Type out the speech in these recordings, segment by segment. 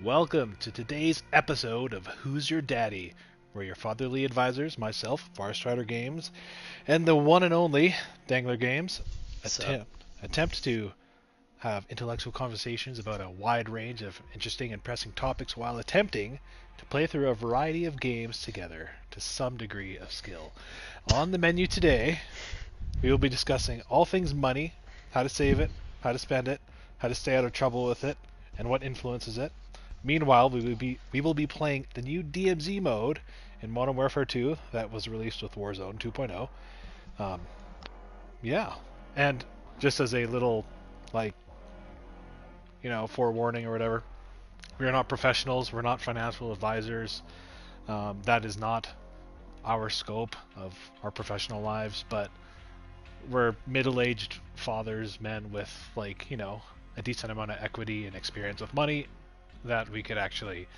Welcome to today's episode of Who's Your Daddy? We're your fatherly advisors, myself, Farstrider Games, and the one and only Dangler Games attempt to have intellectual conversations about a wide range of interesting and pressing topics while attempting to play through a variety of games together to some degree of skill. On the menu today, we will be discussing all things money, how to save it, how to spend it, how to stay out of trouble with it, and what influences it. Meanwhile, we will be playing the new DMZ mode in Modern Warfare 2 that was released with Warzone 2.0. Um, yeah, and just as a little, like, forewarning or whatever, we are not professionals. We're not financial advisors. That is not our scope of our professional lives, but we're middle-aged fathers, men with, a decent amount of equity and experience with money that we could actually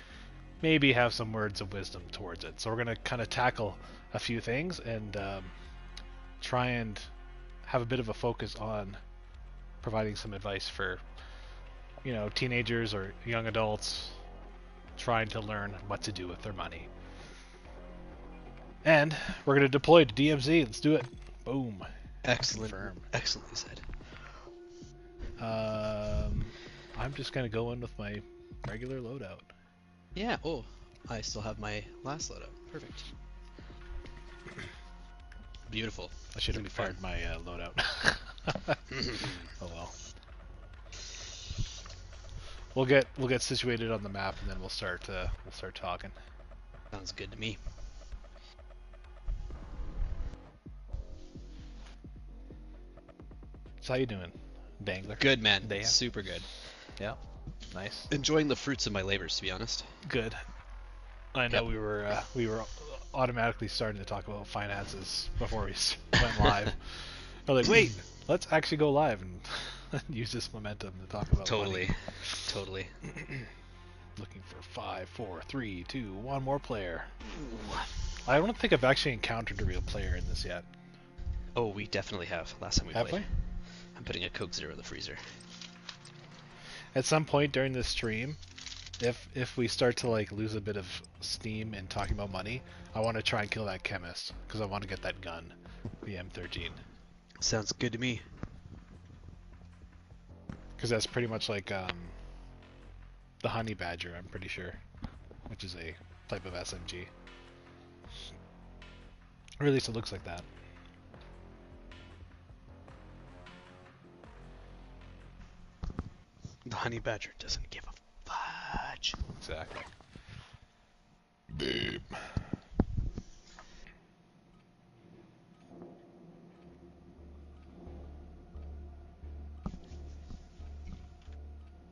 maybe have some words of wisdom towards it. So we're going to kind of tackle a few things and try and have a bit of a focus on providing some advice for, teenagers or young adults trying to learn what to do with their money. And we're going to deploy to DMZ. Let's do it. Boom. Excellent. Confirm. Excellently said. I'm just going to go in with my regular loadout. Yeah. Oh, I still have my last loadout. Perfect. Beautiful. I should have fired my loadout. Oh well. We'll get situated on the map and then we'll start talking. Sounds good to me. So how you doing, Dangler? Good, man. Damn. Super good. Yeah. Nice. Enjoying the fruits of my labors, to be honest. Good. I know we were automatically starting to talk about finances before we went live. We're like, wait, let's actually go live and use this momentum to talk about Totally. money. Totally. Looking for 5, 4, 3, 2, 1 more player. I don't think I've actually encountered a real player in this yet. Oh, we definitely have. Last time we Have played. we? I'm putting a Coke Zero in the freezer. At some point during this stream, if we start to lose a bit of steam in talking about money, I want to try and kill that chemist because I want to get that gun, the M13. Sounds good to me. Because that's pretty much like the honey badger, I'm pretty sure, which is a type of SMG. Or at least it looks like that. The honey badger doesn't give a fudge. Exactly. Boom.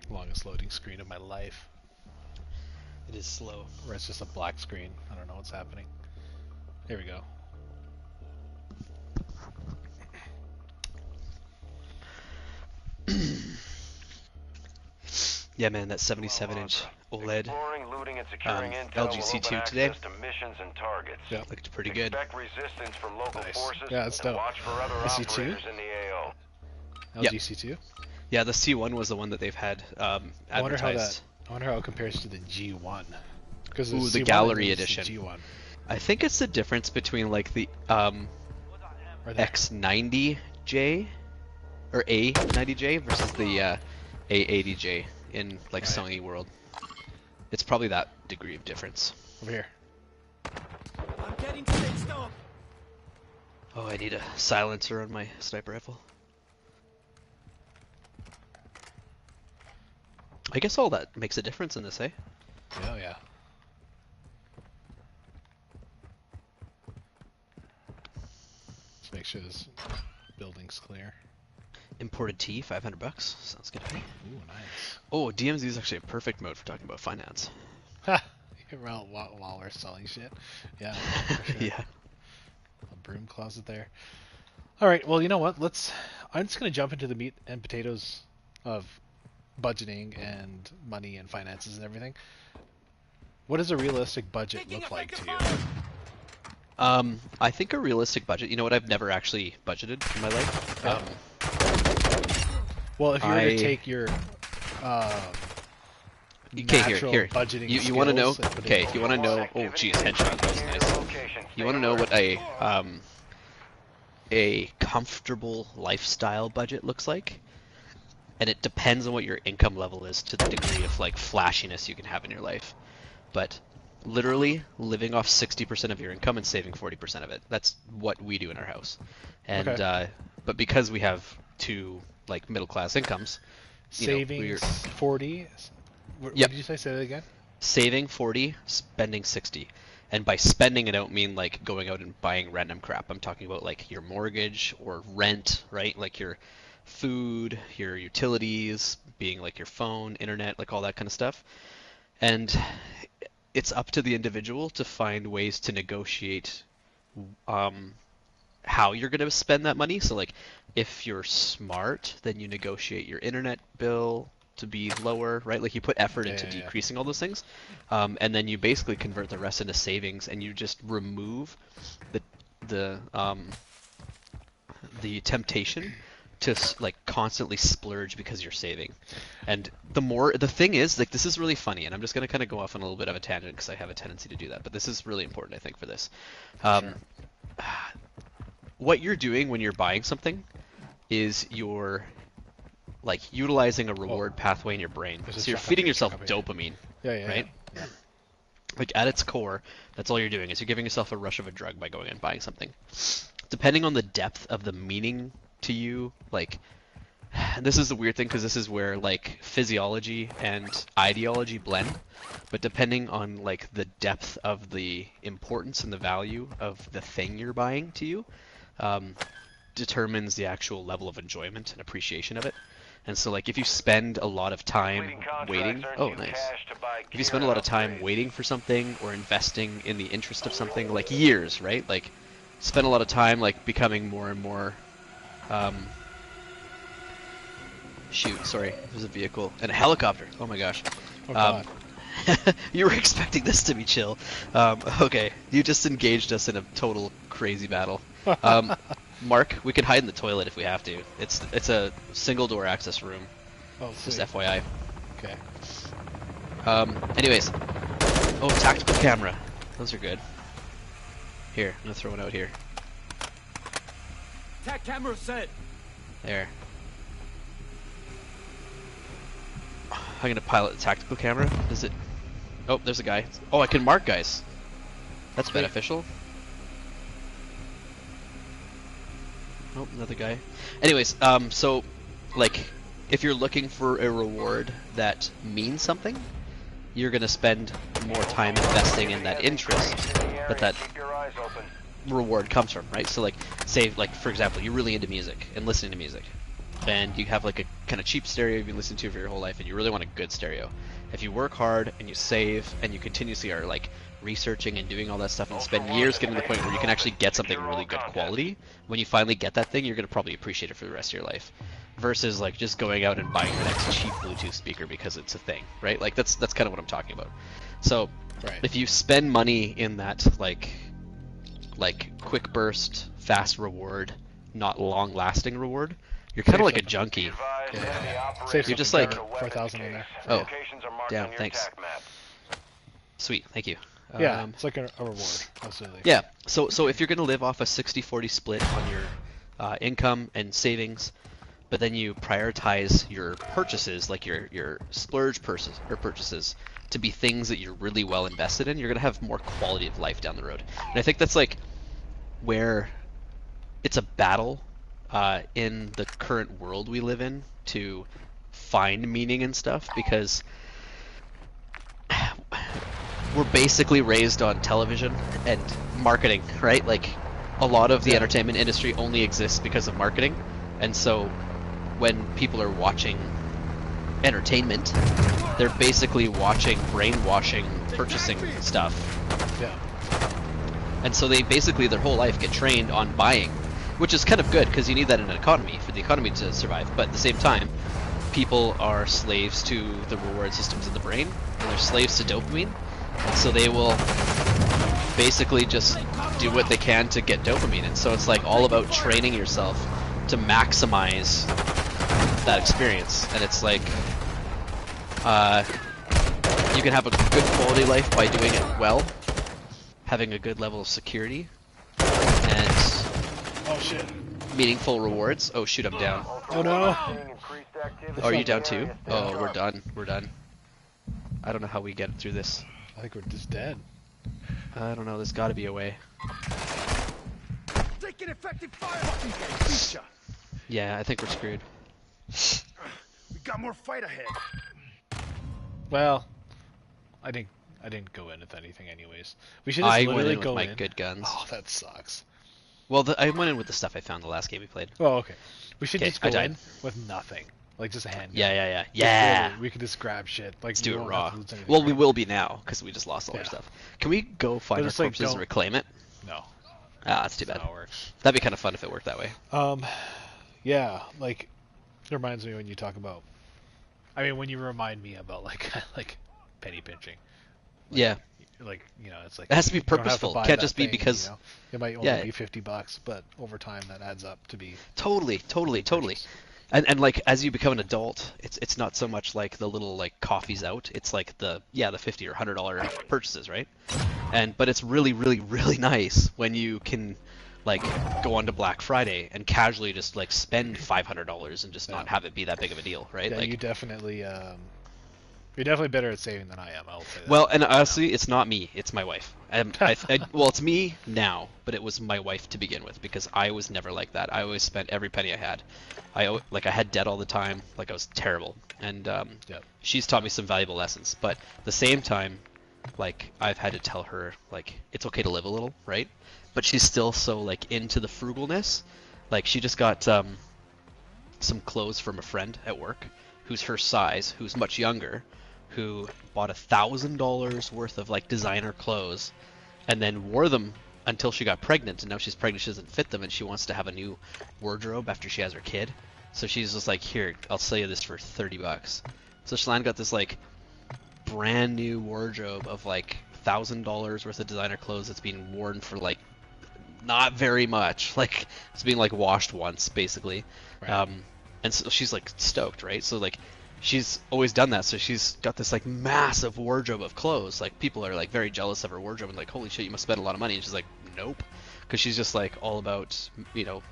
Longest loading screen of my life. It is slow. Or it's just a black screen. I don't know what's happening. Here we go. Yeah, man, that 77-inch OLED LGC2 today. Yeah, looked pretty good. Nice. Yeah, that's dope. SC2? LGC2? Yeah, the C1 was the one that they've had advertised. I wonder how it compares to the G1. Because the gallery edition. The G1. I think it's the difference between like the X90J or A90J versus the A80J in like Sony world. It's probably that degree of difference. Over here. I'm getting stitched up. Oh, I need a silencer on my sniper rifle. I guess all that makes a difference in this, eh? Oh yeah. Let's make sure this building's clear. Imported tea, $500. Sounds good to me. Ooh, nice. Oh, DMZ is actually a perfect mode for talking about finance. Ha! While we're selling shit. Yeah. For sure. Yeah. A broom closet there. All right. Well, you know what? I'm just gonna jump into the meat and potatoes of budgeting and money and finances and everything. What does a realistic budget look like to you? I think a realistic budget. You know what? I've never actually budgeted in my life. Yeah. Well, if you were to take your Okay, natural here. budgeting You want to know? skills and putting Okay, it you want to know? Oh, geez, headshot. That was nice. You want to know what a comfortable lifestyle budget looks like? And it depends on what your income level is to the degree of like flashiness you can have in your life. But literally living off 60% of your income and saving 40% of it. That's what we do in our house. And Okay. but because we have two like middle class incomes, you know, Savings 40. What Yep. did you say? Say that again. saving 40, spending 60. And by spending, I don't mean like going out and buying random crap. I'm talking about like your mortgage or rent, right? Like your food, your utilities, being like your phone, internet, like all that kind of stuff. And it's up to the individual to find ways to negotiate how you're going to spend that money. So like if you're smart, then you negotiate your internet bill to be lower, right? Like you put effort into Yeah. decreasing all those things, and then you basically convert the rest into savings, and you just remove the the temptation to like constantly splurge because you're saving. And the thing is, like, this is really funny, and I'm just going to kind of go off on a little bit of a tangent because I have a tendency to do that, but this is really important, I think, for this. Sure. What you're doing when you're buying something is you're like utilizing a reward pathway in your brain. There's a So you're truck up feeding here, yourself truck up here. dopamine, Yeah. right? Yeah. Like at its core, that's all you're doing is you're giving yourself a rush of a drug by going and buying something. Depending on the depth of the meaning to you, like, this is the weird thing because this is where like physiology and ideology blend, but depending on like the depth of the importance and the value of the thing you're buying to you, determines the actual level of enjoyment and appreciation of it. And so like if you spend a lot of time waiting, oh nice. If you spend a lot of time waiting for something or investing in the interest of something, like years, right? Like spend a lot of time like becoming more and more shoot, sorry, there's a vehicle and a helicopter. Oh my gosh. Oh God. You were expecting this to be chill. Okay, you just engaged us in a total crazy battle. Mark, we can hide in the toilet if we have to. It's a single door access room. Oh, Just sweet. FYI. Okay. Anyways. Oh, tactical camera. Those are good. Here, I'm gonna throw one out here. Tac camera set. There. I'm gonna pilot the tactical camera. Is it? Oh, there's a guy. Oh, I can mark guys. That's Sweet. beneficial. Oh, another guy. Anyways, so, like, if you're looking for a reward that means something, you're gonna spend more time investing in that interest that reward comes from, right? So, like, say, like, for example, you're really into music and listening to music, and you have, like, a kind of cheap stereo you've been listening to for your whole life, and you really want a good stereo. If you work hard and you save and you continuously are, like, researching and doing all that stuff and spend years getting to the point where you can actually get something really good quality, when you finally get that thing, you're going to probably appreciate it for the rest of your life. Versus like just going out and buying the next cheap Bluetooth speaker because it's a thing, right? Like that's kind of what I'm talking about. So Right. if you spend money in that like quick burst, fast reward, not long lasting reward, you're kind of like a junkie. Yeah. Save You're just something, like- 4,000 in there. Oh, damn, thanks. Sweet, thank you. Yeah, it's like a reward. Absolutely. Yeah. So if you're going to live off a 60-40 split on your income and savings, but then you prioritize your purchases, like your splurge purchases, to be things that you're really well invested in, you're going to have more quality of life down the road. And I think that's like where it's a battle in the current world we live in to find meaning and stuff, because we're basically raised on television and marketing, right? Like a lot of the entertainment industry only exists because of marketing. And so when people are watching entertainment, they're basically watching brainwashing, purchasing stuff. Yeah. And so they basically their whole life get trained on buying, which is kind of good because you need that in an economy for the economy to survive. But at the same time, people are slaves to the reward systems in the brain, and they're slaves to dopamine. And so they will basically just do what they can to get dopamine. And so it's like all about training yourself to maximize that experience. And it's like, You can have a good quality life by doing it well, having a good level of security, and Oh shit. meaningful rewards. Oh shoot, I'm down. Oh no. Oh, are you down too? Oh, we're done. We're done. I don't know how we get through this. I think we're just dead. I don't know. There's got to be a way. Take an effective fire. Yeah, I think we're screwed. We got more fight ahead. Well, I didn't go in with anything anyways. We should just I went literally in with go my in. good guns. Oh, that sucks. Well, I went in with the stuff I found the last game we played. Oh, okay. We should 'Kay, just I go died. in with nothing. Like just a handgun. Yeah. Like, Yeah! literally, we could just grab shit. Like Let's we do it won't raw. have to lose anything, Well, we right? will be now, because we just lost all our Yeah. stuff. Can we go find But our it's like, corpses and don't- reclaim it? No. Ah, that's too bad. That's how it works. That'd be kind of fun if it worked that way. Yeah, like it reminds me when you talk about. I mean, when you remind me about like like penny pinching. Yeah. Like it's like It has to be you don't have purposeful. buy Can't that just be thing, because- it might only Yeah. be $50, but over time that adds up to be. Totally. purchase. And like as you become an adult, it's not so much like the little like coffees out. It's like the $50 or $100 purchases, right? But it's really nice when you can like go on to Black Friday and casually just like spend $500 and just not have it be that big of a deal, right? Yeah, like you definitely you're definitely better at saving than I am. I'll say that. well, and honestly, it's not me. It's my wife. Well, it's me now, but it was my wife to begin with because I was never like that. I always spent every penny I had. I had debt all the time. Like I was terrible. And Yep. she's taught me some valuable lessons. But at the same time, like I've had to tell her like it's okay to live a little, right? But she's still so like into the frugalness. Like she just got some clothes from a friend at work who's her size, who's much younger, who bought $1,000 worth of like designer clothes and then wore them until she got pregnant, and now she's pregnant, she doesn't fit them, and she wants to have a new wardrobe after she has her kid. So she's just like, here, I'll sell you this for $30. So Shalane got this like brand new wardrobe of like $1,000 worth of designer clothes that's being worn for like not very much. Like it's being like washed once basically. Right. And so she's like stoked, right? So like she's always done that, so she's got this like massive wardrobe of clothes. Like people are like very jealous of her wardrobe and like, holy shit, you must spend a lot of money. And she's like, nope, because she's just like all about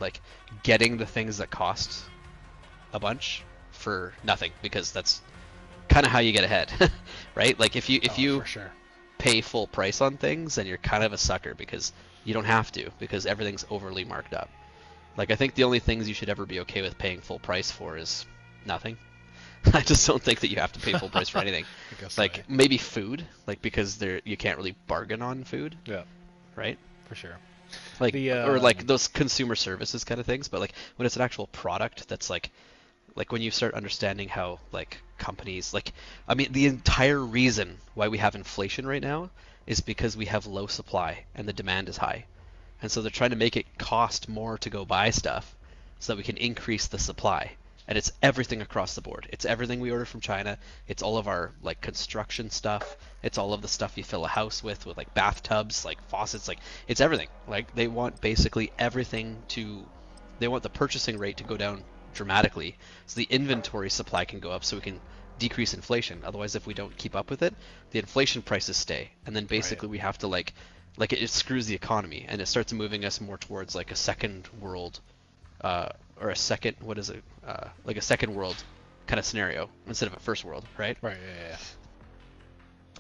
like getting the things that cost a bunch for nothing, because that's kind of how you get ahead, right? Like if you for sure. pay full price on things, then you're kind of a sucker because you don't have to, because everything's overly marked up. Like I think the only things you should ever be okay with paying full price for is nothing. I just don't think that you have to pay full price for anything. I guess Like so. maybe food, like because you can't really bargain on food, Yeah, right? for sure. Like or The, like those consumer services kind of things. But like when it's an actual product that's like when you start understanding how like companies I mean the entire reason why we have inflation right now is because we have low supply and the demand is high. And so they're trying to make it cost more to go buy stuff so that we can increase the supply. And it's everything across the board. It's everything we order from China. It's all of our like construction stuff. It's all of the stuff you fill a house with like bathtubs, like faucets, like it's everything. Like they want basically everything they want the purchasing rate to go down dramatically so the inventory supply can go up so we can decrease inflation. Otherwise, if we don't keep up with it, the inflation prices stay. And then basically we have to like it screws the economy, and it starts moving us more towards like a second world or a second, like a second world kind of scenario instead of a first world, right? Right. Yeah.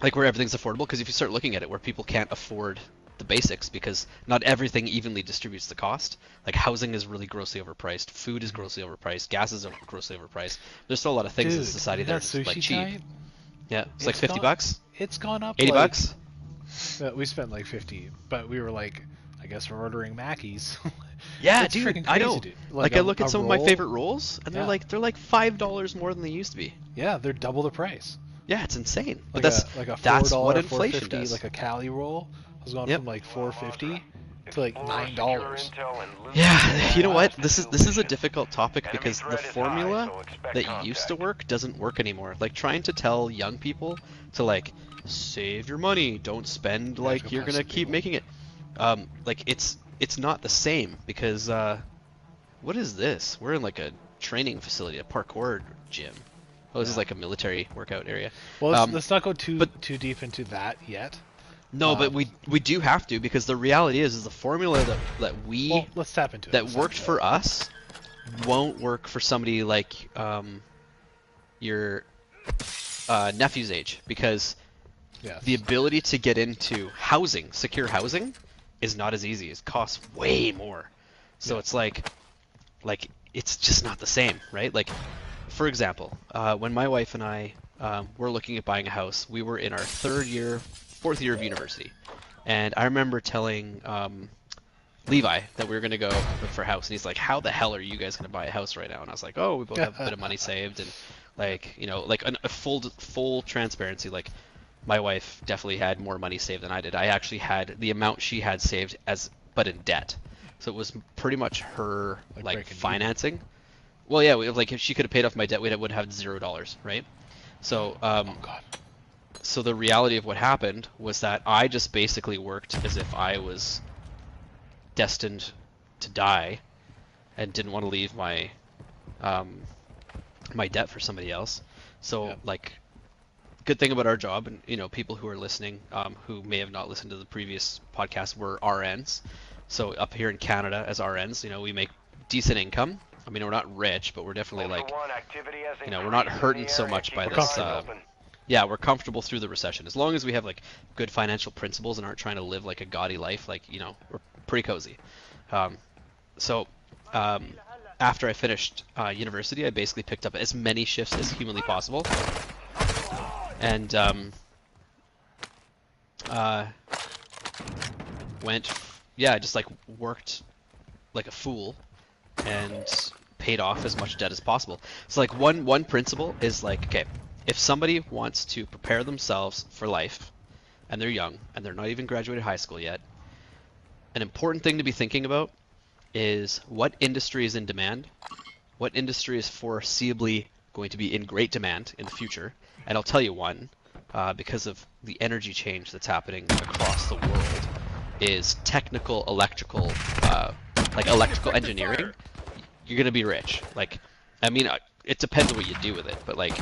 Like where everything's affordable, because if you start looking at it where people can't afford the basics because not everything evenly distributes the cost. Like housing is really grossly overpriced, food is grossly overpriced, gas is grossly overpriced. There's still a lot of things in Dude, society that sushi are like cheap. giant, Yeah, it's like it's $50, it's gone up 80 like, bucks. We spent like 50, but we were like, I guess we're ordering Mackies. Yeah, It's dude, freaking I crazy, know. dude. Like Like I a- look at a some of my roll- favorite rolls, and Yeah. they're like $5 more than they used to be. Yeah, they're double the price. Yeah, it's insane. But Like that's like a $4, that's what inflation $4.50, does. like a Cali roll was going Yep. from like $4.50 to like $9. Yeah, you know what? This is a difficult topic because the formula that used to work doesn't work anymore. Like trying to tell young people to like save your money, don't spend like go you're past gonna some keep people. making it. Like it's not the same because what is this? We're in like a training facility, a parkour gym. Oh, this is like a military workout area. Well, let's not go too deep into that yet. No, but we do have to, because the reality is the formula that let's tap into it. That worked for us won't work for somebody like your nephew's age, because the ability to get into housing, secure housing, is not as easy. It costs way more. So it's like it's just not the same, right? Like, for example, when my wife and I were looking at buying a house, we were in our fourth year of university, and I remember telling Levi that we were going to go look for a house, and he's like, "How the hell are you guys going to buy a house right now?" And I was like, "Oh, we both have a bit of money saved," and like, you know, like a full transparency, like my wife definitely had more money saved than I did. I actually had the amount she had saved but in debt, so it was pretty much her like financing. Well, yeah, like if she could have paid off my debt, we would have $0, right? So oh God. So the reality of what happened was that I just basically worked as if I was destined to die and didn't want to leave my my debt for somebody else. So like, good thing about our job, and you know, people who are listening who may have not listened to the previous podcast, were RNs. So up here in Canada as RNs, you know, we make decent income. I mean, we're not rich, but we're definitely like, you know, we're not hurting so much by this. Yeah, we're comfortable through the recession. As long as we have like good financial principles and aren't trying to live like a gaudy life, like, you know, we're pretty cozy. After I finished university, I basically picked up as many shifts as humanly possible, and just like worked like a fool and paid off as much debt as possible. So like one principle is like, okay, if somebody wants to prepare themselves for life and they're young and they're not even graduated high school yet, an important thing to be thinking about is what industry is in demand, what industry is foreseeably going to be in great demand in the future. And I'll tell you one, because of the energy change that's happening across the world, is technical electrical, like electrical engineering. You're going to be rich. Like, I mean, it depends on what you do with it, but like,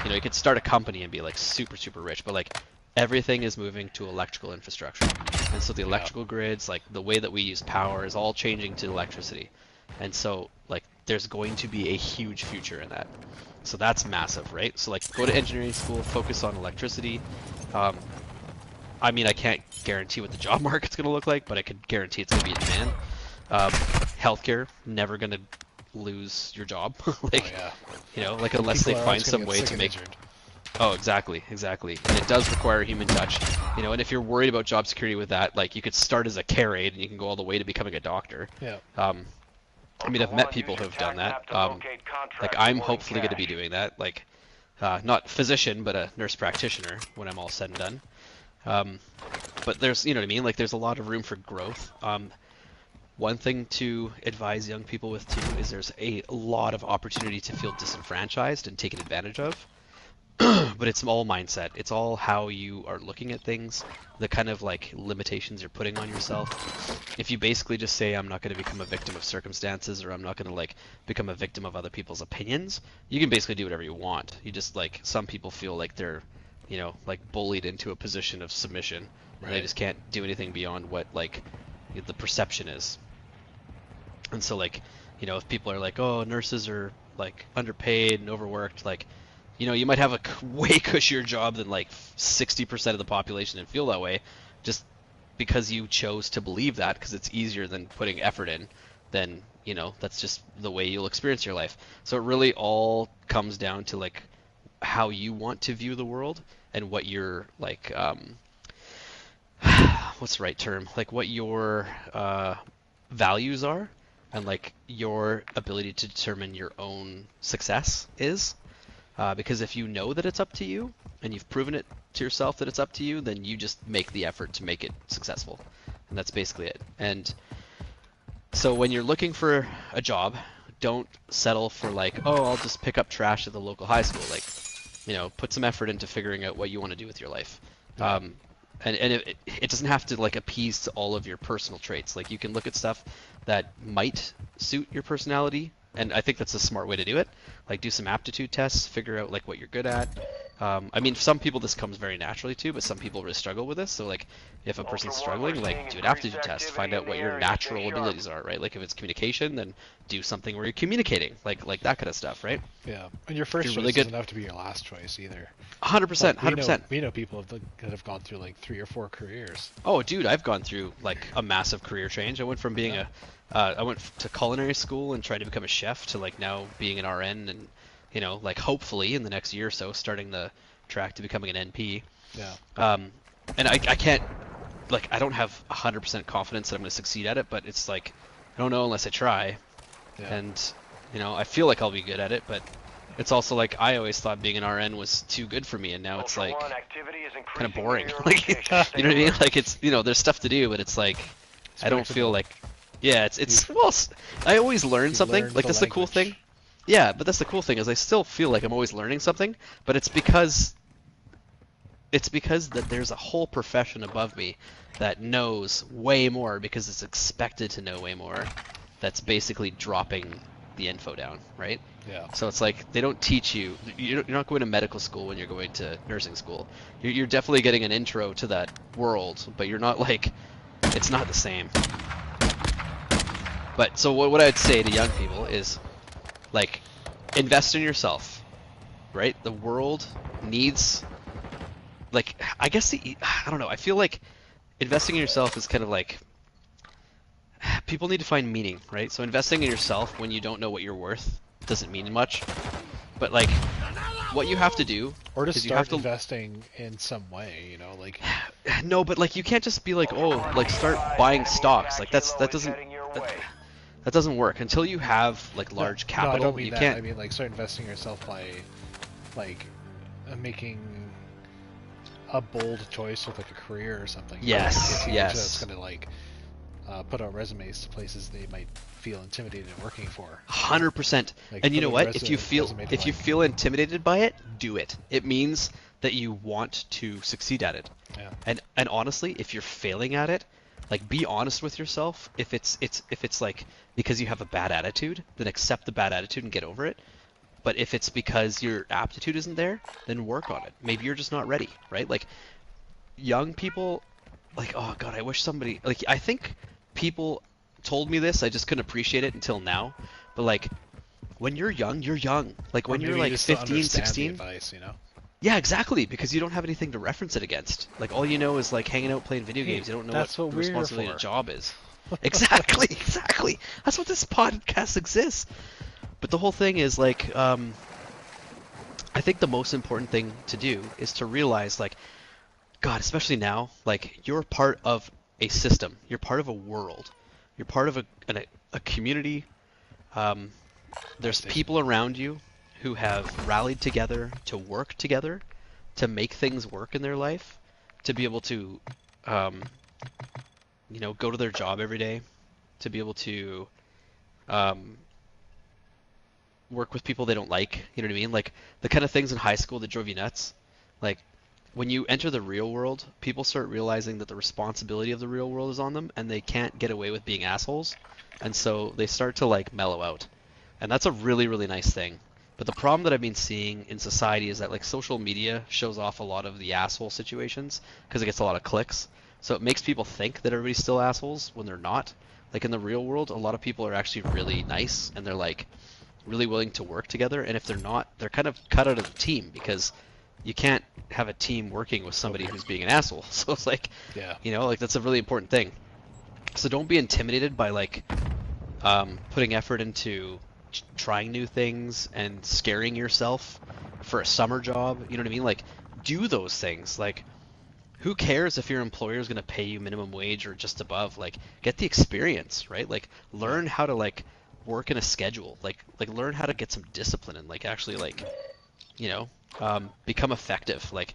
you know, you could start a company and be like super, super rich, but like everything is moving to electrical infrastructure. And so the electrical grids, like the way that we use power, is all changing to electricity. And so like there's going to be a huge future in that. So that's massive, right? So like go to engineering school, focus on electricity. I mean, I can't guarantee what the job market's going to look like, but I could guarantee it's going to be in demand. Healthcare, never going to lose your job. Like, you know, like unless they find some way to make... Oh, exactly. And it does require human touch, you know, and if you're worried about job security with that, like you could start as a care aide and you can go all the way to becoming a doctor. Yeah. I mean, I've met people who have done that. Like I'm hopefully going to be doing that, like not physician, but a nurse practitioner when I'm all said and done. But there's, you know what I mean? Like there's a lot of room for growth. One thing to advise young people with too is there's a lot of opportunity to feel disenfranchised and taken advantage of. But it's all mindset. It's all how you are looking at things, the kind of like limitations you're putting on yourself. If you basically just say, I'm not going to become a victim of circumstances, or I'm not going to like become a victim of other people's opinions, you can basically do whatever you want. You just like, some people feel like they're, you know, like bullied into a position of submission, and they just can't do anything beyond what like the perception is. And so like, you know, if people are like, oh, nurses are like underpaid and overworked, like, you know, you might have a way cushier job than like 60% of the population and feel that way, just because you chose to believe that, because it's easier than putting effort in. Then, you know, that's just the way you'll experience your life. So it really all comes down to like how you want to view the world and what your like what's the right term? Like what your values are, and like your ability to determine your own success is. Because if you know that it's up to you, and you've proven it to yourself that it's up to you, then you just make the effort to make it successful. And that's basically it. And so when you're looking for a job, don't settle for like, oh, I'll just pick up trash at the local high school. Like, you know, put some effort into figuring out what you want to do with your life. And it doesn't have to like appease to all of your personal traits. Like you can look at stuff that might suit your personality and I think that's a smart way to do it. Like do some aptitude tests, figure out like what you're good at. I mean, some people this comes very naturally too, but some people really struggle with this. So like, if a person's struggling, like do an aptitude test, find out what your natural abilities are, right? Like if it's communication, then do something where you're communicating, like that kind of stuff, right? Yeah, and your first You're choice really good. doesn't have to be your last choice either. 100%, Like, 100%. we know people that have gone through like 3 or 4 careers. Oh, dude, I've gone through like a massive career change. I went from being I went to culinary school and tried to become a chef to like now being an RN and, you know, like hopefully in the next year or so starting the track to becoming an NP. Yeah. And I can't, like, I don't have 100% confidence that I'm going to succeed at it, but it's like, I don't know unless I try. Yeah. And, you know, I feel like I'll be good at it, but it's also like I always thought being an RN was too good for me, and now it's like kind of boring. Like, you know what I mean? Like it's, you know, there's stuff to do, but it's like I don't feel like, yeah, it's well, I always learn something. Like that's the cool thing. Yeah, but that's the cool thing is I still feel like I'm always learning something, but it's because that there's a whole profession above me that knows way more because it's expected to know way more. That's basically dropping the info down, right? Yeah. So it's like they don't teach you. You're not going to medical school when you're going to nursing school. You're definitely getting an intro to that world, but you're not like, it's not the same. But so what I'd say to young people is, like, invest in yourself, right? The world needs, like, I guess I don't know. I feel like investing in yourself is kind of like, people need to find meaning, right? So investing in yourself when you don't know what you're worth doesn't mean much. But like, what you have to do or to is start you have to investing in some way, you know, like. No, but like you can't just be like, oh, like start buying stocks. Like that doesn't work until you have like large capital. No, I don't mean you that. can't. I mean like start investing in yourself by, like, making a bold choice with like a career or something. Yes, yes. That's gonna like put out resumes to places they might feel intimidated working for. 100%. Like, And you know put out what? If you feel intimidated by it, do it. It means that you want to succeed at it. Yeah. And honestly, if you're failing at it, like be honest with yourself. If it's like because you have a bad attitude, then accept the bad attitude and get over it. But if it's because your aptitude isn't there, then work on it. Maybe you're just not ready, right? Like young people, like, oh god, I wish somebody, like, I think people told me this, I just couldn't appreciate it until now. But like when you're young, you're young. Like when you're like 15, 16, advice, you know? yeah, exactly, because you don't have anything to reference it against. Like all you know is like hanging out playing video games. You don't know what the responsibility of a job is. Exactly, exactly. That's what this podcast exists. But the whole thing is like, I think the most important thing to do is to realize, like, God, especially now, like you're part of a system. You're part of a world. You're part of a community. There's people around you who have rallied together to work together to make things work in their life, to be able to, you know, go to their job every day, to be able to work with people they don't like, you know what I mean? Like the kind of things in high school that drove you nuts. Like when you enter the real world, people start realizing that the responsibility of the real world is on them and they can't get away with being assholes. And so they start to like mellow out. And that's a really, really nice thing. But the problem that I've been seeing in society is that like social media shows off a lot of the asshole situations because it gets a lot of clicks. So it makes people think that everybody's still assholes when they're not. Like in the real world, a lot of people are actually really nice and they're like really willing to work together. And if they're not, they're kind of cut out of the team because you can't have a team working with somebody who's being an asshole. So it's like, yeah, you know, like that's a really important thing. So don't be intimidated by like putting effort into trying new things and scaring yourself for a summer job. You know what I mean? Like do those things. Like who cares if your employer is going to pay you minimum wage or just above? Like get the experience, right? Like learn how to like work in a schedule. Like learn how to get some discipline and like actually like, you know, become effective. Like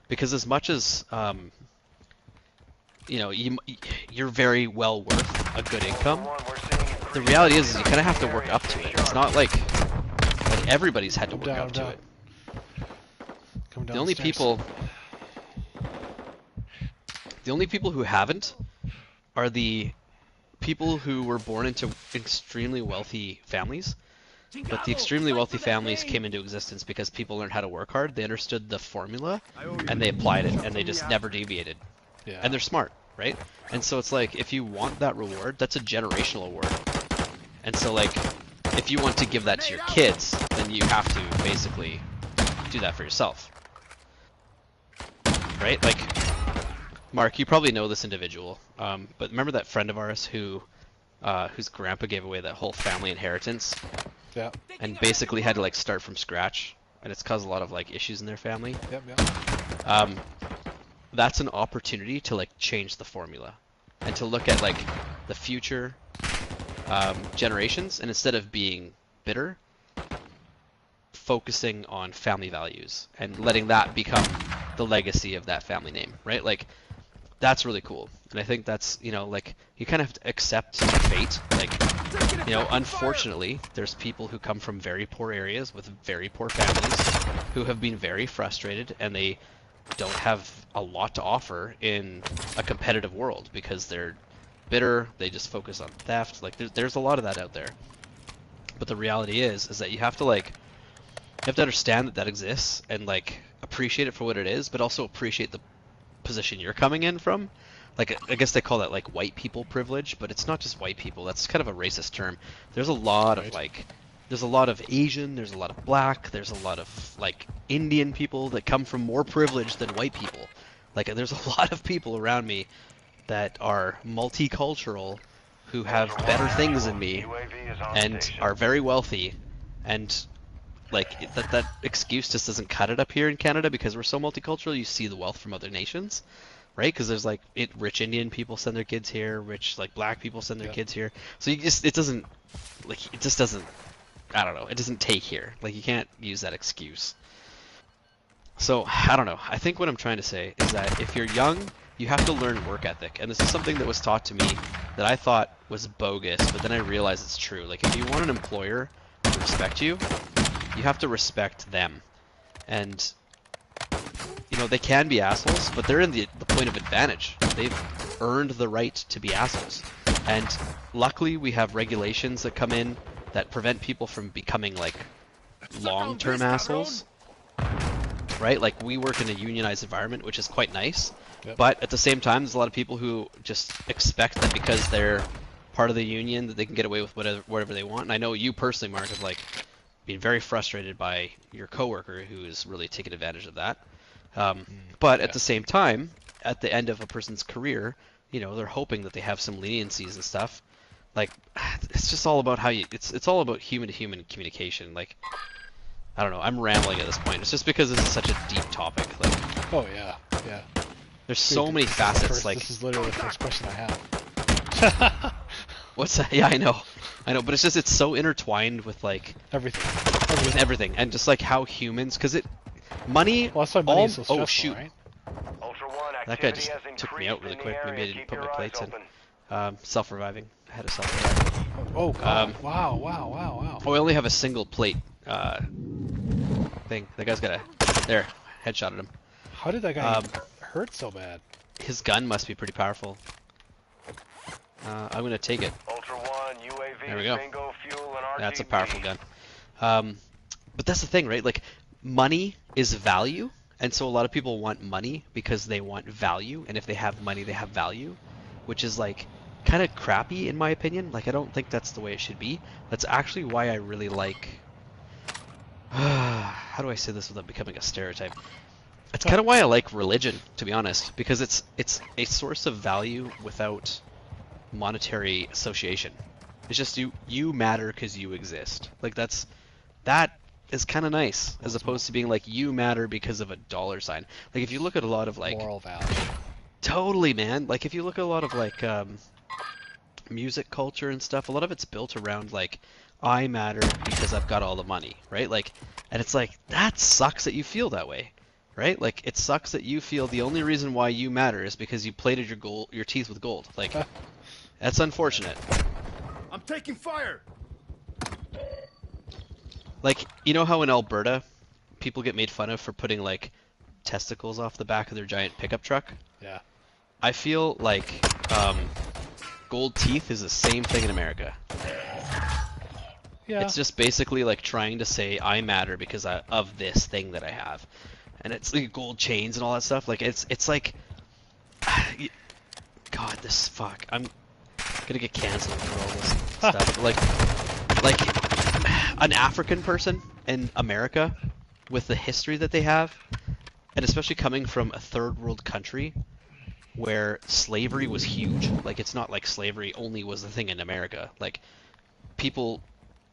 because as much as you know, you're very well worth a good income, the reality is you kind of have to work up to it. It's not like everybody's had to work up to it. The only people who haven't are the people who were born into extremely wealthy families But the extremely wealthy families came into existence because people learned how to work hard. They understood the formula, and they applied it, and they just never deviated. Yeah. And they're smart, right? And so it's like, if you want that reward, that's a generational award. And so like, if you want to give that to your kids, then you have to basically do that for yourself. Right? Like, Mark, you probably know this individual, but remember that friend of ours whose grandpa gave away that whole family inheritance? Yeah. And basically had to like start from scratch, and it's caused a lot of like issues in their family. Yep. Yep. That's an opportunity to like change the formula, and to look at like the future generations, and instead of being bitter, focusing on family values and letting that become the legacy of that family name, right? Like, that's really cool. And I think that's, you know, like, you kind of have to accept fate. Like, you know, unfortunately, there's people who come from very poor areas with very poor families who have been very frustrated, and they don't have a lot to offer in a competitive world because they're bitter, they just focus on theft. Like, there's a lot of that out there. But the reality is that you have to, like, you have to understand that exists, and like appreciate it for what it is, but also appreciate the position you're coming in from. Like, I guess they call that like white people privilege, but it's not just white people. That's kind of a racist term. There's a lot of like, there's a lot of Asian, there's a lot of black, there's a lot of like Indian people that come from more privilege than white people. Like, there's a lot of people around me that are multicultural who have better things than me and are very wealthy, and like that excuse just doesn't cut it up here in Canada because we're so multicultural. You see the wealth from other nations, right? Because there's like rich Indian people send their kids here, rich like black people send their kids here. So you just, it just doesn't, I don't know, it doesn't take here. Like, you can't use that excuse. So I don't know. I think what I'm trying to say is that if you're young, you have to learn work ethic, and this is something that was taught to me that I thought was bogus, but then I realized it's true. Like, if you want an employer to respect you, you have to respect them. And, you know, they can be assholes, but they're in the point of advantage. They've earned the right to be assholes. And luckily we have regulations that come in that prevent people from becoming like long-term assholes. Right? Like, we work in a unionized environment, which is quite nice. Yep. But at the same time, there's a lot of people who just expect that because they're part of the union that they can get away with whatever they want. And I know you personally, Mark, have like being very frustrated by your coworker who is really taking advantage of that. But at the same time, at the end of a person's career, you know, they're hoping that they have some leniencies and stuff. Like, it's just all about how you, it's all about human to human communication. Like, I don't know, I'm rambling at this point. It's just because this is such a deep topic. Like, oh yeah, yeah. There's so many facets. Like, this is literally the first question I have. What's that? Yeah, I know, but it's just, it's so intertwined with like everything, and just like how humans, because money. Well, that's why money is so stressful, oh shoot! Right? That guy just took me out really quick. Maybe I didn't put my plates in. Self-reviving. I had a self-revive. Oh God! Wow! Oh, I only have a single plate thing. That guy's got there. Headshotted him. How did that guy hurt so bad? His gun must be pretty powerful. I'm gonna take it. Ultra One, UAV, there we go. bingo, fuel, and That's a powerful gun. But that's the thing, right? Like, money is value, and so a lot of people want money because they want value, and if they have money, they have value, which is like kind of crappy in my opinion. Like, I don't think that's the way it should be. That's actually why I really like. How do I say this without becoming a stereotype? It's kind of why I like religion, to be honest, because it's a source of value without monetary association. It's just you matter because you exist. Like, that is kind of nice, as opposed to being like, you matter because of a dollar sign. Like, if you look at a lot of like moral value. Totally, man. Like, if you look at a lot of like music culture and stuff, a lot of it's built around like, I matter because I've got all the money, right? Like, and it's like, that sucks that you feel that way, right? Like, it sucks that you feel the only reason why you matter is because you plated your teeth with gold. Like, that's unfortunate. I'm taking fire. Like, you know how in Alberta, people get made fun of for putting like testicles off the back of their giant pickup truck? Yeah. I feel like gold teeth is the same thing in America. Yeah. It's just basically like trying to say I matter because of this thing that I have, and it's like gold chains and all that stuff. Like it's like, God, this fuck. I'm gonna get canceled for all this stuff. Like an African person in America with the history that they have, and especially coming from a third world country where slavery was huge. Like it's not like slavery only was the thing in America. Like people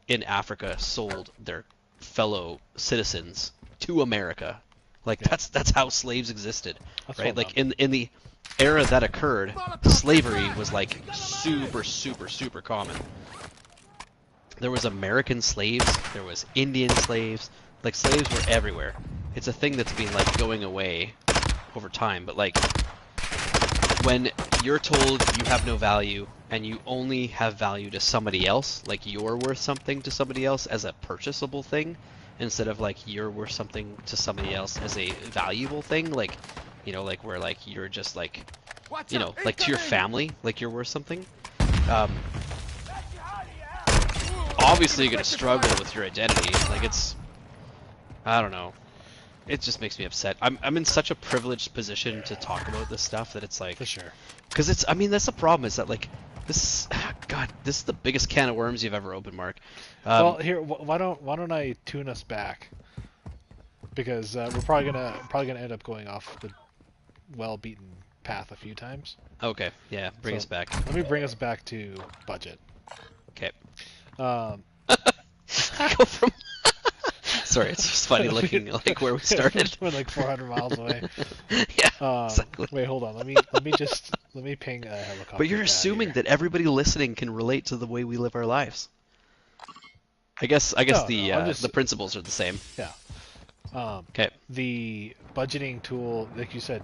in Africa sold their fellow citizens to America. Like that's how slaves existed, That's right? well Like in the era that occurred, slavery was like super common. There was American slaves, there was Indian slaves, like slaves were everywhere. It's a thing that's been like going away over time, but like when you're told you have no value and you only have value to somebody else, like you're worth something to somebody else as a purchasable thing, instead of like you're worth something to somebody else as a valuable thing, like, you know, like where like you're just like, you know, like to your family, like you're worth something. Obviously you're gonna struggle with your identity. Like it's, I don't know. It just makes me upset. I'm in such a privileged position to talk about this stuff that it's like, For sure. because it's, I mean, that's the problem, is that like this, God, this is the biggest can of worms you've ever opened, Mark. Well, here, why don't I tune us back? Because we're probably gonna end up going off the well-beaten path a few times. Okay, yeah, bring So, us back. Let me bring us back to budget. Okay. Um, Go from. Sorry, it's just funny looking like where we started. We're like 400 miles away. Yeah, exactly. Wait, hold on. Let me ping a helicopter. But you're pad assuming here. that everybody listening can relate to the way we live our lives. I guess No, the principles are the same. Yeah. Okay. The budgeting tool, like you said,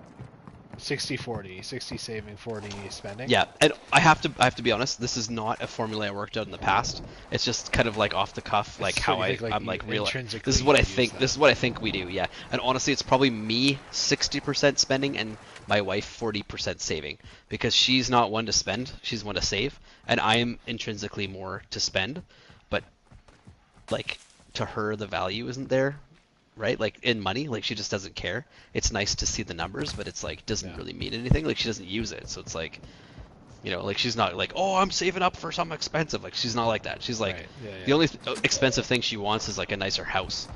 60-40, 60 saving, 40 spending. Yeah, and I have to be honest. This is not a formula I worked out in the past. It's just kind of like off the cuff, like So how you think, like, I'm like real. intrinsically This is what I you use think. that. This is what I think we do. Yeah, and honestly, it's probably me 60% spending and my wife 40% saving, because she's not one to spend. She's one to save, and I am intrinsically more to spend, but like to her the value isn't there. Right, like in money, like she just doesn't care. It's nice to see the numbers, but it's like doesn't really mean anything. Like she doesn't use it, so it's like, you know, like she's not like, oh, I'm saving up for something expensive. Like she's not like that. She's like, Right, yeah. the only expensive thing she wants is like a nicer house,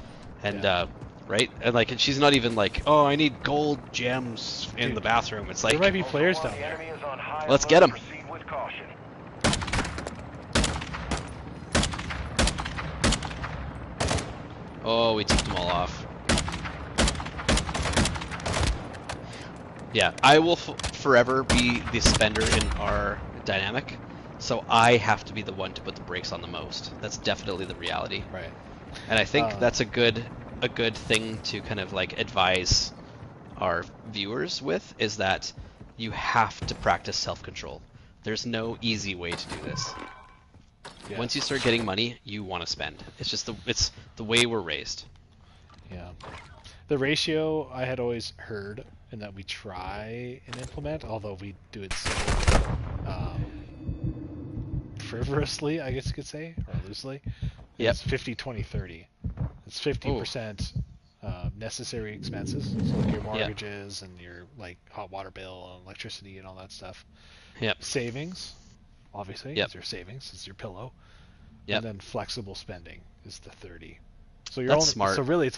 and Yeah. right, and like, and she's not even like, oh, I need gold gems in Dude, the bathroom. It's like, There might be players Ultra down One, the there. enemy is on high Let's alert. get 'em. Proceed with caution. oh, we ticked them all off. Yeah, I will forever be the spender in our dynamic, so I have to be the one to put the brakes on the most. That's definitely the reality, Right. and I think that's a good thing to kind of like advise our viewers with, is that you have to practice self-control. There's no easy way to do this. Yes. Once you start getting money, you want to spend. It's just it's the way we're raised. Yeah. The ratio I had always heard, and that we try and implement, although we do it so frivolously, I guess you could say, or loosely, Yep. is 50-20-30. It's 50% necessary expenses, so like your mortgages and your like hot water bill and electricity and all that stuff. Yep. Savings, obviously, Yep. is your savings, it's your pillow. Yep. And then flexible spending is the 30. So you're That's only, smart. So really, it's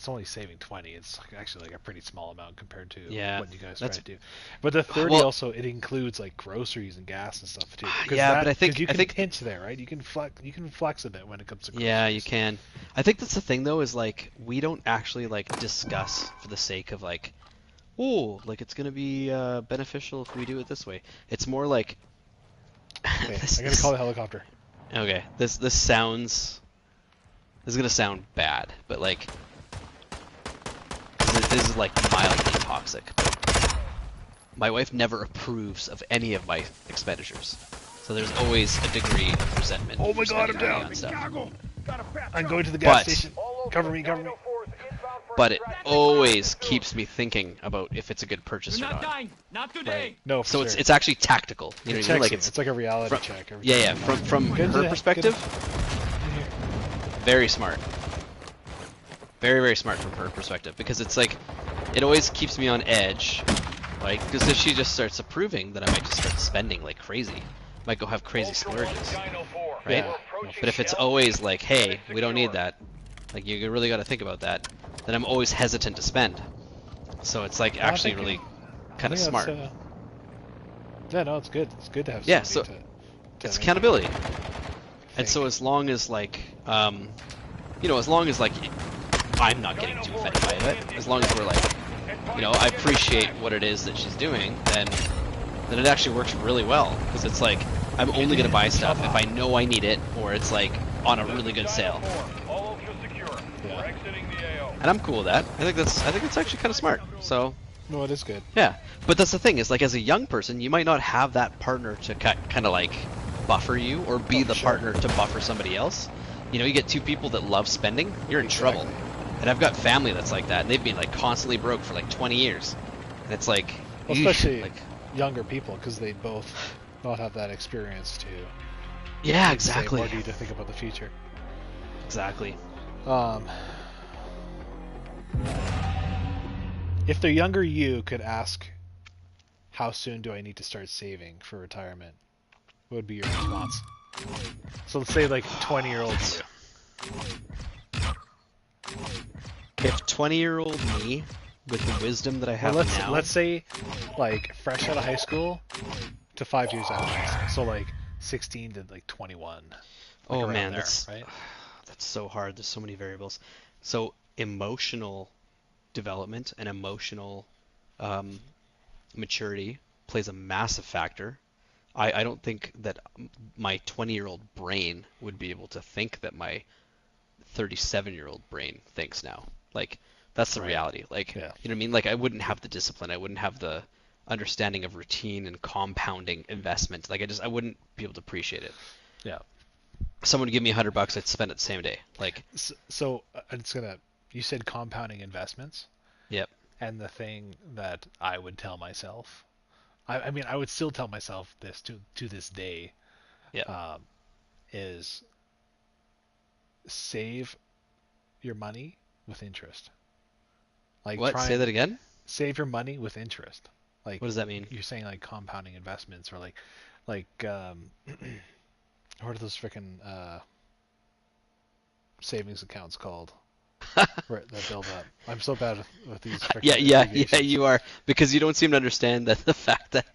only saving 20. It's actually like a pretty small amount compared to Yeah, what you guys that's- try to do. But the 30 Well- also, it includes like groceries and gas and stuff too. Yeah, but I think- 'cause you I can think- pinch there, right? You can flex a bit when it comes to groceries. Yeah, you can. I think that's the thing though, is like we don't actually like discuss for the sake of like, oh, like it's gonna be beneficial if we do it this way. It's more like, Okay, I gotta call the helicopter. Okay, this sounds. This is gonna sound bad, but like, this is like mildly toxic. My wife never approves of any of my expenditures, so there's always a degree of resentment. Oh my for God, I'm spending money down. on stuff. I'm going to the gas But- station. Cover me, cover me. But it always keeps me thinking about if it's a good purchase or You're not not. dying. Not today. Right. No, for So sure. it's actually tactical. You know It what I mean? checks Like it. It's like a reality check. every yeah, time. yeah. From Get into her the- perspective, get in here. Very smart. Very, very smart from her perspective, because it's like, it always keeps me on edge, like, because if she just starts approving, then I might just start spending like crazy. Might go have crazy splurges, right? Yeah. But if it's always like, hey, we don't need that, like, you really got to think about that, then I'm always hesitant to spend. So it's like actually really kind of smart. Yeah, no, it's good. It's good to have. Yeah, so it's accountability. And so think. as long as like, you know, as long as like I'm not getting too offended by it, as long as we're like, you know, I appreciate what it is that she's doing, then it actually works really well, because it's like I'm only gonna buy stuff if I know I need it, or it's like on a really good sale. Yeah. And I'm cool with that. I think it's actually kind of smart. So No, it is good. yeah, but that's the thing, is like, as a young person, you might not have that partner to kind of like buffer you, or be the partner to buffer somebody else. You know, you get two people that love spending, you're in trouble. And I've got family that's like that, and they've been like constantly broke for like 20 years. And it's like, Well, especially like, younger people, because they both not have that experience to. yeah, Save exactly. more need to think about the future. Exactly. If the younger you could ask, how soon do I need to start saving for retirement? What would be your response? So let's say like 20-year-old you. If 20-year-old me, with the wisdom that I have now, Let's say like fresh out of high school to 5 years out of high school. So like 16 to like 21. Like oh around man, there, that's right? that's so hard. There's so many variables. So emotional development and emotional maturity plays a massive factor. I don't think that my 20-year-old brain would be able to think that my 37-year-old brain thinks now. Like, that's the reality. Like, Yeah. you know what I mean? Like, I wouldn't have the discipline. I wouldn't have the understanding of routine and compounding investment. Like, I wouldn't be able to appreciate it. Yeah. Someone would give me $100, I'd spend it the same day. Like, So it's gonna. You said compounding investments, yep. and the thing that I would tell myself, I mean, I would still tell myself this to this day, Yep. is save your money with interest. Like, What? Say that again? Save your money with interest. Like, What does that mean? you're saying like compounding investments, or like what are those freaking savings accounts called? That build up. I'm so bad with these. Yeah, abbreviations. you are, because you don't seem to understand that the fact that,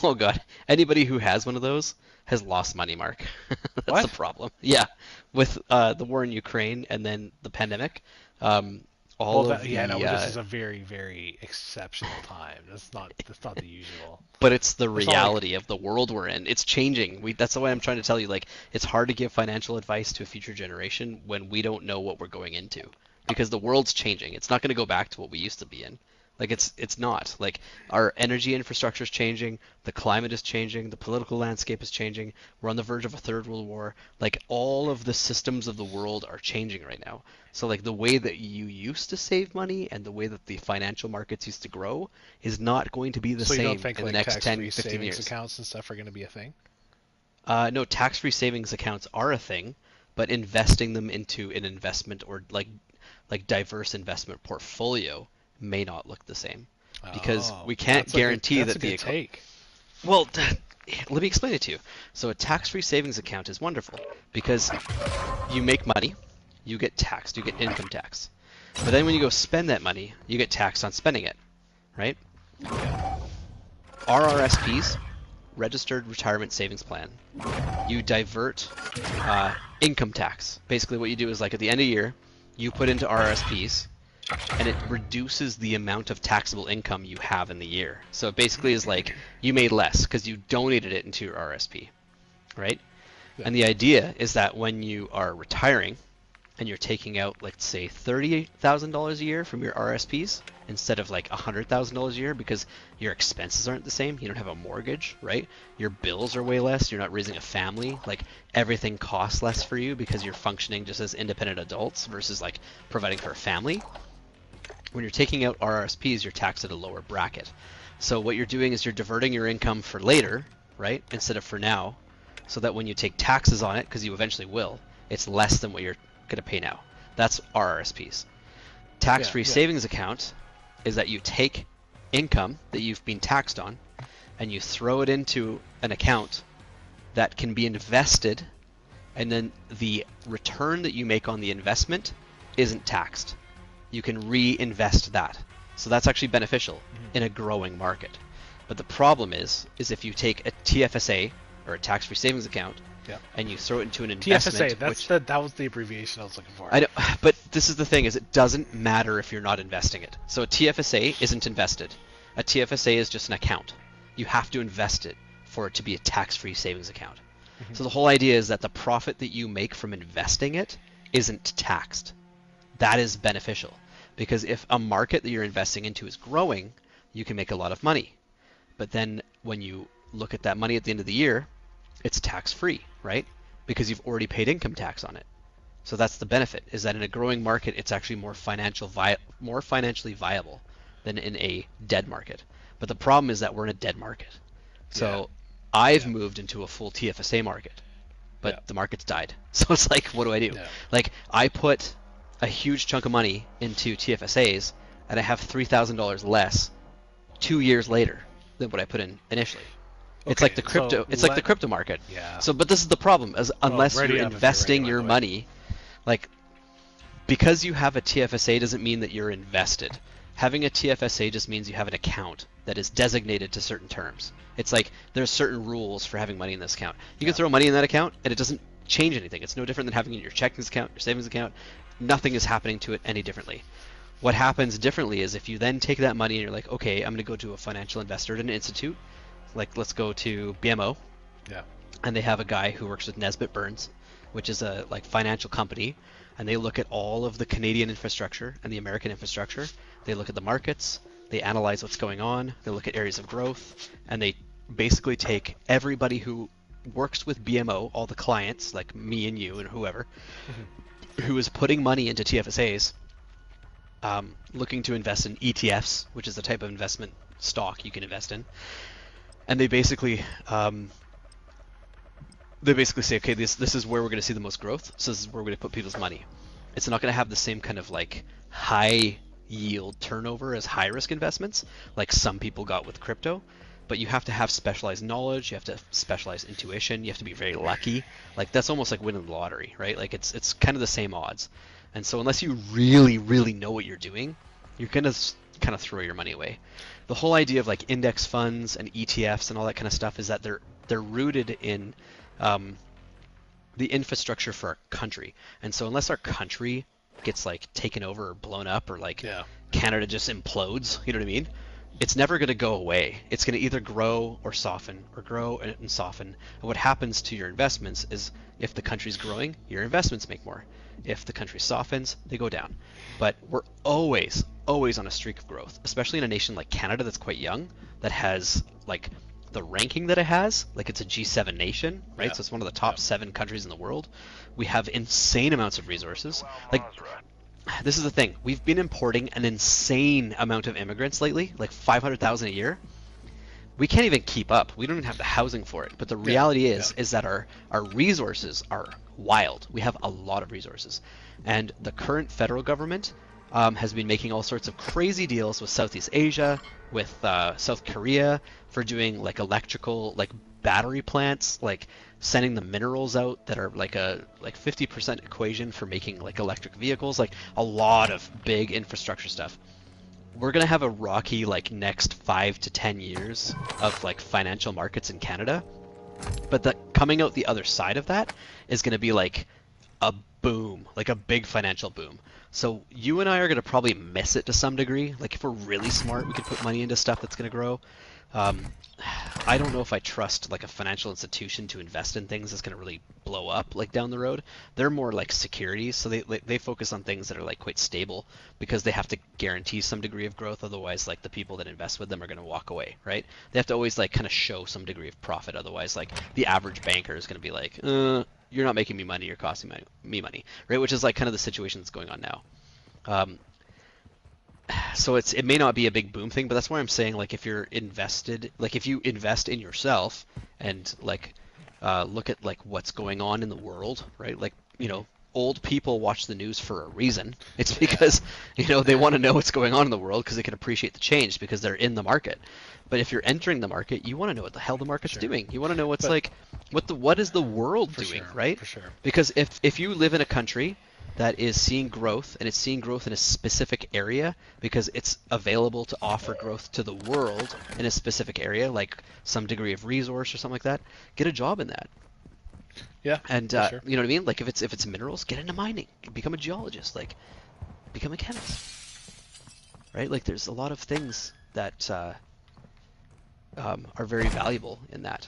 oh god, anybody who has one of those has lost money, Mark. That's What? the problem. Yeah, with the war in Ukraine and then the pandemic, This is a very, very exceptional time. That's not the usual. But it's the It's not like- reality of the world we're in. It's changing. That's the way I'm trying to tell you. Like, it's hard to give financial advice to a future generation when we don't know what we're going into, because the world's changing. It's not going to go back to what we used to be in. Like, it's not. Like, our energy infrastructure is changing, the climate is changing, the political landscape is changing. We're on the verge of a third world war. Like, all of the systems of the world are changing right now. So, like, the way that you used to save money and the way that the financial markets used to grow is not going to be the So you same don't think in the like next 10, tax-free 15 savings years. accounts and stuff are going to be a thing? No, tax-free savings accounts are a thing, but investing them into an investment or like diverse investment portfolio may not look the same, because we can't guarantee that the take. Well, let me explain it to you. So a tax-free savings account is wonderful because you make money, you get taxed, you get income tax. But then when you go spend that money, you get taxed on spending it, right? RRSPs, Registered Retirement Savings Plan, you divert income tax. Basically what you do is, like, at the end of the year, you put into RRSPs, and it reduces the amount of taxable income you have in the year. So it basically is like you made less because you donated it into your RSP, right? Yeah. And the idea is that when you are retiring and you're taking out, let's say, $30,000 a year from your RSPs instead of like $100,000 a year, because your expenses aren't the same, you don't have a mortgage, right? Your bills are way less, you're not raising a family, like everything costs less for you because you're functioning just as independent adults versus like providing for a family. When you're taking out RRSPs, you're taxed at a lower bracket. So what you're doing is you're diverting your income for later, right, instead of for now, so that when you take taxes on it, because you eventually will, it's less than what you're going to pay now. That's RRSPs. Tax-free savings account is that you take income that you've been taxed on and you throw it into an account that can be invested, and then the return that you make on the investment isn't taxed. You can reinvest that. So that's actually beneficial in a growing market. But the problem is if you take a TFSA, or a tax-free savings account, and you throw it into an investment. TFSA, that was the abbreviation I was looking for. I know, but this is the thing: is it doesn't matter if you're not investing it. So a TFSA isn't invested. A TFSA is just an account. You have to invest it for it to be a tax-free savings account. So the whole idea is that the profit that you make from investing it isn't taxed. That is beneficial, because if a market that you're investing into is growing, you can make a lot of money. But then when you look at that money at the end of the year, it's tax-free, right? Because you've already paid income tax on it. So that's the benefit, is that in a growing market, it's actually more financially viable than in a dead market. But the problem is that we're in a dead market. So I've moved into a full TFSA market, but the market's died. So it's like, what do I do? Like, I put a huge chunk of money into TFSAs, and I have $3,000 less 2 years later than what I put in initially. It's like the crypto. It's like the crypto market. So, but this is the problem: is unless you're investing your money, like, because you have a TFSA doesn't mean that you're invested. Having a TFSA just means you have an account that is designated to certain terms. It's like there's certain rules for having money in this account. You can throw money in that account, and it doesn't change anything. It's no different than having it in your checking account, your savings account. Nothing is happening to it any differently. What happens differently is if you then take that money and you're like, okay, I'm going to go to a financial investor at an institute. Like, let's go to BMO. And they have a guy who works with Nesbitt Burns, which is a financial company, and they look at all of the Canadian infrastructure and the American infrastructure. They look at the markets, they analyze what's going on, they look at areas of growth, and they basically take everybody who works with BMO, all the clients, like me and you and whoever, who is putting money into TFSAs, looking to invest in ETFs, which is the type of investment stock you can invest in. And they basically say, okay, this is where we're going to see the most growth, so this is where we're going to put people's money. It's not going to have the same kind of like high yield turnover as high risk investments like some people got with crypto, but you have to have specialized knowledge, you have to have specialized intuition, you have to be very lucky. Like, that's almost like winning the lottery, right? Like, it's kind of the same odds. And so unless you really, really know what you're doing, you're going to kind of throw your money away. The whole idea of like index funds and ETFs and all that kind of stuff is that they're rooted in the infrastructure for our country. And so unless our country gets like taken over or blown up, or like Canada just implodes, you know what I mean? It's never going to go away. It's going to either grow or soften, or grow and soften. And what happens to your investments is, if the country's growing, your investments make more. If the country softens, they go down. But we're always on a streak of growth, especially in a nation like Canada that's quite young, that has like the ranking that it has, like it's a G7 nation, right? So it's one of the top 7 countries in the world. We have insane amounts of resources. Like, this is the thing. We've been importing an insane amount of immigrants lately, like 500,000 a year. We can't even keep up. We don't even have the housing for it. But the reality is that our resources are wild. We have a lot of resources. And the current federal government has been making all sorts of crazy deals with Southeast Asia, with South Korea, for doing like electrical, like battery plants, like sending the minerals out that are like a 50% equation for making like electric vehicles, like a lot of big infrastructure stuff. We're gonna have a rocky like next 5 to 10 years of like financial markets in Canada, but coming out the other side of that is gonna be like a boom, like a big financial boom. So you and I are gonna probably miss it to some degree. Like, if we're really smart, we could put money into stuff that's gonna grow. I don't know if I trust like a financial institution to invest in things that's going to really blow up like down the road. They're more like securities, so they focus on things that are like quite stable, because they have to guarantee some degree of growth. Otherwise, like, the people that invest with them are going to walk away, right? They have to always like kind of show some degree of profit. Otherwise, like, the average banker is going to be like, you're not making me money, you're costing me money, right? Which is like kind of the situation that's going on now. So it may not be a big boom thing, but that's why I'm saying, like, if you're invested, like if you invest in yourself and like look at like what's going on in the world, right? Like, you know, old people watch the news for a reason. It's because they want to know what's going on in the world because they can appreciate the change because they're in the market. But if you're entering the market, you want to know what the hell the market's doing. You want to know what's what is the world doing, right? For sure. Because if you live in a country that is seeing growth, and it's seeing growth in a specific area because it's available to offer growth to the world in a specific area, like some degree of resource or something like that, get a job in that. Yeah. And sure. you know what I mean? Like if it's minerals, get into mining, become a geologist, like become a chemist, right? Like there's a lot of things that are very valuable in that.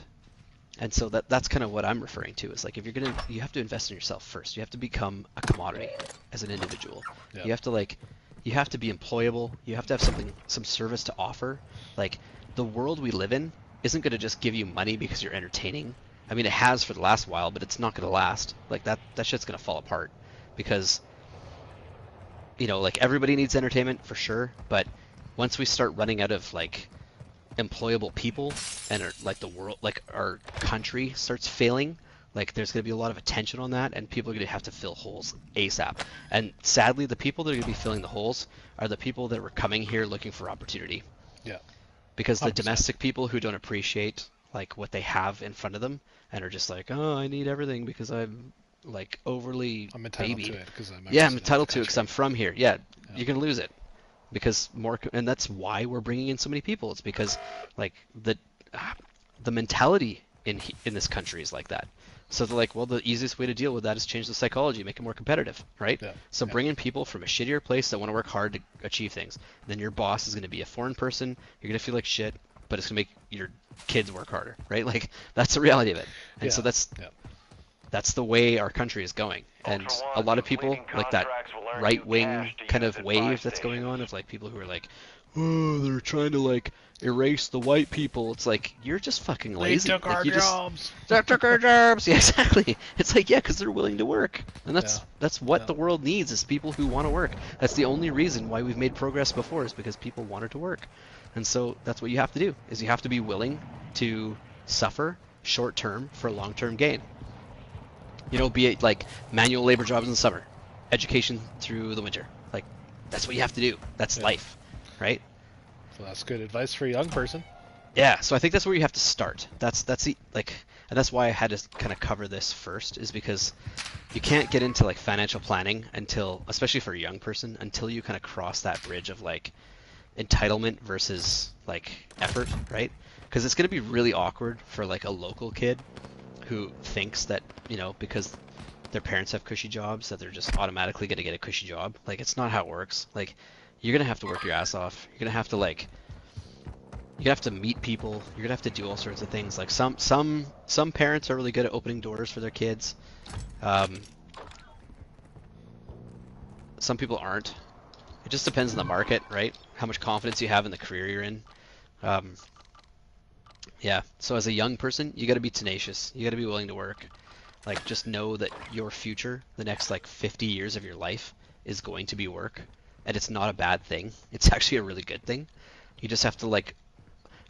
And so that's kind of what I'm referring to is like if you have to invest in yourself first. You have to become a commodity as an individual. Yeah. You have to be employable. You have to have some service to offer. Like the world we live in isn't going to just give you money because you're entertaining. I mean, it has for the last while, but it's not going to last. Like that shit's going to fall apart because like everybody needs entertainment for sure, but once we start running out of like employable people and like the world, like our country starts failing, like there's going to be a lot of attention on that and people are going to have to fill holes ASAP. And sadly, the people that are going to be filling the holes are the people that were coming here looking for opportunity. Yeah. Because the 100%. domestic people who don't appreciate like what they have in front of them and are just like, oh, I need everything because I'm like overly I'm entitled babied. to it because I'm I'm entitled to it because I'm from here. Yeah, you're going to lose it. Because and that's why we're bringing in so many people. It's because like the mentality in this country is like that. So they're like, well, the easiest way to deal with that is change the psychology, make it more competitive, right? Yeah. So bring in people from a shittier place that want to work hard to achieve things. Then your boss is going to be a foreign person. You're going to feel like shit, but it's going to make your kids work harder, right? Like that's the reality of it. And so that's the way our country is going. And a lot of people like that right-wing kind of wave that's going on of like people who are like, oh, they're trying to like erase the white people. It's like, you're just fucking lazy. They took like, our jobs. They took our jobs. Yeah, exactly. It's like, yeah, because they're willing to work. And that's what the world needs is people who want to work. That's the only reason why we've made progress before is because people wanted to work. And so that's what you have to do is you have to be willing to suffer short-term for long-term gain. Be it like manual labor jobs in the summer, education through the winter. Like, that's what you have to do. That's life, right? So that's good advice for a young person. Yeah, so I think that's where you have to start. That's the and that's why I had to kind of cover this first, is because you can't get into like financial planning until, especially for a young person, until you kind of cross that bridge of like entitlement versus like effort, right? Because it's going to be really awkward for like a local kid who thinks that, because their parents have cushy jobs, that they're just automatically going to get a cushy job. Like, it's not how it works. Like, you're going to have to work your ass off. You're going to have to, like, you're going to have to meet people. You're going to have to do all sorts of things. Like, some parents are really good at opening doors for their kids. Some people aren't. It just depends on the market, right? How much confidence you have in the career you're in. Yeah, so as a young person, you got to be tenacious. You got to be willing to work. Like, just know that your future, the next like 50 years of your life, is going to be work, and it's not a bad thing. It's actually a really good thing. You just have to like,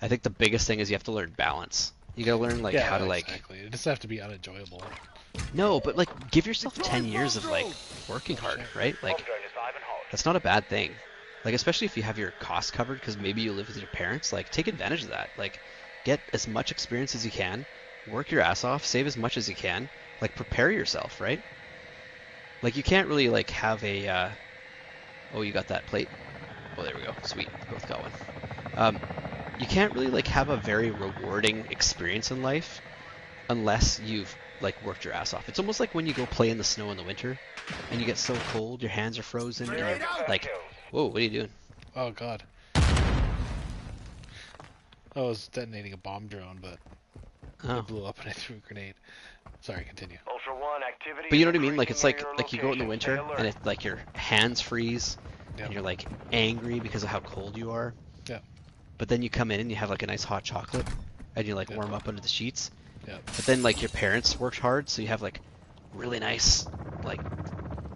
I think the biggest thing is you have to learn balance. You got to learn like how to like. Exactly. It doesn't have to be unenjoyable. No, but like give yourself 10 years of like working hard, right? Like, that's not a bad thing. Like, especially if you have your costs covered, because maybe you live with your parents. Like, take advantage of that. Like, get as much experience as you can, work your ass off, save as much as you can, like prepare yourself, right? Like you can't really like have a, oh, you got that plate? Oh, there we go, sweet, both got one. You can't really like have a very rewarding experience in life unless you've like worked your ass off. It's almost like when you go play in the snow in the winter and you get so cold, your hands are frozen, and you're like, whoa, what are you doing? Oh god. I was detonating a bomb drone, but it blew up and I threw a grenade. Sorry, continue. Ultra One, activity. But you know what I mean? Like, it's like your you go in the location. winter Stay alert. and it's like your hands freeze Yep. and you're like angry because of how cold you are. Yeah. But then you come in and you have like a nice hot chocolate and you like Yeah. warm up under the sheets. Yeah. But then like your parents worked hard, so you have like really nice like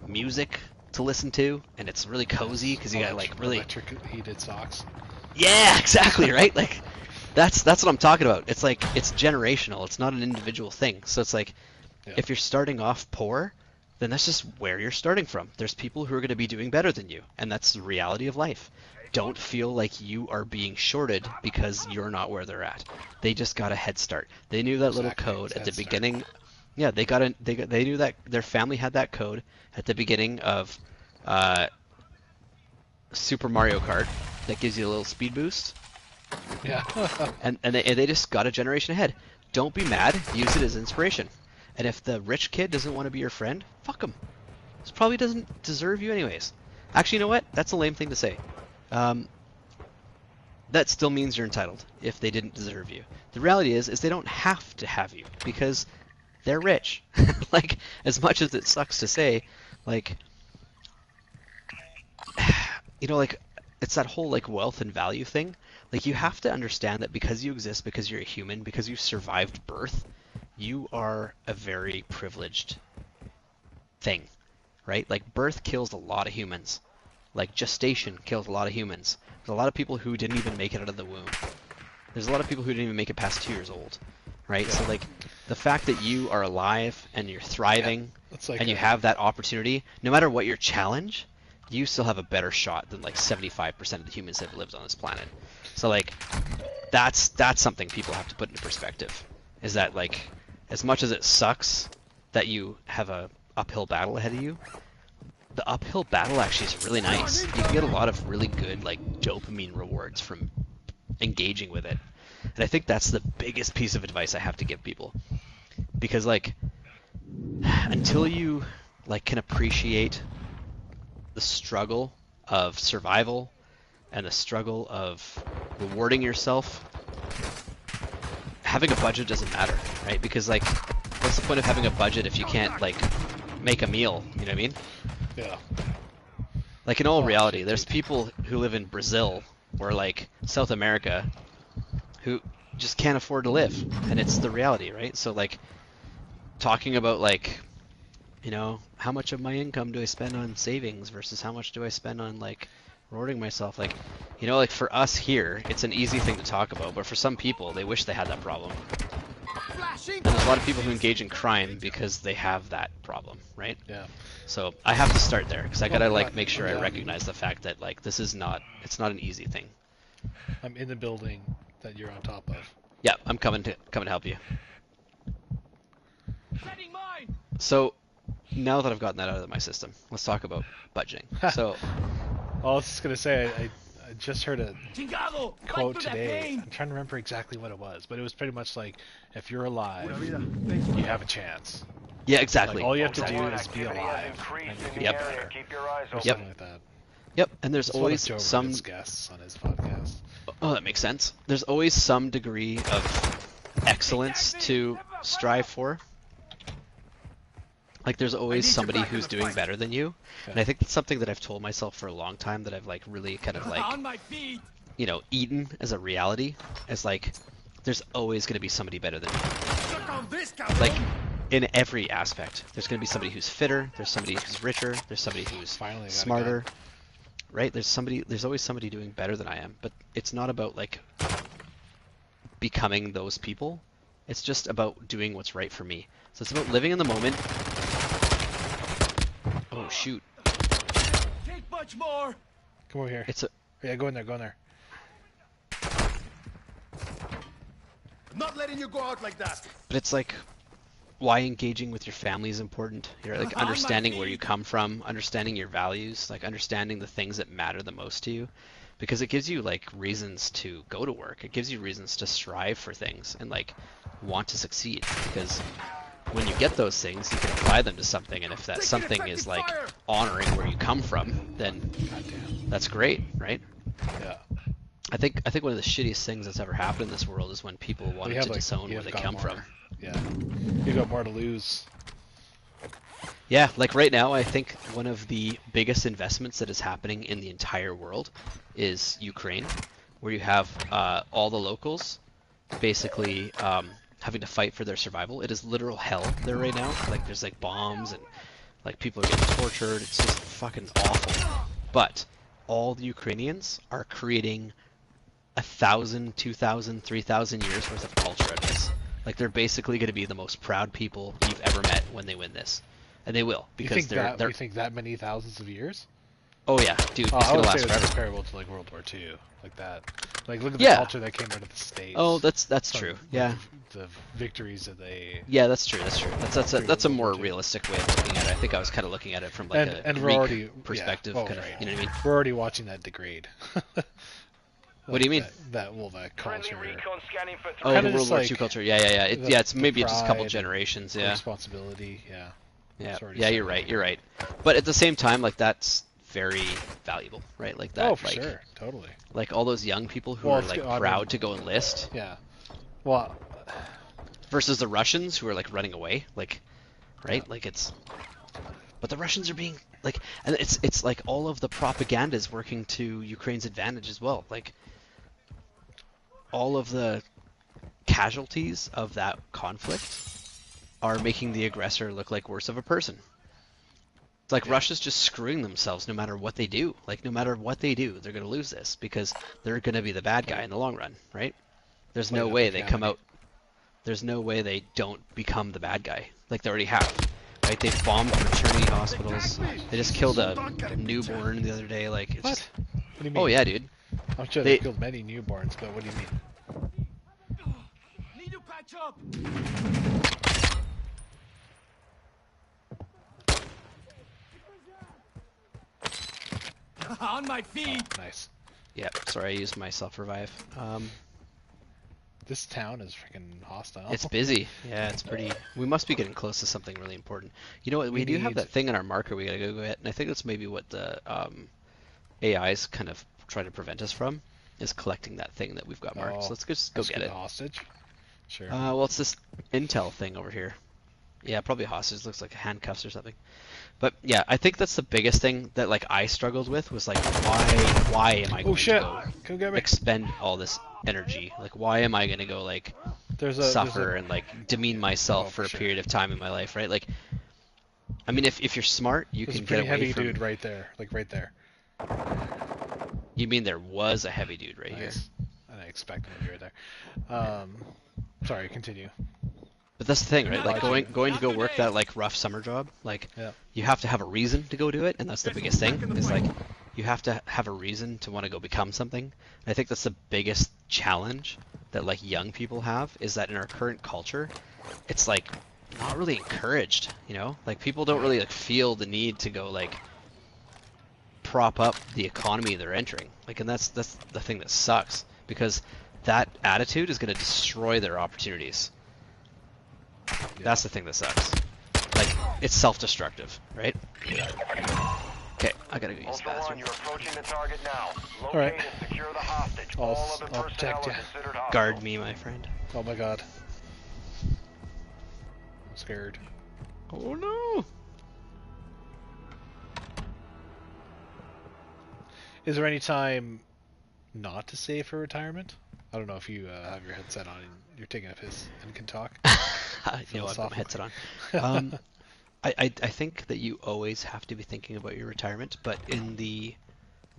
music to listen to, and it's really cozy because you got like really electric heated socks. Yeah, exactly, right? Like that's what I'm talking about. It's like it's generational. It's not an individual thing. So it's like Yeah. if you're starting off poor, then that's just where you're starting from. There's people who are going to be doing better than you, and that's the reality of life. Don't feel like you are being shorted because you're not where they're at. They just got a head start. They knew that little code at the beginning. Yeah, they knew that their family had that code at the beginning of Super Mario Kart that gives you a little speed boost. Yeah. and they just got a generation ahead. Don't be mad. Use it as inspiration. And if the rich kid doesn't want to be your friend, fuck him. This probably doesn't deserve you anyways. Actually, you know what? That's a lame thing to say. That still means you're entitled if they didn't deserve you. The reality is they don't have to have you because they're rich. Like, as much as it sucks to say, like, you know, like, it's that whole, like, wealth and value thing. Like, you have to understand that because you exist, because you're a human, because you survived birth, you are a very privileged thing, right? Like, birth kills a lot of humans. Like, gestation kills a lot of humans. There's a lot of people who didn't even make it out of the womb. There's a lot of people who didn't even make it past 2 years old, right? Yeah. So, like, the fact that you are alive and you're thriving and you have that opportunity, no matter what your challenge, you still have a better shot than, like, 75% of the humans that have lived on this planet. So, like, that's something people have to put into perspective, is that, like, as much as it sucks that you have a uphill battle ahead of you, the uphill battle actually is really nice. You can get a lot of really good, like, dopamine rewards from engaging with it. And I think that's the biggest piece of advice I have to give people. Because, like, until you, like, can appreciate the struggle of survival and the struggle of rewarding yourself, having a budget doesn't matter, right? Because, like, what's the point of having a budget if you can't, like, make a meal? You know what I mean? Yeah. Like, in all reality, there's people who live in Brazil or, like, South America who just can't afford to live, and it's the reality, right? So, like, talking about, like, you know, how much of my income do I spend on savings versus how much do I spend on, like, rewarding myself? Like, you know, like, for us here, it's an easy thing to talk about, but for some people, they wish they had that problem. And there's a lot of people who engage in crime because they have that problem, right? Yeah. So I have to start there because I gotta, like, make sure I recognize the fact that, like, this is not, it's not an easy thing. I'm in the building that you're on top of. Yeah, I'm coming to help you. So now that I've gotten that out of my system, let's talk about budgeting. So, I was just gonna say I just heard a quote today. I'm trying to remember exactly what it was, but it was pretty much like, if you're alive, you have a chance. Yeah, exactly. Like, all you have to do is be alive. Yep. Keep your eyes open. Something like that. Yep, and there's always some guests on his podcast. Oh, that makes sense. There's always some degree of excellence to strive for. Like, there's always somebody who's doing better than you. Yeah. And I think that's something that I've told myself for a long time, that I've, like, really kind of, like, you know, eaten as a reality. As, like, there's always going to be somebody better than you. Like, in every aspect. There's going to be somebody who's fitter, there's somebody who's richer, there's somebody who's smarter. Right? There's always somebody doing better than I am. But it's not about, like, becoming those people. It's just about doing what's right for me. So it's about living in the moment. Oh, shoot. Take much more. Come over here. Yeah, go in there, go in there. I'm not letting you go out like that. But it's like, why engaging with your family is important. You're, like, understanding where you come from, understanding your values, like, understanding the things that matter the most to you. Because it gives you, like, reasons to go to work. It gives you reasons to strive for things and, like, want to succeed. Because when you get those things, you can apply them to something, and if that something is, like, honoring where you come from, then that's great, right? Yeah. I think one of the shittiest things that's ever happened in this world is when people wanted to disown where they come from. Yeah. You got more to lose. Yeah, like right now, I think one of the biggest investments that is happening in the entire world is Ukraine, where you have all the locals basically having to fight for their survival. It is literal hell there right now. Like, there's, like, bombs and, like, people are getting tortured. It's just fucking awful. But all the Ukrainians are creating 1,000, 2,000, 3,000 years worth of culture out of this. Like, they're basically going to be the most proud people you've ever met when they win this. and they will because they're. You think that many thousands of years? Oh yeah, dude, Oh, it's I gonna would last say it's forever. comparable to like World War II, like that. Like look at the Yeah. culture that came out of the States. Oh, that's from, true. like, Yeah. The victories that they. Yeah, that's true. That's true. That's a World War more II. realistic way of looking at it. I think I was kind of looking at it from like a And we're Greek already perspective, yeah. Oh, kind of. right. You know what I mean? We're already watching that degrade. What do you mean? That Friendly culture. recon scanning for Oh, Kinda the World just War like II culture. Yeah. It's the maybe just a couple pride generations. the Yeah. responsibility. Yeah. It's already Yeah. set You're in. right. You're right. But at the same time, like that's very valuable, right? Like that. Oh, for like, sure, totally. Like all those young people who Well, are it's like good- I mean- proud to go enlist Yeah. Well, versus the Russians who are like running away, like, right? Yeah. Like it's. But the Russians are being like, and it's like all of the propaganda is working to Ukraine's advantage as well. Like all of the casualties of that conflict are making the aggressor look like worse of a person. It's like Yeah. Russia's just screwing themselves no matter what they do. Like no matter what they do, they're going to lose this because they're going to be the bad guy in the long run, right? There's Play no the way they come victimity. out. There's no way they don't become the bad guy. Like they already have. Right? They bombed maternity hospitals. They just killed a newborn the other day. Like it's what? just. What do you mean? Oh yeah, dude. I'm sure They- they killed many newborns, but what do you mean? Need to patch up. On my feet. Nice. Yeah. Sorry, I used my self-revive. This town is freaking hostile. It's busy. Yeah, it's pretty. We must be getting close to something really important. You know what? We We do have need- that thing in our marker we gotta go get, and I think that's maybe what the AIs kind of try to prevent us from, is collecting that thing that we've got marked. Oh, So let's just go Let's get it. a hostage. Sure. Well, it's this intel thing over here. Yeah, probably a hostage. Looks like handcuffs or something. But yeah, I think that's the biggest thing that like I struggled with was like why am I going Oh shit! to go Come get me. expend all this energy? Like why am I gonna go like suffer and like demean myself Oh, for a sure. period of time in my life, right? Like, I mean, if you're smart, you There's can a get pretty away heavy from. dude right there, like right there. You mean there was a heavy dude right here? Nice. And I expect him to be right there. Sorry, continue. But that's the thing, right? Like Watching. going to go work that like rough summer job, like Yeah. you have to have a reason to go do it, and that's the biggest thing. Is like you have to have a reason to want to go become something. And I think that's the biggest challenge that like young people have is that in our current culture, it's like not really encouraged. You know, like people don't really like feel the need to go like prop up the economy they're entering. Like, and that's the thing that sucks because that attitude is going to destroy their opportunities. That's the thing that sucks. Like, it's self-destructive, right? Okay, I gotta go use the Ultra One, bathroom. you're approaching the target now. Locate Alright. and secure the hostage. I'll- All other I'll personnel protect are ya. considered hostile. Guard me, my friend. Oh my god. I'm scared. Oh no! Is there any time not to save for retirement? I don't know if you have your headset on and you're taking a piss and can talk. You know, I've got my headset on. I think that you always have to be thinking about your retirement, but in the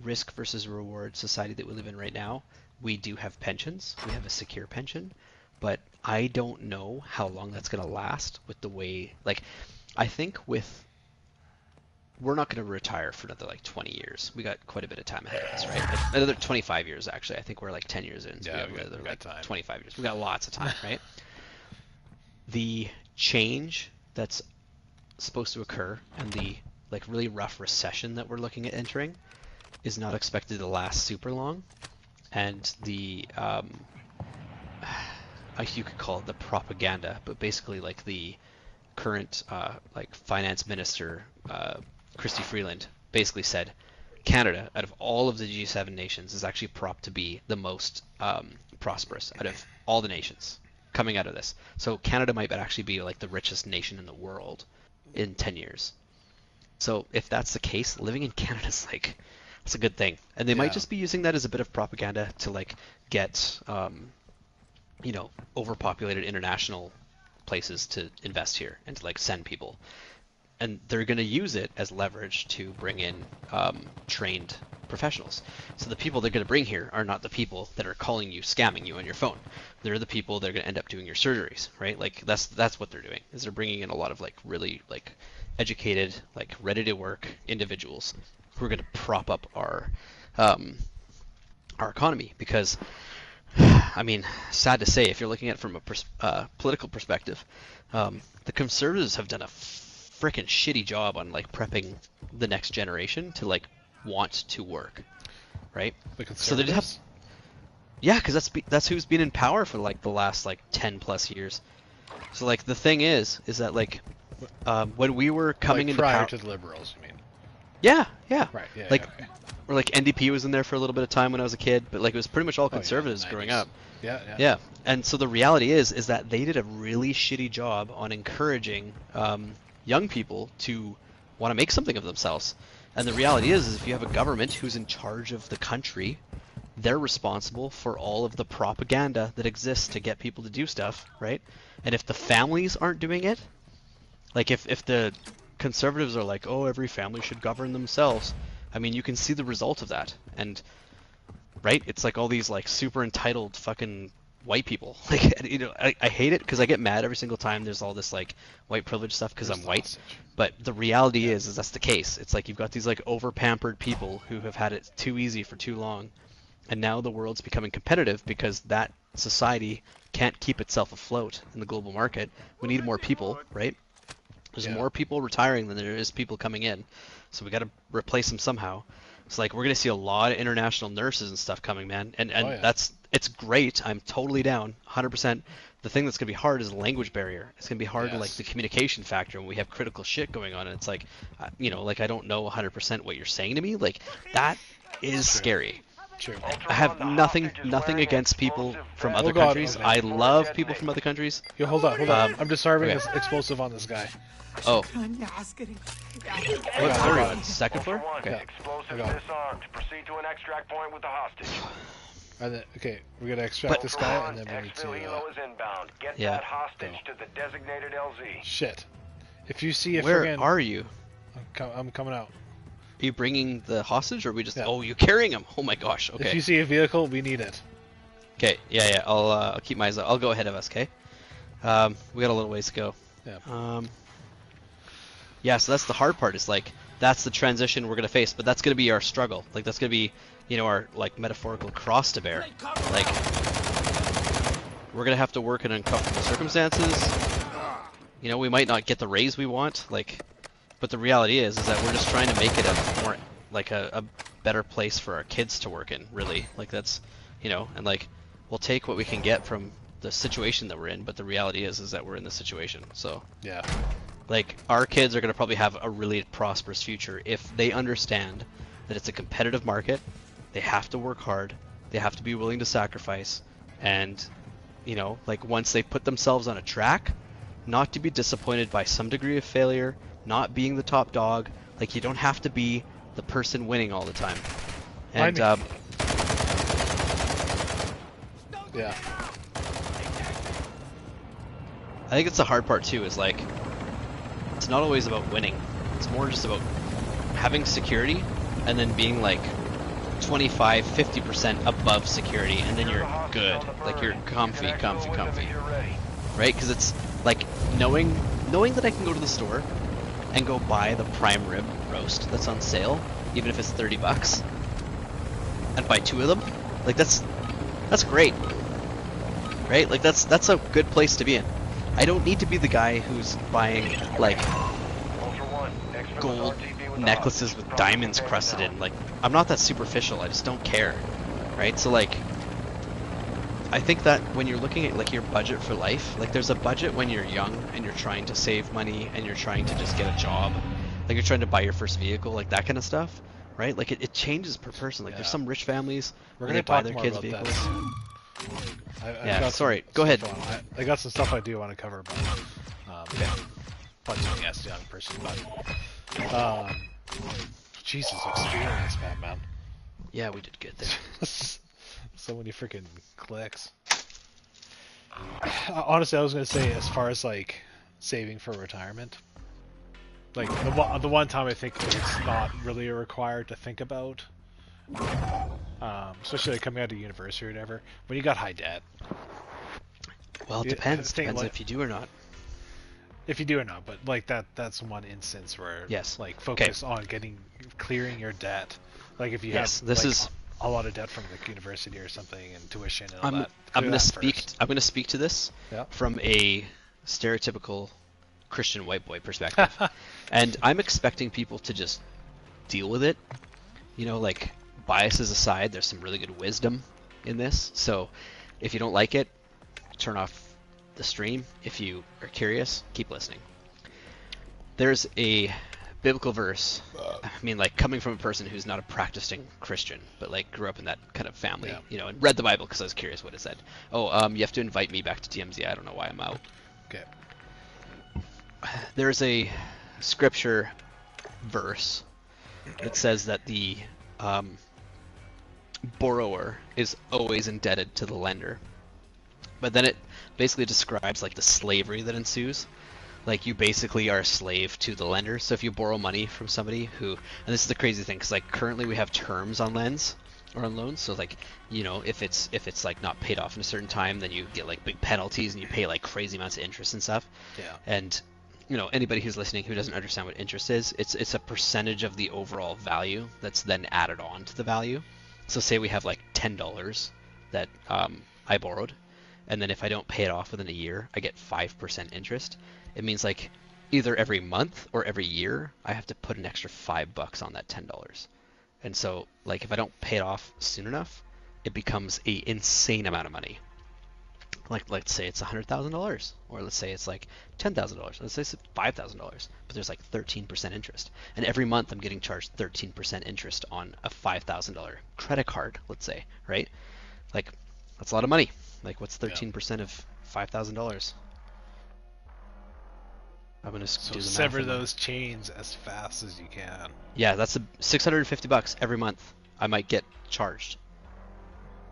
risk versus reward society that we live in right now, we do have pensions. We have a secure pension, but I don't know how long that's going to last with the way, like, I think we're not going to retire for another like 20 years. We got quite a bit of time ahead of us, right? Like, another 25 years actually. I think we're like 10 years in, so Yeah, we we got got another like time. 25 years. We got lots of time, right? The change that's supposed to occur and the like really rough recession that we're looking at entering is not expected to last super long, and the you could call it the propaganda, but basically like the current like finance minister Christy Freeland basically said Canada out of all of the G7 nations is actually propped to be the most prosperous out of all the nations coming out of this. So Canada might actually be like the richest nation in the world in 10 years. So if that's the case, living in Canada is like, it's a good thing. And they might Yeah. just be using that as a bit of propaganda to like get, you know, overpopulated international places to invest here and to like send people. And they're going to use it as leverage to bring in trained professionals. So the people they're going to bring here are not the people that are calling you, scamming you on your phone. They're the people that are going to end up doing your surgeries, right? Like that's what they're doing. Is they're bringing in a lot of like really like educated, like ready to work individuals who are going to prop up our economy. Because, I mean, sad to say, if you're looking at it from a political perspective, the conservatives have done a freaking shitty job on like prepping the next generation to like want to work, right? The So they conservatives? yeah, because that's who's been in power for like the last like 10 plus years. So like the thing is that like when we were coming like into prior power, to the liberals, you mean? yeah, yeah, Right. Yeah. like yeah, okay. or like NDP was in there for a little bit of time when I was a kid, but like it was pretty much all Oh, yeah, conservatives the growing 90s. up. Yeah. Yeah. Yeah, and so the reality is that they did a really shitty job on encouraging young people to want to make something of themselves. And the reality is if you have a government who's in charge of the country, they're responsible for all of the propaganda that exists to get people to do stuff, right? And if the families aren't doing it, like if the conservatives are like, oh, every family should govern themselves, I mean, you can see the result of that. And right? It's like all these like super entitled fucking white people. Like, you know, I hate it because I get mad every single time there's all this like white privilege stuff because I'm white. But the reality is that's the case. It's like you've got these like over pampered people who have had it too easy for too long, and now the world's becoming competitive because that society can't keep itself afloat in the global market. We need more people, right? There's Yeah. more people retiring than there is people coming in, so we got to replace them somehow. So like we're gonna see a lot of international nurses and stuff coming, man, and Oh, yeah. it's great. I'm totally down, 100%. The thing that's gonna be hard is the language barrier. It's gonna be hard to like Yes. the communication factor when we have critical shit going on, and it's like, you know, like I don't know 100% what you're saying to me. Like that is scary. True. I have nothing against people from other Oh, God, countries. okay. I love people from other countries. Yo, hold on. I'm disarming okay. this explosive on this guy. Oh, يا عسكري what floor are you got on? it. Second floor? Ultra One, Okay. explosives I got it. disarmed. Proceed to an extract point with the hostage. And then, okay, we're gonna extract But- this Ultra guy, One, and then we need exfil to. helo is inbound. Get Yeah. that hostage Go. to the designated LZ. Shit. If you see a Where friggin', are you? I'm coming out. Are you bringing the hostage, or are we just? Yeah. Oh, you're carrying him. Oh my gosh. If Okay. you see a vehicle, we need it. Okay. Yeah. I'll keep my eyes out. I'll go ahead of us. Okay. We got a little ways to go. Yeah. Yeah. So that's the hard part. Is like that's the transition we're gonna face, but that's gonna be our struggle. Like that's gonna be, you know, our like metaphorical cross to bear. Like we're gonna have to work in uncomfortable circumstances. You know, we might not get the raise we want. Like. But the reality is that we're just trying to make it a more like a better place for our kids to work in, really. Like that's, you know, and like we'll take what we can get from the situation that we're in, but the reality is that we're in this situation. So Yeah. like our kids are going to probably have a really prosperous future if they understand that it's a competitive market. They have to work hard. They have to be willing to sacrifice, and you know, like once they put themselves on a track, not to be disappointed by some degree of failure. Not being the top dog, like you don't have to be the person winning all the time. And Yeah. I think it's the hard part too, is like it's not always about winning. It's more just about having security and then being like 25, 50% above security, and then you're good. Like you're comfy. Right? Because it's like knowing that I can go to the store and go buy the prime rib roast that's on sale, even if it's $30, and buy 2 of them. Like that's great, right? Like that's a good place to be in. I don't need to be the guy who's buying like gold necklaces with diamonds crusted in. Like I'm not that superficial. I just don't care, right? So like I think that when you're looking at like your budget for life, like there's a budget when you're young and you're trying to save money and you're trying to just get a job, like you're trying to buy your first vehicle, like that kind of stuff, right? Like it changes per person. Like there's some rich families We're where gonna they buy talk their more kids about vehicles. that. Yeah, got sorry. some Go ahead. stuff I got some stuff I do want to cover, but punching yes, young person, but Jesus, experience, man. Yeah, we did good there. So many freaking clicks. Honestly, I was gonna say, as far as like saving for retirement, like the one time I think it's not really required to think about, especially like coming out of university or whatever, when you got high debt. Well, it Yeah, depends. I think Depends like- if you do or not. if you do or not, but like that's one instance where Yes. like Okay. focus on clearing your debt. Like if you Yes, have this like is. a lot of debt from the university or something and tuition and all I'm that. I'm Clear gonna that speak. first. I'm gonna speak to this Yeah. from a stereotypical Christian white boy perspective, and I'm expecting people to just deal with it. You know, like biases aside, there's some really good wisdom in this. So if you don't like it, turn off the stream. If you are curious, keep listening. There's a biblical verse. I mean, like coming from a person who's not a practicing Christian, but like grew up in that kind of family, Yeah. you know, and read the Bible because I was curious what it said. Oh, you have to invite me back to DMZ. I don't know why I'm out. Okay. There's a scripture verse that says that the borrower is always indebted to the lender. But then it basically describes like the slavery that ensues. Like you basically are a slave to the lender. So if you borrow money from somebody who, and this is the crazy thing, because like currently we have terms on lends or on loans. So like, you know, if it's like not paid off in a certain time, then you get like big penalties and you pay like crazy amounts of interest and stuff. Yeah. And you know, anybody who's listening who doesn't understand what interest is, it's a percentage of the overall value that's then added on to the value. So say we have like $10 that I borrowed, and then if I don't pay it off within a year, I get 5% interest. It means like either every month or every year, I have to put an extra $5 on that $10. And so like if I don't pay it off soon enough, it becomes a insane amount of money. Like let's say it's $100,000, or let's say it's like $10,000. Let's say it's $5,000, but there's like 13% interest, and every month I'm getting charged 13% interest on a $5,000 credit card. Let's say, right? Like that's a lot of money. Like what's 13% of $5,000? I'm gonna So do the math. sever those chains as fast as you can. Yeah, that's $650 every month. I might get charged.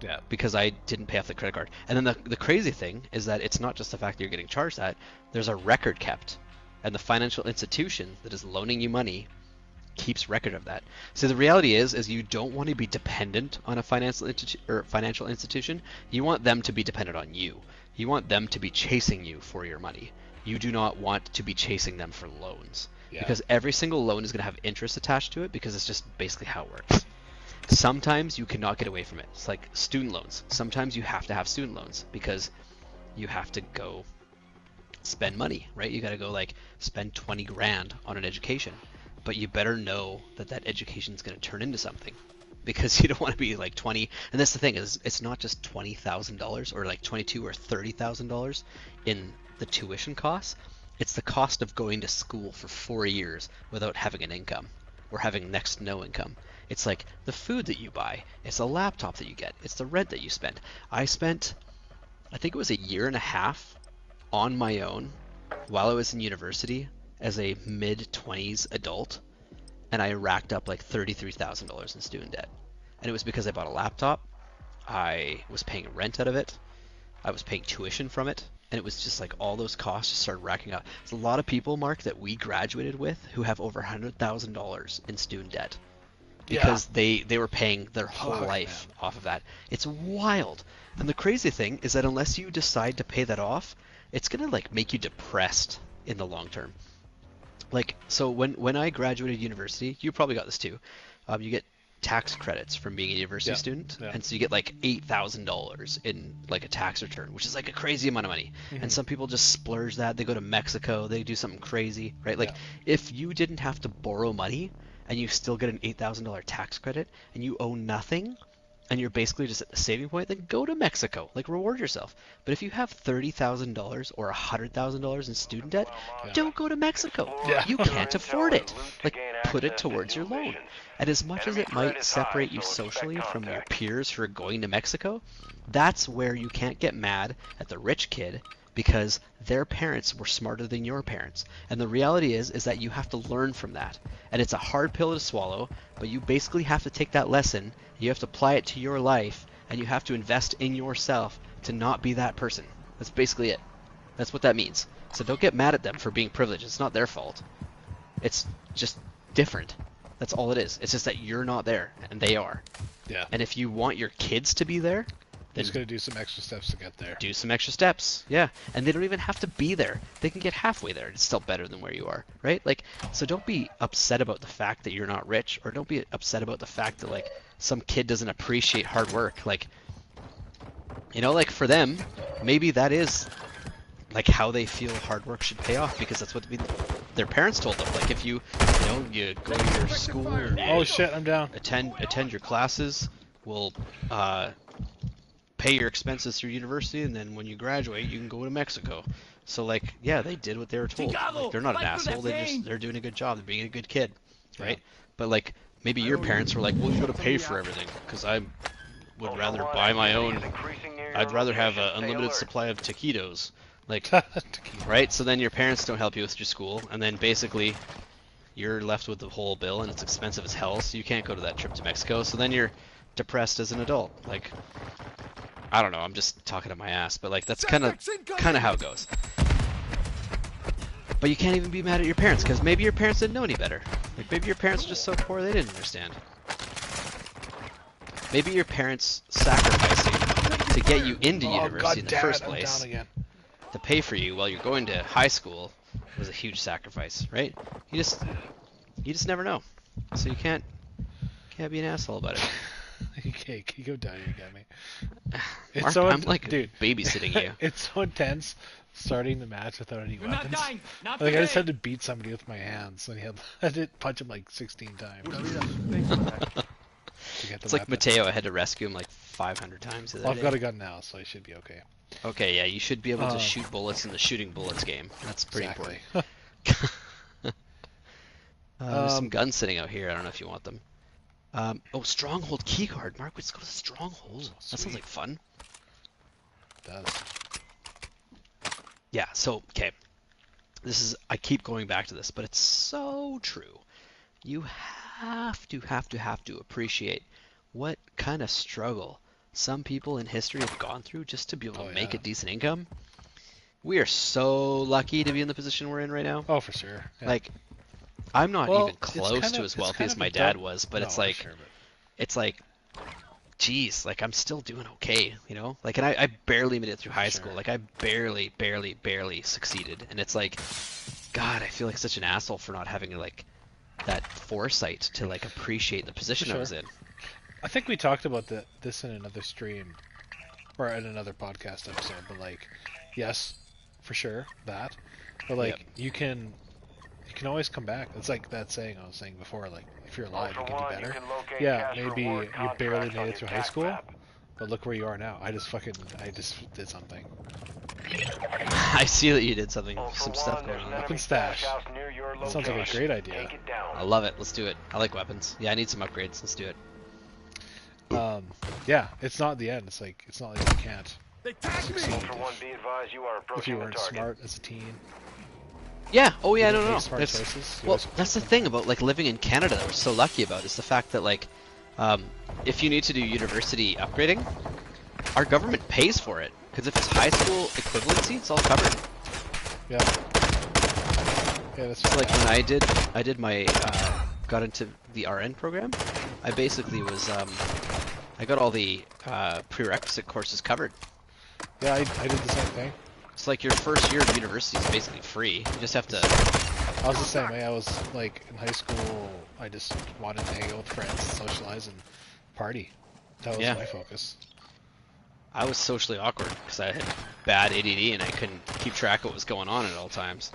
Yeah. Because I didn't pay off the credit card. And then the crazy thing is that it's not just the fact that you're getting charged that, there's a record kept. And the financial institution that is loaning you money keeps record of that. So the reality is you don't want to be dependent on a financial institution. You want them to be dependent on you. You want them to be chasing you for your money. You do not want to be chasing them for loans. Yeah. Because every single loan is going to have interest attached to it, because it's just basically how it works. Sometimes you cannot get away from it. It's like student loans. Sometimes you have to have student loans because you have to go spend money, right? You got to go like spend 20 grand on an education, but you better know that that education is going to turn into something, because you don't want to be like 20. And that's the thing, is it's not just $20,000 or like $22,000 or $30,000 in the tuition costs. It's the cost of going to school for 4 years without having an income, or having next to no income. It's like the food that you buy. It's the laptop that you get. It's the rent that you spend. I think it was a year and a half on my own while I was in university as a mid-20s adult, and I racked up like $33,000 in student debt. And it was because I bought a laptop. I was paying rent out of it. I was paying tuition from it. And it was just like all those costs just started racking up. There's a lot of people, Mark, that we graduated with who have over $100,000 in student debt. Because they were paying their whole life off of that. It's wild. And the crazy thing is that unless you decide to pay that off, it's going to like make you depressed in the long term. Like, so when I graduated university, you probably got this too. You get tax credits from being a university student. Yeah. And so you get like $8,000 in like a tax return, which is like a crazy amount of money. Mm-hmm. And some people just splurge that. They go to Mexico. They do something crazy, right? Like if you didn't have to borrow money, and you still get an $8,000 tax credit, and you owe nothing, and you're basically just at the saving point, then go to Mexico. Like, reward yourself. But if you have $30,000 or $100,000 in student debt, don't go to Mexico. Yeah. You can't afford it. Like, put it towards your loan. And as much as it might separate you socially from your peers who are going to Mexico, that's where you can't get mad at the rich kid, because their parents were smarter than your parents. And the reality is that you have to learn from that. And it's a hard pill to swallow, but you basically have to take that lesson, you have to apply it to your life, and you have to invest in yourself to not be that person. That's basically it. That's what that means. So don't get mad at them for being privileged. It's not their fault. It's just different. That's all it is. It's just that you're not there, and they are. Yeah. And if you want your kids to be there, You're just gonna do some extra steps to get there. Do some extra steps, yeah, and they don't even have to be there. They can get halfway there. It's still better than where you are, right? Like, so don't be upset about the fact that you're not rich, or don't be upset about the fact that like some kid doesn't appreciate hard work. Like, you know, like for them, maybe that is like how they feel hard work should pay off, because that's what their parents told them. Like, if you know, you go to your school, Oh shit, I'm down. attend your classes, we'll pay your expenses through university, and then when you graduate, you can go to Mexico. So like, yeah, they did what they were told. Like, they're not an asshole. They're doing a good job. They're being a good kid, right? But like, maybe your parents were like, well, you got to pay for everything, because I would rather buy my own. I'd rather have an unlimited supply of taquitos, like, right? So then your parents don't help you with your school, and then basically you're left with the whole bill, and it's expensive as hell. So you can't go to that trip to Mexico. So then you're depressed as an adult, like. I don't know, I'm just talking to my ass, but like that's kind of how it goes. But you can't even be mad at your parents, because maybe your parents didn't know any better. Like, maybe your parents are just so poor they didn't understand. Maybe your parents sacrificing to get you into university in the first place, to pay for you while you're going to high school, was a huge sacrifice, right? You just never know. So you can't be an asshole about it. Okay, can you go down? You got me. It's Mark, so I'm like dude, babysitting you. It's so intense starting the match without any You're weapons. not dying. Not Like, I just today. had to beat somebody with my hands, and I did punch him like 16 times to get the It's like weapon. Mateo. I had to rescue him like 500 times the Well, other I've got a day. gun now, so I should be okay. Okay, yeah, you should be able to shoot bullets in the shooting bullets game. That's pretty Exactly. important. There's some guns sitting out here. I don't know if you want them. Oh, Stronghold keycard. Mark, let's go to Stronghold. That sounds Sweet. like fun. It does. Yeah, so, okay. I keep going back to this, but it's so true. You have to appreciate what kind of struggle some people in history have gone through just to be able to make a decent income. We are so lucky to be in the position we're in right now. Oh, for sure. Yeah. Like, I'm not Well, even it's close kind to of- as it's wealthy kind as of my a dad dumb- was, but No, it's for like, sure, geez, like I'm still doing okay, you know? Like, and I barely made it through high Sure. school. Like, I barely succeeded. And it's like, God, I feel like such an asshole for not having like that foresight to like appreciate the position I was in. I think we talked about this in another stream or in another podcast episode, but like, yes, for sure that. But like, you can always come back. It's like that saying I was saying before. Like, if you're alive, you can do better. Yeah, maybe you barely made it through high school, but look where you are now. I just did something. I see that you did something, some stuff going on. Weapon stash. That sounds like a great idea. I love it. Let's do it. I like weapons. Yeah, I need some upgrades. Let's do it. Yeah, it's not the end. It's like, it's not like you can't They tagged me. succeed Be advised, you are if approaching you the weren't target. smart as a teen. Yeah. Oh yeah. You No, didn't no. make smart That's, choices. You well, always that's the come thing back. about like living in Canada that we're so lucky about is the fact that like, if you need to do university upgrading, our government pays for it. Because if it's high school equivalency, it's all covered. Yeah. Yeah, that's So like fantastic. when I did my got into the RN program, I basically was I got all the prerequisite courses covered. Yeah, I did the same thing. It's like your first year of university is basically free. You just have to. I was the same way. I was like in high school. I just wanted to hang out with friends, socialize, and party. That was Yeah. my focus. I was socially awkward because I had bad ADD and I couldn't keep track of what was going on at all times.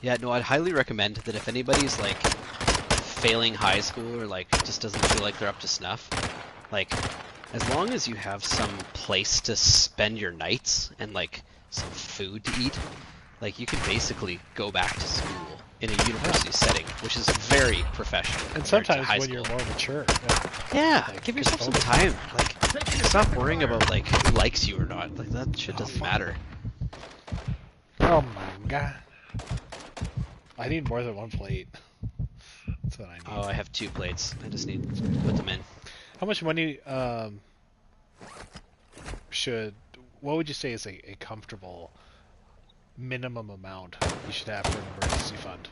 Yeah, no, I'd highly recommend that if anybody's like failing high school or like just doesn't feel like they're up to snuff, like as long as you have some place to spend your nights and like some food to eat, like you can basically go back to school in a university setting, which is very professional. And compared to sometimes high when you're school. more mature. Yeah, like, give good yourself some focus. time. Like, stop worrying about like who likes you or not. Like that shit doesn't matter. Oh my god. I need more than one plate. That's what I need. Oh, I have 2 plates. I just need to put them in. How much money what would you say is a comfortable minimum amount you should have for an emergency fund?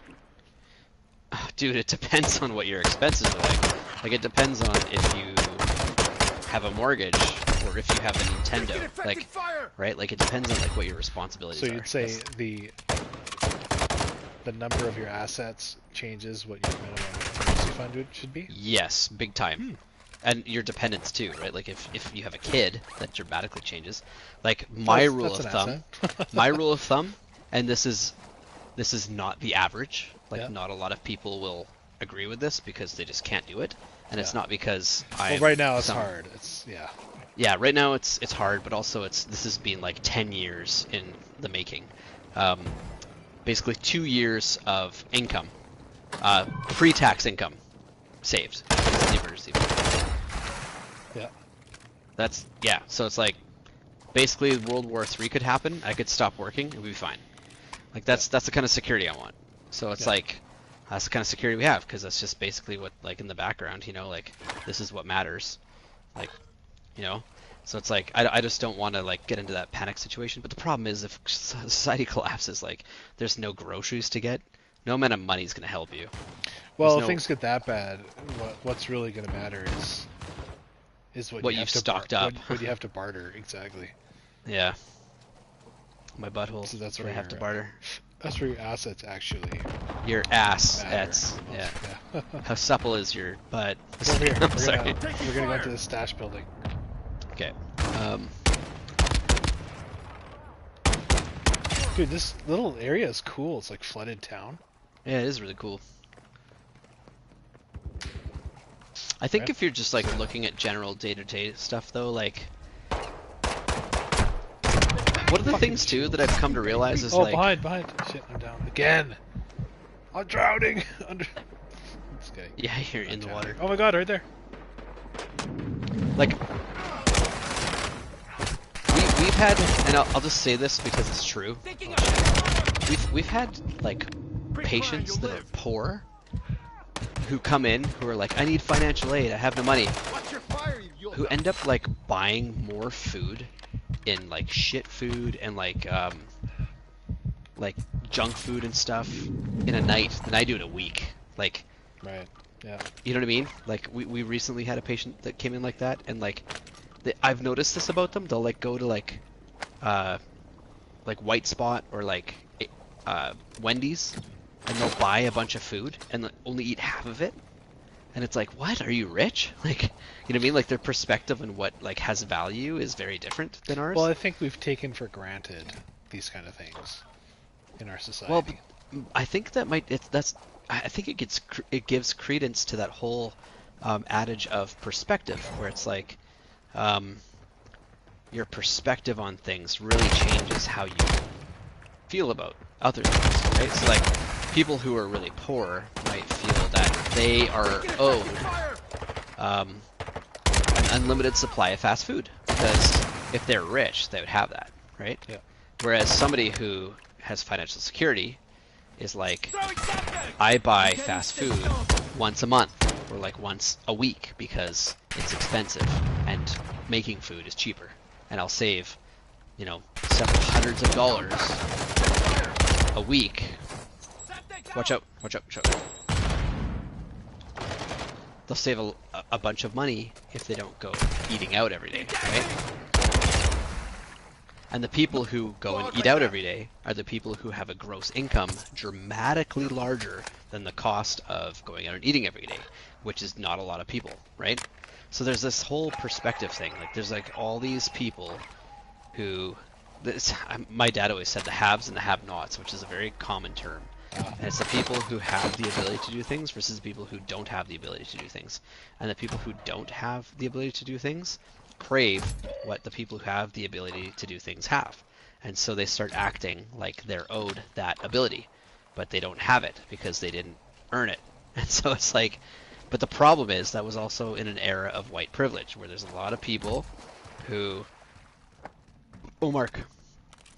Dude, it depends on what your expenses are like. Like, it depends on if you have a mortgage or if you have a Nintendo. Like, right? Like it depends on like what your responsibilities are. So you'd say the number of your assets changes what your minimum emergency fund should be? Yes, big time. And your dependents too, right? Like if you have a kid, that dramatically changes. Like my rule of thumb, my rule of thumb, and this is not the average. Like not a lot of people will agree with this because they just can't do it, and it's not because Well, right now it's hard. It's Yeah, right now it's hard, but also this has been like 10 years in the making. Basically 2 years of income, pre-tax income, saved. That's the emergency fund. Yeah. So it's like basically World War III could happen. I could stop working. It would be fine. Like that's the kind of security I want. So it's like that's the kind of security we have because that's just basically what like in the background, you know, like this is what matters. Like, you know. So it's like I just don't want to like get into that panic situation. But the problem is if society collapses, like there's no groceries to get, no amount of money is going to help you. Well, if things get that bad, what's really going to matter is what you've stocked up. What you have to barter, exactly. Yeah. My butthole. So that's where I have to barter. That's where your assets actually. Your ass. Matter. That's yeah. How supple is your butt? Over here. I'm sorry. We're gonna go into the stash building. Okay. Dude, this little area is cool. It's like flooded town. Yeah, it is really cool. I think if you're just like looking at general day-to-day stuff though, like one of the things too that I've come to realize is like behind. Shit, I'm down again. I'm drowning under. Okay. Yeah, you're in the water. Oh my god, right there. Like we've had, and I'll just say this because it's true. We've had like patients that are poor who come in who are like, I need financial aid, I have no money, who end up like buying more food in like shit food and like junk food and stuff in a night than I do in a week. Like, right, yeah. You know what I mean? Like we recently had a patient that came in like that, and like I've noticed this about them. They'll like go to like White Spot or like Wendy's, and they'll buy a bunch of food and only eat half of it. And it's like, what? Are you rich? Like, you know what I mean? Like their perspective on what like has value is very different than ours. Well, I think we've taken for granted these kind of things in our society. Well, I think that I think it gives credence to that whole adage of perspective, where it's like your perspective on things really changes how you feel about other things, right? So like people who are really poor might feel that they are owed an unlimited supply of fast food because if they're rich, they would have that, right? Yeah. Whereas somebody who has financial security is like, I buy fast food once a month or like once a week because it's expensive and making food is cheaper, and I'll save, you know, several hundreds of dollars a week. Watch out, watch out, watch out. They'll save a bunch of money if they don't go eating out every day, right? And the people who go and eat out every day are the people who have a gross income dramatically larger than the cost of going out and eating every day, which is not a lot of people, right? So there's this whole perspective thing. Like there's like all these people who, my dad always said the haves and the have-nots, which is a very common term. And it's the people who have the ability to do things versus the people who don't have the ability to do things. And the people who don't have the ability to do things crave what the people who have the ability to do things have. And so they start acting like they're owed that ability, but they don't have it because they didn't earn it. And so it's like, but the problem is that was also in an era of white privilege where there's a lot of people who, oh Mark,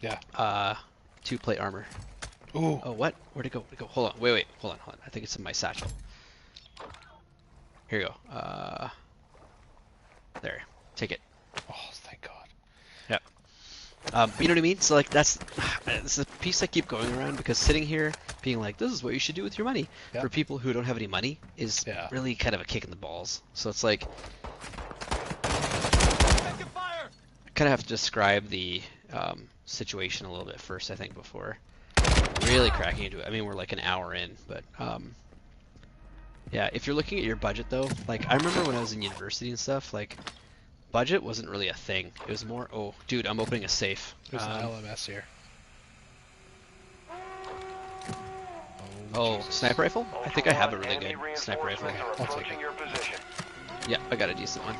yeah, 2 plate armor. Ooh. Oh, what? Where'd it go? Where'd it go? Hold on. Wait. Hold on. I think it's in my satchel. Here you go. There. Take it. Oh, thank God. Yep. You know what I mean? So, like, that's a piece I keep going around because sitting here being like, this is what you should do with your money for people who don't have any money is really kind of a kick in the balls. So it's like, kind of have to describe the situation a little bit first, I think, before really cracking into it. I mean, we're like an hour in, but yeah, if you're looking at your budget though, like I remember when I was in university and stuff, like budget wasn't really a thing. It was more, oh, dude, I'm opening a safe. There's an LMS here. Oh, Jesus. sniper rifle? I think I have a really Enemy good sniper rifle. reinforcements are I'll take approaching it. your position. Yeah, I got a decent one.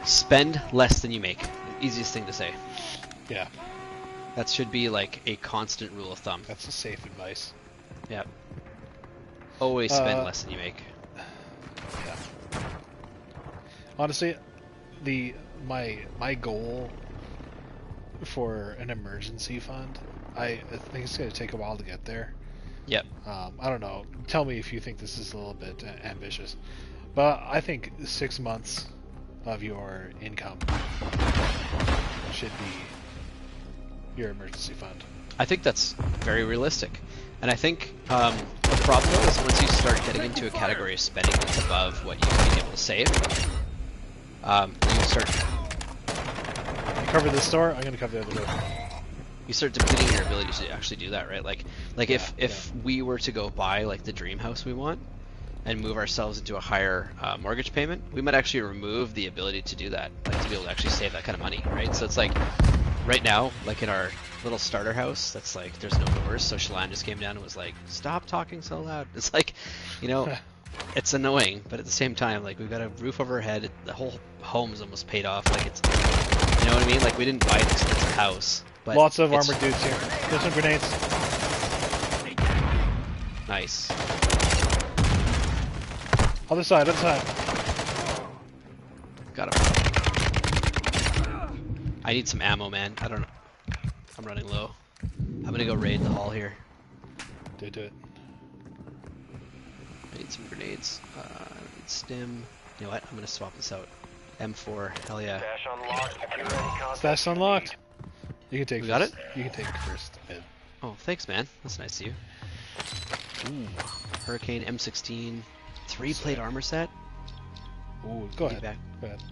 Spend less than you make. Easiest thing to say. Yeah, That should be like a constant rule of thumb. that's a safe advice. Yeah. Always spend Uh, less than you make. Yeah. Honestly, my goal for an emergency fund, I think it's going to take a while to get there. Yep. I don't know. Tell me if you think this is a little bit ambitious, but I think 6 months of your income should be your emergency fund. I think that's very realistic. And I think the problem though is once you start getting into a category of spending that's above what you can be able to save, you start Cover this door. I'm going to cover the other door. you start depleting your ability to actually do that, right? Like Yeah, if we were to go buy like the dream house we want and move ourselves into a higher mortgage payment, we might actually remove the ability to do that, like to be able to actually save that kind of money, right? So it's like right now, like in our little starter house, that's like there's no doors, so Shalane just came down and was like, "Stop talking so loud." It's like, you know, it's annoying, but at the same time, like we've got a roof over our head, the whole home's almost paid off. Like it's, you know what I mean? Like we didn't buy an expensive house, but Lots of it's- armored dudes here. There's some grenades. Nice. Other side, other side. Got him. I need some ammo, man. I don't know. I'm running low. I'm gonna go raid the hall here. Do it. I need some grenades. I need stim. You know what? I'm gonna swap this out. M4. Hell yeah. Dash unlocked. Secure any contact Stash you unlocked. need. You can take We got first. You can take first bid. Oh, thanks, man. That's nice of you. Ooh. Hurricane M16. 3-plate armor set. Ooh, go ahead. Back. Go ahead.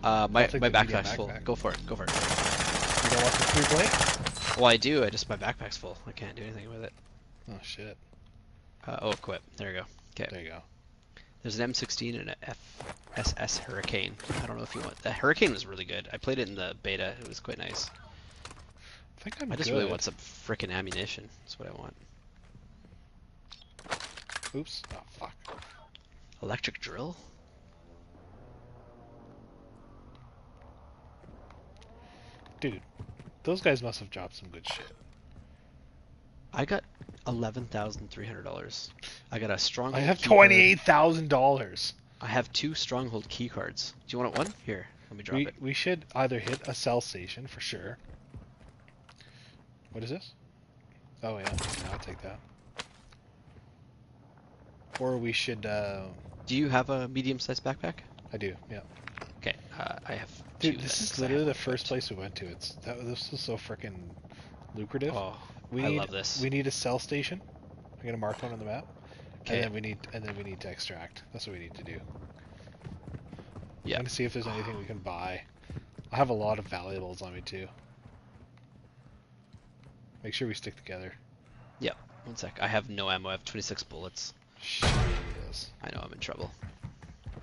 My I'll take the medium backpack's full. backpack. Go for it. Go for it. You don't want the 3-plate? Well, I do. My backpack's full. I can't do anything with it. Oh shit. Oh, equip. There you go. Okay. There you go. There's an M16 and an FSS Hurricane. I don't know if you want... The Hurricane was really good. I played it in the beta. It was quite nice. I think I'm I just good. really want some frickin' ammunition. That's what I want. Oops. Oh fuck. Electric drill? Dude, those guys must have dropped some good shit. I got $11,300. I got a stronghold. I have key card. $28,000. I have 2 stronghold key cards. Do you want one? Here, let me drop it. We should either hit a cell station for sure. What is this? Oh yeah, I'll take that. Or we should. Do you have a medium-sized backpack? I do. Yeah. Okay, I have. Dude, 2 this then, is 'cause I literally have the one first equipped. place we went to. This is so freaking lucrative. Oh, We I need, love this. We need a cell station. I'm gonna mark one on the map. Okay. And then we need to extract. That's what we need to do. Yeah. I'm gonna see if there's anything we can buy. I have a lot of valuables on me too. Make sure we stick together. Yeah. One sec. I have no ammo. I have 26 bullets. Jeez. I know I'm in trouble.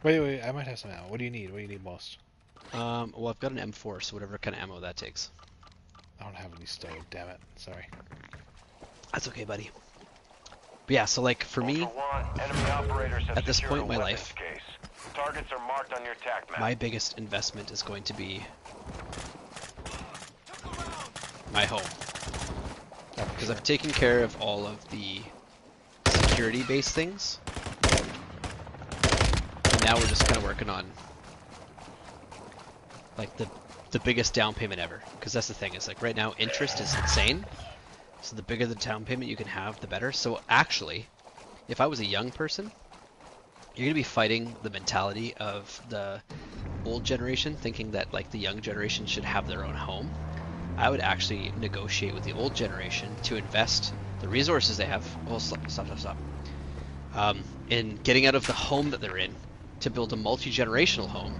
Wait, I might have some ammo. What do you need? What do you need most? Well, I've got an M4, so whatever kind of ammo that takes. I don't have any stove, damn it. Sorry. That's okay, buddy. But yeah, so like for me, Ultra One, enemy operators have at this secured point in a my weapons life, case. Targets are marked on your TAC map. my biggest investment is going to be my home. Because I've taken care of all of the security-based things. And now we're just kind of working on like the biggest down payment ever. Because that's the thing, is like right now interest is insane. So the bigger the down payment you can have, the better. So actually, if I was a young person, you're gonna be fighting the mentality of the old generation, thinking that like the young generation should have their own home. I would actually negotiate with the old generation to invest the resources they have. Oh, stop. In getting out of the home that they're in to build a multi-generational home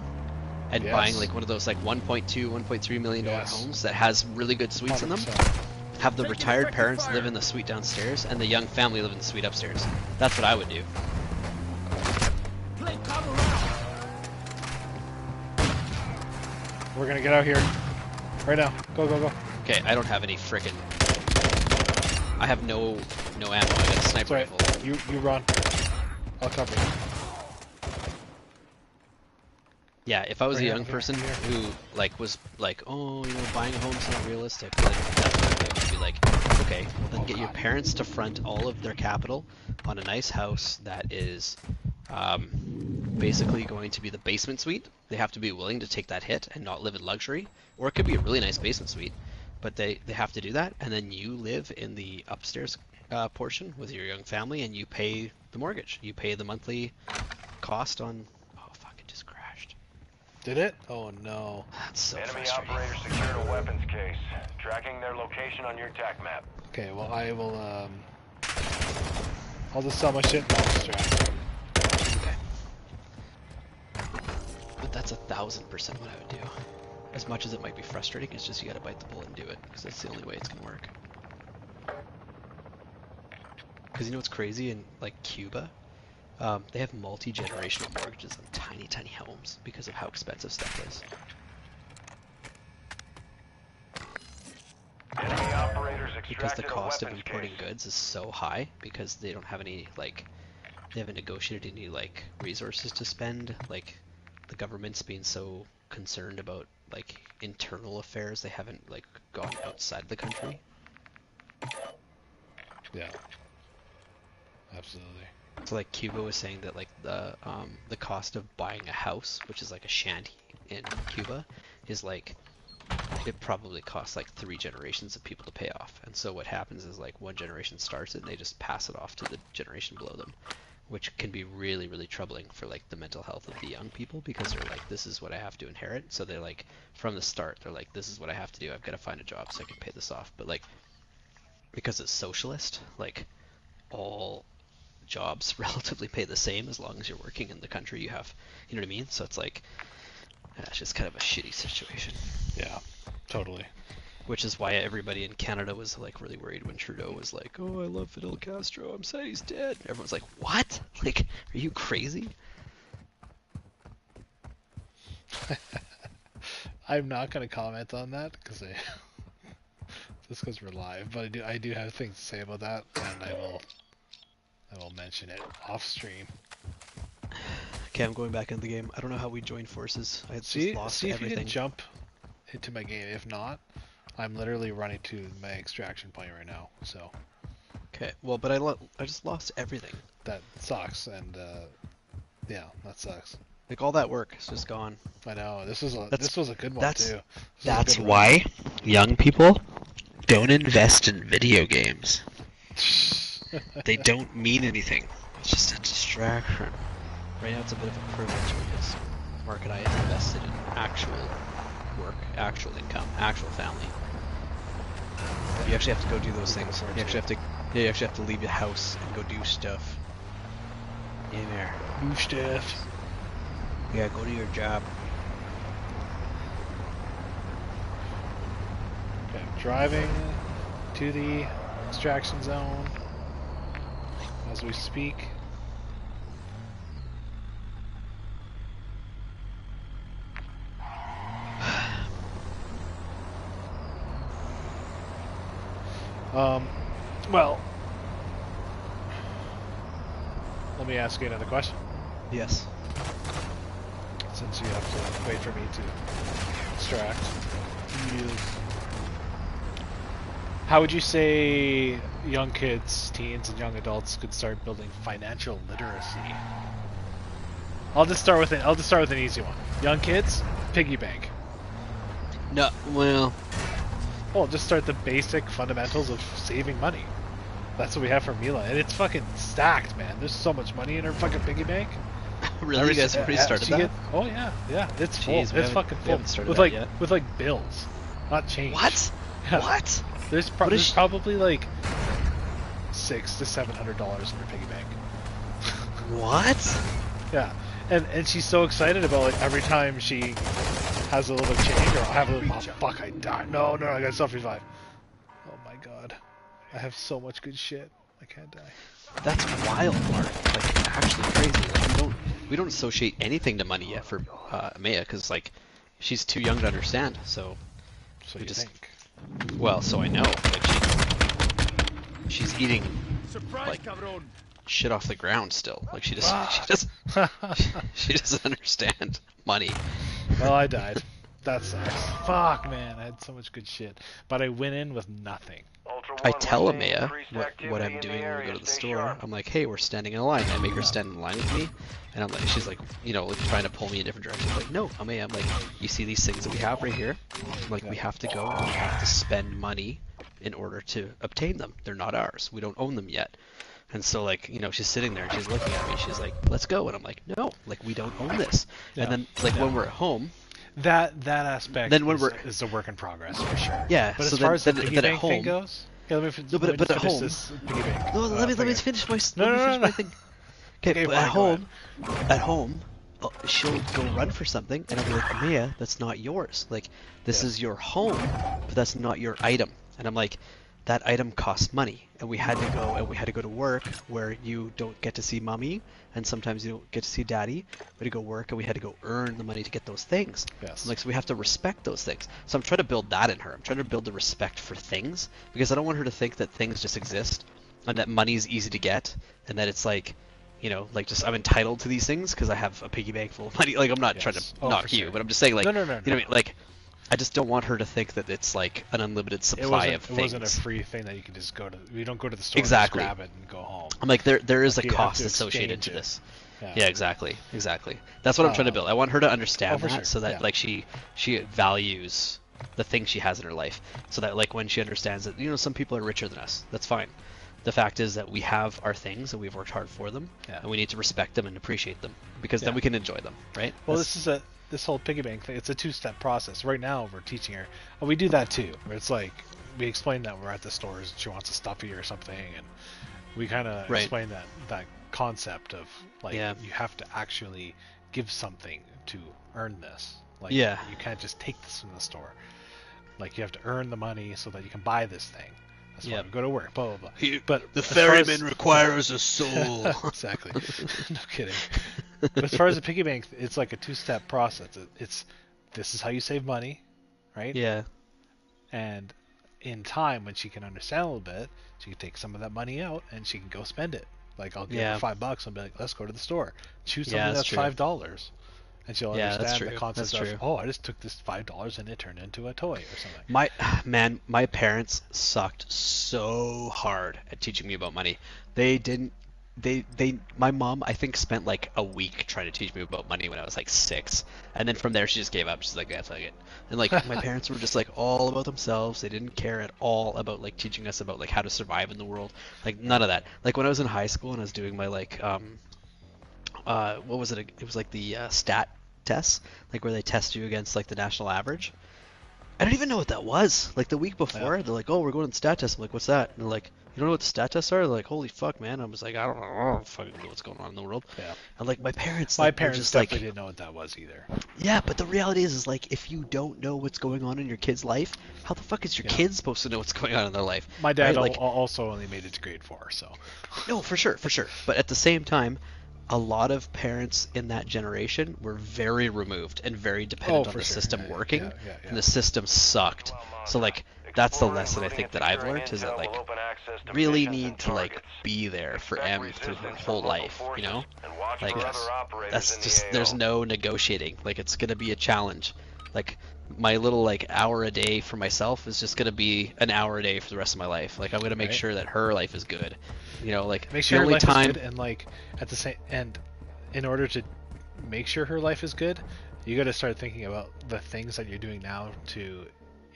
and buying like one of those like 1.2, 1.3 million dollar homes that has really good suites in them. 100%. Have the retired parents live in the suite downstairs and the young family live in the suite upstairs. That's what I would do. We're gonna get out here right now. Go, go, go. Okay, I don't have any frickin'. I have no ammo. I got a sniper Right. rifle. You run. I'll cover you. Yeah, if I was a young here, person here. who like was like, oh, you know, buying a home's not realistic, then definitely I would be like, okay, well then get your parents to front all of their capital on a nice house that is basically going to be the basement suite. They have to be willing to take that hit and not live in luxury, or it could be a really nice basement suite, but they have to do that, and then you live in the upstairs portion with your young family, and you pay the mortgage. You pay the monthly cost on. Oh fuck! It just crashed. Did it? Oh no. That's so Enemy frustrating. operator secured a weapons case. Tracking their location on your TAC map. Okay, well I will I'll just sell my shit and I'll distract. Okay. But that's 1,000% what I would do. As much as it might be frustrating, it's just you gotta bite the bullet and do it, because that's the only way it's gonna work. Because you know what's crazy in like Cuba? They have multi-generational mortgages on tiny, tiny homes because of how expensive stuff is. Enemy operators Because the extracted a cost of weapons importing case. goods is so high, because they don't have any like, they haven't negotiated any like resources to spend. Like, the government's being so concerned about like internal affairs, they haven't like gone outside the country. Yeah. Absolutely. So like Cuba was saying that like the cost of buying a house, which is like a shanty in Cuba, is like, it probably costs like 3 generations of people to pay off. And so what happens is like one generation starts it and they just pass it off to the generation below them, which can be really, really troubling for like the mental health of the young people, because they're like, this is what I have to inherit. So they're like, from the start, they're like, this is what I have to do. I've got to find a job so I can pay this off. But like, because it's socialist, like all jobs relatively pay the same as long as you're working in the country you have. You know what I mean? So it's like, it's just kind of a shitty situation. Yeah, totally. Which is why everybody in Canada was like really worried when Trudeau was like, oh, I love Fidel Castro, I'm sad he's dead. Everyone's like, what? Like, are you crazy? I'm not gonna comment on that because just because we're live, but I do have things to say about that, and I will mention it off stream. Okay, I'm going back into the game. I don't know how we joined forces. I had just lost see if everything. you can jump into my game. If not, I'm literally running to my extraction point right now. So. Okay, well, but I just lost everything. That sucks, and yeah, that sucks. Like, all that work is just gone. I know. This was a good one too. That's why young people don't invest in video games. They don't mean anything. It's just a distraction. Right now it's a bit of a privilege because Mark and I invested in actual work, actual income, actual family. You actually have to go do those things. You actually have to leave your house and go do stuff. In there. Do stuff. Yeah, go to your job. Okay, I'm driving to the extraction zone as we speak. Well, let me ask you another question. Yes. Since you have to wait for me to extract. How would you say young kids, teens, and young adults could start building financial literacy? I'll just start with an easy one. Young kids, piggy bank. No, well... Well, just start the basic fundamentals of saving money. That's what we have for Mila, and it's fucking stacked, man. There's so much money in her fucking piggy bank. Really? You guys already started that? Oh yeah, it's full. Jeez, It's fucking full. With like bills, not change. What? Yeah. What? There's probably like $600 to $700 in her piggy bank. What? Yeah, and she's so excited about like every time she has a little change or I have a little. Oh, fuck! I died. No, I got self revive. Oh my god, I have so much good shit. I can't die. That's wild, Mark. Like actually crazy. Like, we don't associate anything to money yet for Maya because like she's too young to understand. So you just think? Well, so I know. Like she's eating Surprise, like cabron. shit off the ground still. Like she doesn't she doesn't understand money. Well, I died. That sucks. Fuck, man. I had so much good shit, but I went in with nothing. Ultra I One, tell we're seeing Amaya increased what activity I'm in the doing when we area. go to the Stay store. sharp. I'm like, hey, we're standing in a line. I make her stand in line with me, and I'm like, she's like, like trying to pull me in different directions. I'm like, no, Amaya, I'm like, you see these things that we have right here? I'm like, we have to go and we have to spend money in order to obtain them. They're not ours. We don't own them yet. And so like, she's sitting there and she's looking at me. She's like, let's go. And I'm like, no, like we don't own this. Yeah. And then like when we're at home, That aspect Then when is a work in progress for sure. yeah. But so as far as the then piggy at bank thing home, goes, okay, let me No, but- let me but at finish home- this piggy bank. no, let me thing. finish my No, let me no, finish no, my no. thing. Okay, Okay, but fine, at go home, she'll go run for something, and I'll be like, Mia, that's not yours. Like, this Yeah. is your home, but that's not your item. And I'm like, that item costs money, and we had to go to work where you don't get to see mommy, and sometimes you don't get to see daddy. We had to go work, and we had to go earn the money to get those things. Yes. I'm like, so we have to respect those things. So I'm trying to build that in her. I'm trying to build the respect for things, because I don't want her to think that things just exist, and that money is easy to get, and that it's like, like just I'm entitled to these things because I have a piggy bank full of money. Like I'm not trying to Yes. Oh, knock for you, sure. but I'm just saying like, No. you know what I mean? Like, I just don't want her to think that it's like an unlimited supply of things. It wasn't a free thing that you can just go to. You don't go to the store Exactly. and just grab it and go home. I'm like, there is Like, a you have cost to associated exchange to it. this. Yeah. Yeah, exactly. That's what I'm trying to build. I want her to understand for that, sure. so that Yeah. like she values the things she has in her life, so that like when she understands that some people are richer than us, that's fine. The fact is that we have our things and we've worked hard for them, Yeah. and we need to respect them and appreciate them because then Yeah. we can enjoy them, right? Well, That's- this whole piggy bank thing. It's a two-step process. Right now, we're teaching her. And we do that too. Where it's like we explain that we're at the stores and she wants a stuffy or something, and we kind of Right. explain that concept of like Yeah. you have to actually give something to earn this. Like Yeah. you can't just take this from the store. Like you have to earn the money so that you can buy this thing. That's why Yep. we go to work. Blah blah blah. But the as far as- ferryman requires a soul. exactly. No kidding. But as far as a piggy bank, it's like a two-step process. It's this is how you save money, right? Yeah. And in time, when she can understand a little bit, she can take some of that money out and she can go spend it. Like I'll give Yeah. her $5 and be like, let's go to the store. Choose Yeah, something that's that's true. $5. And she'll Yeah, that's understand true. the concept That's of, true. oh, I just took this $5 and it turned into a toy or something. My parents sucked so hard at teaching me about money. My mom, I think, spent like a week trying to teach me about money when I was like 6, and then from there she just gave up. She's like, yeah, fuck it. And like my parents were just like all about themselves. They didn't care at all about like teaching us about like how to survive in the world. Like none of that. Like when I was in high school and I was doing my like what was it? It was like the stat tests, like where they test you against like the national average. I don't even know what that was. Like the week before, they're like, "Oh, we're going to the stat test." I'm like, "What's that?" And they're like, "You don't know what the stat tests are?" They're like, "Holy fuck, man!" I was like, "I don't fucking know what's going on in the world." Yeah. And like my parents, My like, were parents just definitely like, didn't know what that was either. yeah, but the reality is like if you don't know what's going on in your kid's life, how the fuck is your kid supposed to know what's going on in their life? My dad right? Like, also only made it to grade 4, so. no, for sure. But at the same time, a lot of parents in that generation were very removed and very dependent on for the sure. system Yeah, working, yeah. and the system sucked. So like that's the lesson I think that I've learned is that like really need to like be there for M through her whole life, like that's just there's no negotiating. Like it's gonna be a challenge. Like my little like hour a day for myself is just gonna be an hour a day for the rest of my life. Like I'm gonna make Right. sure that her life is good. Like Make sure the her only life time is good, and like at the same and in order to make sure her life is good, you got to start thinking about the things that you're doing now to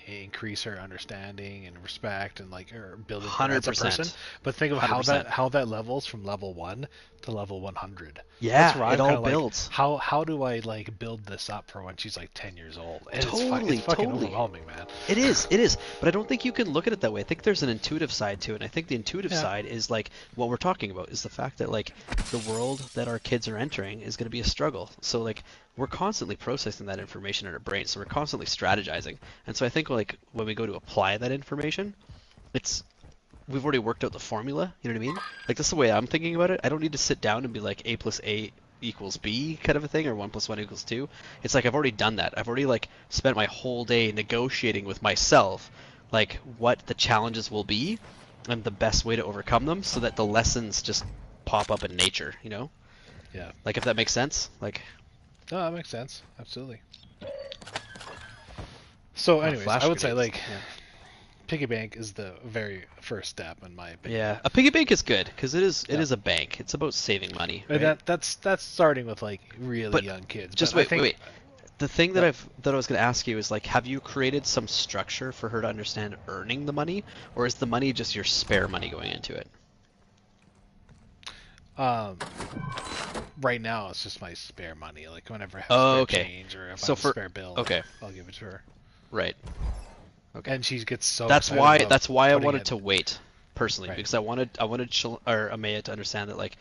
increase her understanding and respect and like or building her as a 100%. person. But think of 100%. how that levels from level 1 to level 100. Yeah, That's where it I'm all kinda like, builds. how do I like build this up for when she's like 10 years old? And Totally, it's fucking totally. overwhelming, man. It is. But I don't think you can look at it that way. I think there's an intuitive side to it. And I think the intuitive Yeah. side is like what we're talking about is the fact that like the world that our kids are entering is going to be a struggle. So like we're constantly processing that information in our brain. So we're constantly strategizing. And so I think like when we go to apply that information, we've already worked out the formula. You know what I mean? Like that's the way I'm thinking about it. I don't need to sit down and be like A plus A equals B kind of a thing, or 1 + 1 = 2. It's like I've already done that. I've already like spent my whole day negotiating with myself like what the challenges will be and the best way to overcome them so that the lessons just pop up in nature, you know? Yeah. Like if that makes sense. Like No, that makes sense. Absolutely. So anyways, flash I would say grenades. like piggy bank is the very first step in my opinion. Yeah, a piggy bank is good because it is a bank. It's about saving money. And Right? that's starting with like really But young kids. Just But I wait, think, wait. The thing that I was going to ask you is like, have you created some structure for her to understand earning the money, or is the money just your spare money going into it? Right now it's just my spare money. Like whenever I have Oh, spare okay. change or if So I have for- a spare bill, okay. I'll give it to her. Right. Okay. And she gets so That's excited why about I putting wanted it- to wait personally, Right. because I wanted Amaya to understand that like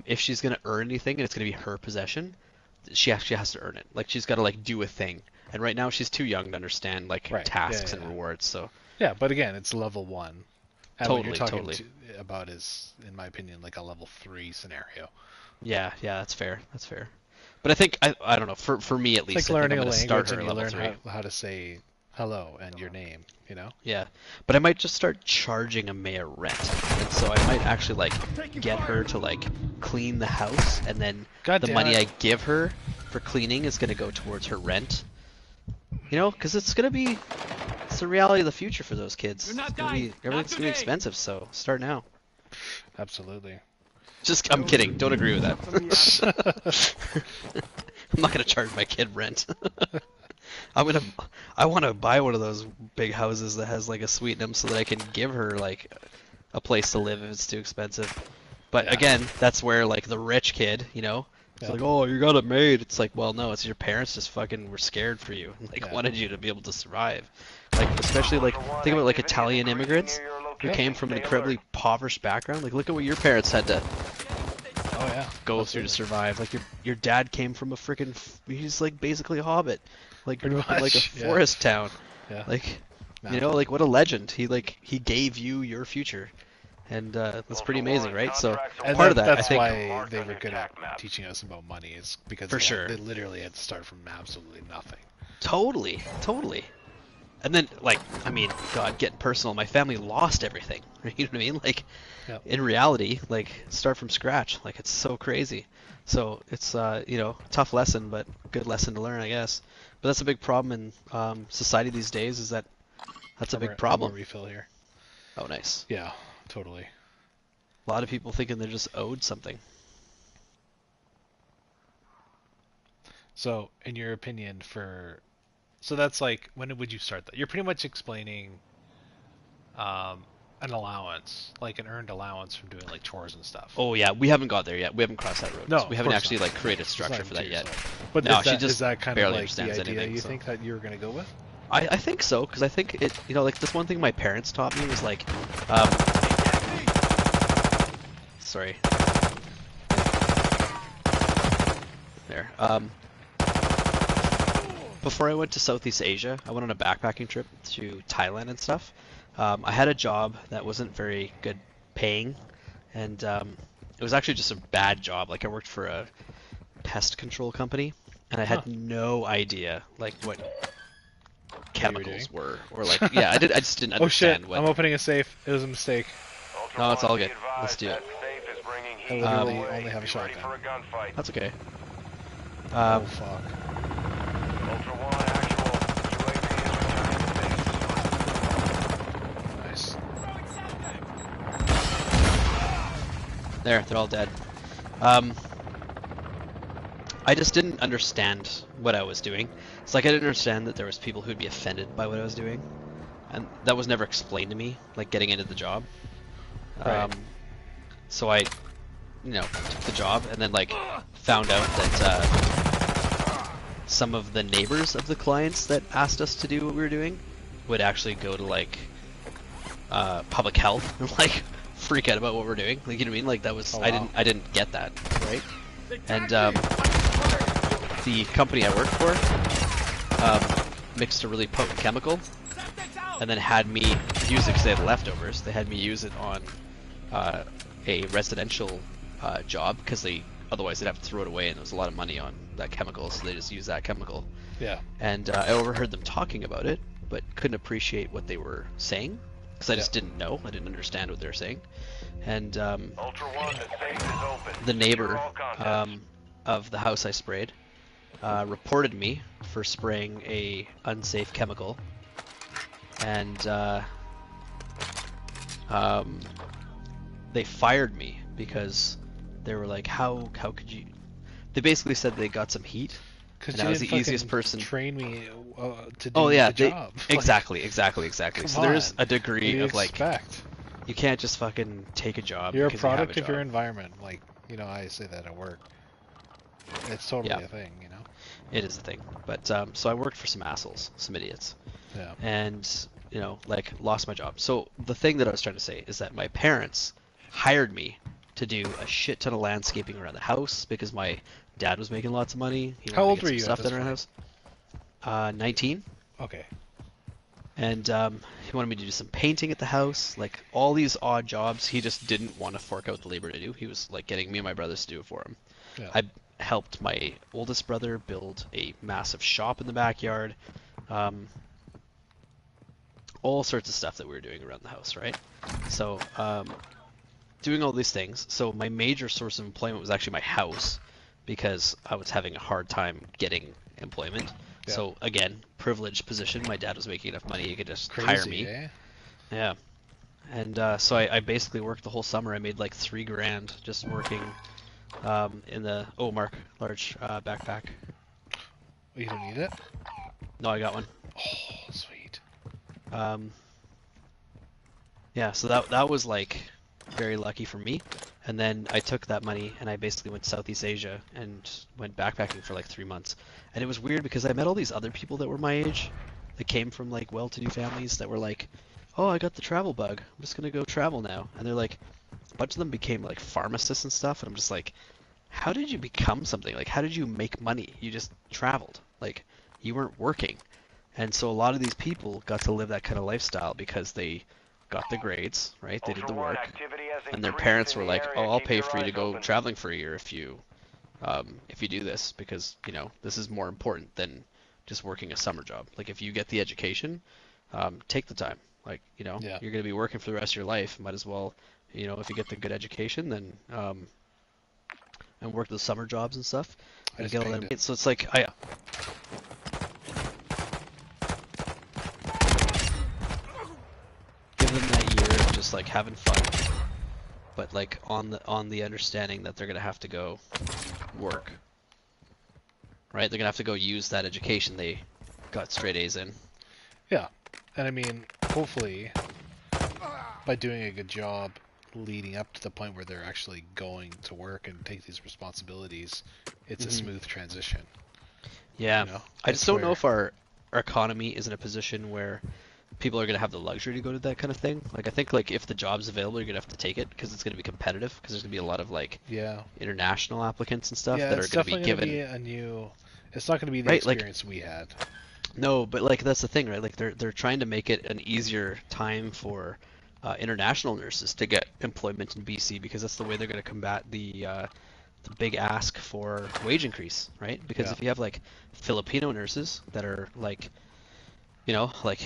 if she's going to earn anything and it's going to be her possession, she actually has to earn it. Like she's got to like do a thing. And right now she's too young to understand like Right. tasks Yeah, and yeah. rewards. So Yeah, but again, it's level 1. And what you're Totally, talking about is, in my opinion, like a level 3 scenario. yeah, that's fair. That's fair. But I think I don't know, for me at It's least, like I think learning I'm a going to start language her and at you level learn 3. how to say hello and your name, you know? Yeah, but I might just start charging Amaya rent, and so I might actually like get her to like clean the house, and then God the damn money it. I give her for cleaning is gonna go towards her rent. You know, because it's the reality of the future for those kids. You're not It's gonna dying. be, Not everything's gonna be today. expensive, so start now. Absolutely. Just, I'm kidding. Don't agree with that. I'm not gonna charge my kid rent. I want to buy one of those big houses that has like a suite in them so that I can give her like a place to live if it's too expensive. But Yeah. again, that's where like the rich kid, you know, it's Yeah. like, oh, you got it made. It's like, well, no, it's your parents just fucking were scared for you, and like Yeah. wanted you to be able to survive. Like especially like think about like Italian immigrants who came from an incredibly impoverished background. Like look at what your parents had to Oh yeah. go through to survive. Like your dad came from a freaking he's like basically a hobbit, like Pretty from like a much, yeah. forest town. Yeah. Like Nah. you know, like what a legend. He gave you your future, and that's pretty amazing, right? So And part of that, that's I think, why they were good at teaching us about money, is because For sure. they literally had to start from absolutely nothing. totally. And then like I mean, God, getting personal, my family lost everything. You know what I mean? Like Yep. in reality, like start from scratch. Like it's so crazy. So it's you know, tough lesson, but good lesson to learn, I guess. But that's a big problem in society these days. Is that that's a big Have problem. a refill here. Oh, nice. Yeah, totally. A lot of people thinking they're just owed something. So, in your opinion, so that's like, when would you start that? You're pretty much explaining an allowance, like an earned allowance from doing like chores and stuff. Oh yeah, we haven't got there yet. We haven't crossed that road. No, So we of haven't course actually not. like created It's structure not for that even yet. to yourself. But No, is she that, just is that kind of barely like the understands idea anything, you so. think that you were going to go with? I think so, because I think it, you know, like this one thing my parents taught me was like, sorry. There. Before I went to Southeast Asia, I went on a backpacking trip to Thailand and stuff. I had a job that wasn't very good paying, and it was actually just a bad job. Like I worked for a pest control company, and I had no idea like what chemicals were, or like I just didn't Oh shit, understand what. I'm opening a safe. It was a mistake. No, it's all good. Let's do it. I literally only have a shotgun. That's okay. Oh fuck. Ultra One, actual. UAV is returning to base. They're all dead. I just didn't understand what I was doing. It's like I didn't understand that there was people who'd be offended by what I was doing, and that was never explained to me. Like getting into the job. Right. So I took the job, and then like found out that some of the neighbors of the clients that asked us to do what we were doing would actually go to like public health and like freak out about what we're doing. Like, you know what I mean? Like that was I didn't get that, right? And the company I worked for mixed a really potent chemical and then had me use it because they had leftovers. They had me use it on a residential job because otherwise they'd have to throw it away, and there was a lot of money on that chemical, so they just used that chemical. Yeah. And I overheard them talking about it, but couldn't appreciate what they were saying because I just didn't know. I didn't understand what they were saying. And Ultra One, the safe is open. the neighbor Secure all contacts. of the house I sprayed reported me for spraying a unsafe chemical, and they fired me because they were like, how could you? They basically said they got some heat, and I was the easiest person. Train me to do the job. Exactly. So there's a What do degree you of like, expect? you can't just fucking take a job. You're a because you have product of job. your environment. Like, I say that at work. It's totally a thing, It is a thing. But so I worked for some assholes, some idiots. Yeah. And like lost my job. So the thing that I was trying to say is that my parents hired me to do a shit ton of landscaping around the house because my dad was making lots of money. He How wanted old to get were some you at stuff this done around the house. 19. Okay. And he wanted me to do some painting at the house, like all these odd jobs. He just didn't want to fork out the labor to do. He was like getting me and my brothers to do it for him. Yeah. I helped my oldest brother build a massive shop in the backyard. All sorts of stuff that we were doing around the house, right? So, doing all these things. So my major source of employment was actually my house because I was having a hard time getting employment. Yeah. So again, privileged position. My dad was making enough money he could just Crazy, hire me. eh? Yeah. And so I basically worked the whole summer. I made like $3,000 just working in the Mark large backpack. You don't need it? No, I got one. Oh, sweet. Yeah, so that was like very lucky for me. And then I took that money and I basically went to Southeast Asia and went backpacking for like 3 months. And it was weird because I met all these other people that were my age that came from like well-to-do families that were like, oh, I got the travel bug. I'm just gonna go travel now. And they're like, a bunch of them became like pharmacists and stuff. And I'm just like, how did you become something? Like, how did you make money? You just traveled. Like, you weren't working. And so a lot of these people got to live that kind of lifestyle because they got the grades, right? They did the work. And their parents were like, oh, I'll pay for you to go traveling for a year if you do this, because, this is more important than just working a summer job. Like, if you get the education, take the time. Like, Yeah. you're going to be working for the rest of your life. Might as well, if you get the good education, then, and work the summer jobs and stuff. I just Get all pinged that. it. So it's like, give them that year of just like having fun, but like on the understanding that they're gonna have to go work, right? They're gonna have to go use that education they got straight A's in. Yeah. And I mean, hopefully, by doing a good job leading up to the point where they're actually going to work and take these responsibilities, it's a smooth transition. Yeah. I just don't know It's if our economy is in a position where people are going to have the luxury to go to that kind of thing. Like, I think like if the job's available, you're going to have to take it because it's going to be competitive, because there's going to be a lot of like international applicants and stuff that are going to be given. It's not going to be the Right, like- experience we had. No, but like that's the thing, right? Like they're trying to make it an easier time for international nurses to get employment in BC, because that's the way they're going to combat the big ask for wage increase, right? Because Yeah. if you have like Filipino nurses that are like, like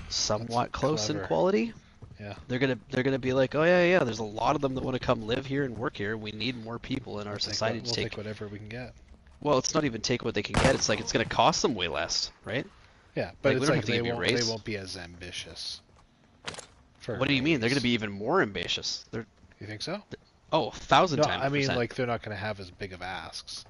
somewhat close in clever. quality, Yeah. they're gonna be like, oh yeah, there's a lot of them that want to come live here and work here. We need more people in our society to We'll take. take whatever we can get. Well, it's not even take what they can get. It's like it's gonna cost them way less, right? Yeah, but Like, we it's don't like have to give you a they raise. won't be as ambitious. For What do you mean? They're raise. gonna be even more ambitious. They're You think so? 1,000 No, times. I mean, percent. like, they're not going to have as big of asks.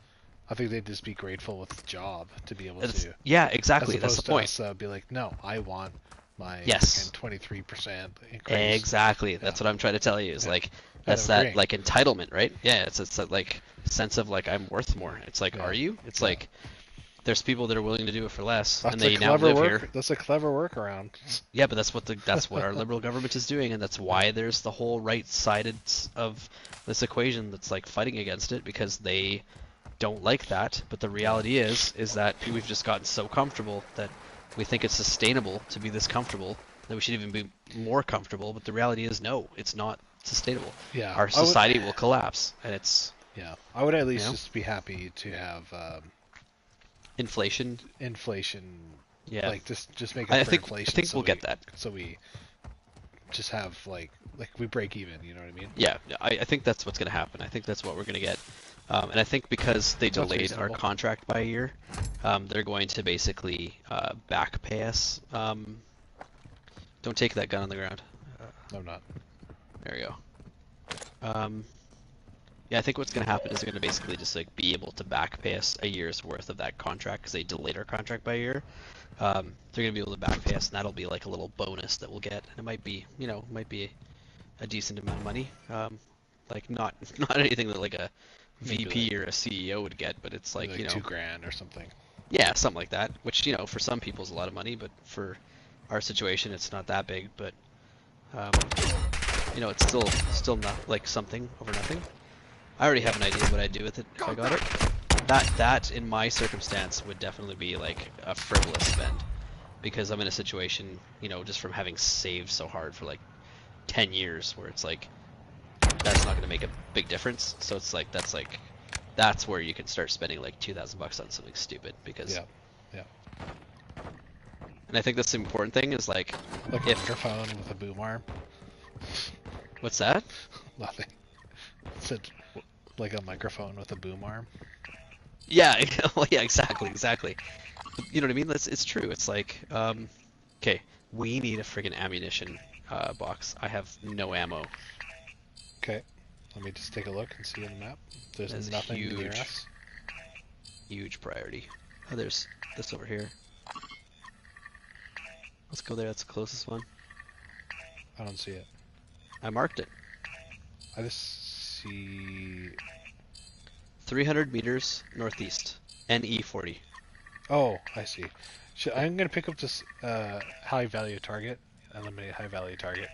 I think they'd just be grateful with the job to be able to. Yeah, exactly. As That's opposed the point. to us, be like, no, I want my Yes. 23% increase. Exactly. That's what I'm trying to tell you. Is Yeah. like that's I'm that agreeing. like entitlement, right? Yeah. It's that like sense of like I'm worth more. It's like, Yeah. are you? It's Yeah. like there's people that are willing to do it for less, That's and a they now clever live work. here. That's a clever workaround. Yeah, but that's what our liberal government is doing, and that's why there's the whole right-sided of this equation that's like fighting against it because they don't like that. But the reality is that we've just gotten so comfortable that we think it's sustainable to be this comfortable that we should even be more comfortable. But the reality is, no, it's not sustainable. Yeah. Our society will collapse, and it's Yeah. I would at least know? just be happy to have inflation. inflation. Yeah, Like just make up I for think inflation. I think so we'll get that. So we just have like we break even. You know what I mean? Yeah, I think that's what's going to happen. I think that's what we're going to get. And I think because they Sounds delayed our reasonable. contract by a year, they're going to basically back pay us. Don't take that gun on the ground. I'm not. There we go. Yeah, I think what's going to happen is they're going to basically just like be able to back pay us a year's worth of that contract because they delayed our contract by a year. They're going to be able to back pay us, and that'll be like a little bonus that we'll get. And it might be, a decent amount of money. Like not anything that like a Maybe VP or a CEO would get, but it's like, like $2,000 or something. yeah, something like that, which, for some people is a lot of money, but for our situation, it's not that big, but, it's still not like something over nothing. I already have an idea what I'd do with it if I got it. That in my circumstance would definitely be like a frivolous spend because I'm in a situation, just from having saved so hard for like 10 years where it's like, that's not going to make a big difference. So it's like, that's where you can start spending like $2,000 on something stupid because, Yeah. and I think that's the important thing is like A microphone with a boom arm. what's that? Nothing. Said like a microphone with a boom arm. Yeah, well, yeah, exactly. You know what I mean? It's true. It's like, okay, we need a friggin' ammunition box. I have no ammo. Okay. Let me just take a look and see on the map. There's That's nothing near huge. us. Huge priority. Oh, there's this over here. Let's go there. That's the closest one. I don't see it. I marked it. I just see. 300 meters northeast. NE40. Oh, I see. I'm gonna pick up this high value target. Eliminate high value target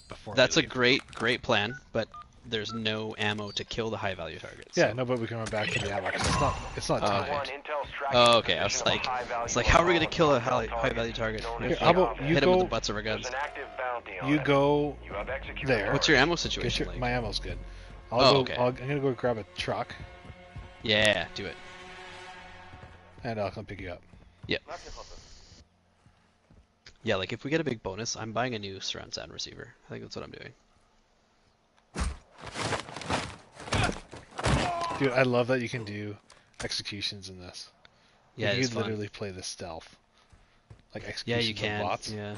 before. That's we a leave. great plan, but there's no ammo to kill the high value targets. Yeah, no, but we can run back to the ammo. 'Cause it's not Oh, timed. Intel's tracking Oh, the okay. I was position of a like, high-value it's like, how are we gonna kill a hotel high value target? known If as How about Yamaha. you hit him with the go? butts of our guns. There's an active bounty on You it. go You have executed there. the What's your ammo Get situation like? my ammo's good. Okay. I'm gonna go grab a truck Yeah, do it. and I'll come pick you up. Yep. Yeah, like if we get a big bonus, I'm buying a new surround sound receiver. I think that's what I'm doing. Dude, I love that you can do executions in this. Yeah, you it's can fun. literally play this stealth. Like Yeah, executions you can. of bots. Yeah.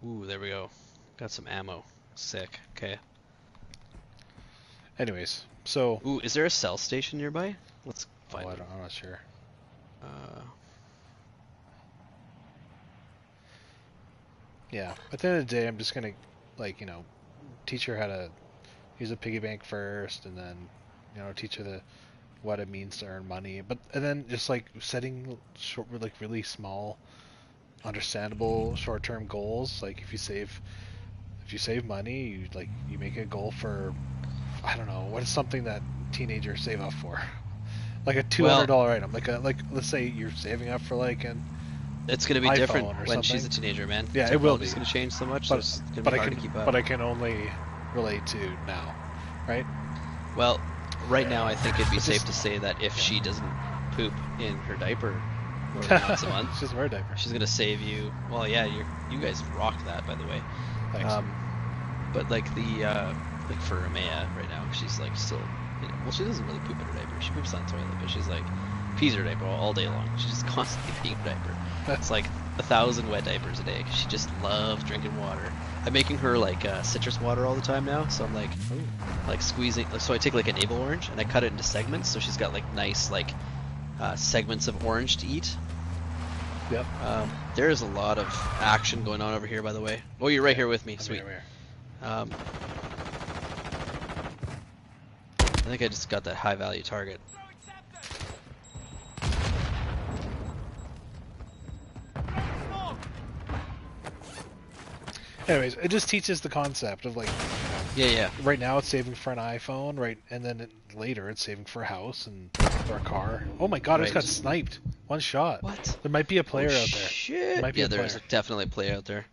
Ooh, there we go. Got some ammo. Sick. Okay. Anyways, so Ooh, is there a cell station nearby? Let's find one. I'm not sure. Yeah, at the end of the day, I'm just gonna teach her how to use a piggy bank first, and then teach her what it means to earn money. And then just like setting really small, understandable short-term goals. Like if you save money, you make a goal for, I don't know, what is something that teenagers save up for? Like a $200 item. Like let's say you're saving up for like an It's gonna be iPhone different or when she's a something. teenager, man. Yeah, it will be. Technology's gonna change so much. but, It's gonna but be I hard can to keep up. but I can only relate to now, right? Well, right now I think it'd be It's safe just- to say that if she doesn't poop in her diaper more than once a month, It's just wear a diaper. she's gonna save you. Well, yeah, you guys rocked that, by the way. Thanks. But like like for Amaya right now, she's like still, well, she doesn't really poop in her diaper. She poops on the toilet, but she's like pees her diaper all day long. She's just constantly peeing her diaper. It's like 1,000 wet diapers a day 'cause she just loves drinking water. I'm making her like citrus water all the time now, so I'm like squeezing. So I take like a navel orange and I cut it into segments, so she's got like nice like segments of orange to eat. Yep. There's a lot of action going on over here, by the way. Oh, you're right here with me. Sweet. Here. I think I just got that high value target. Anyways, it just teaches the concept of like, Yeah. right now it's saving for an iPhone, right, and then later it's saving for a house and for a car. Oh my god, I just Right. got sniped. One shot. What? There might be a player out there. Shit. Might be Yeah, a there's player. definitely a player out there.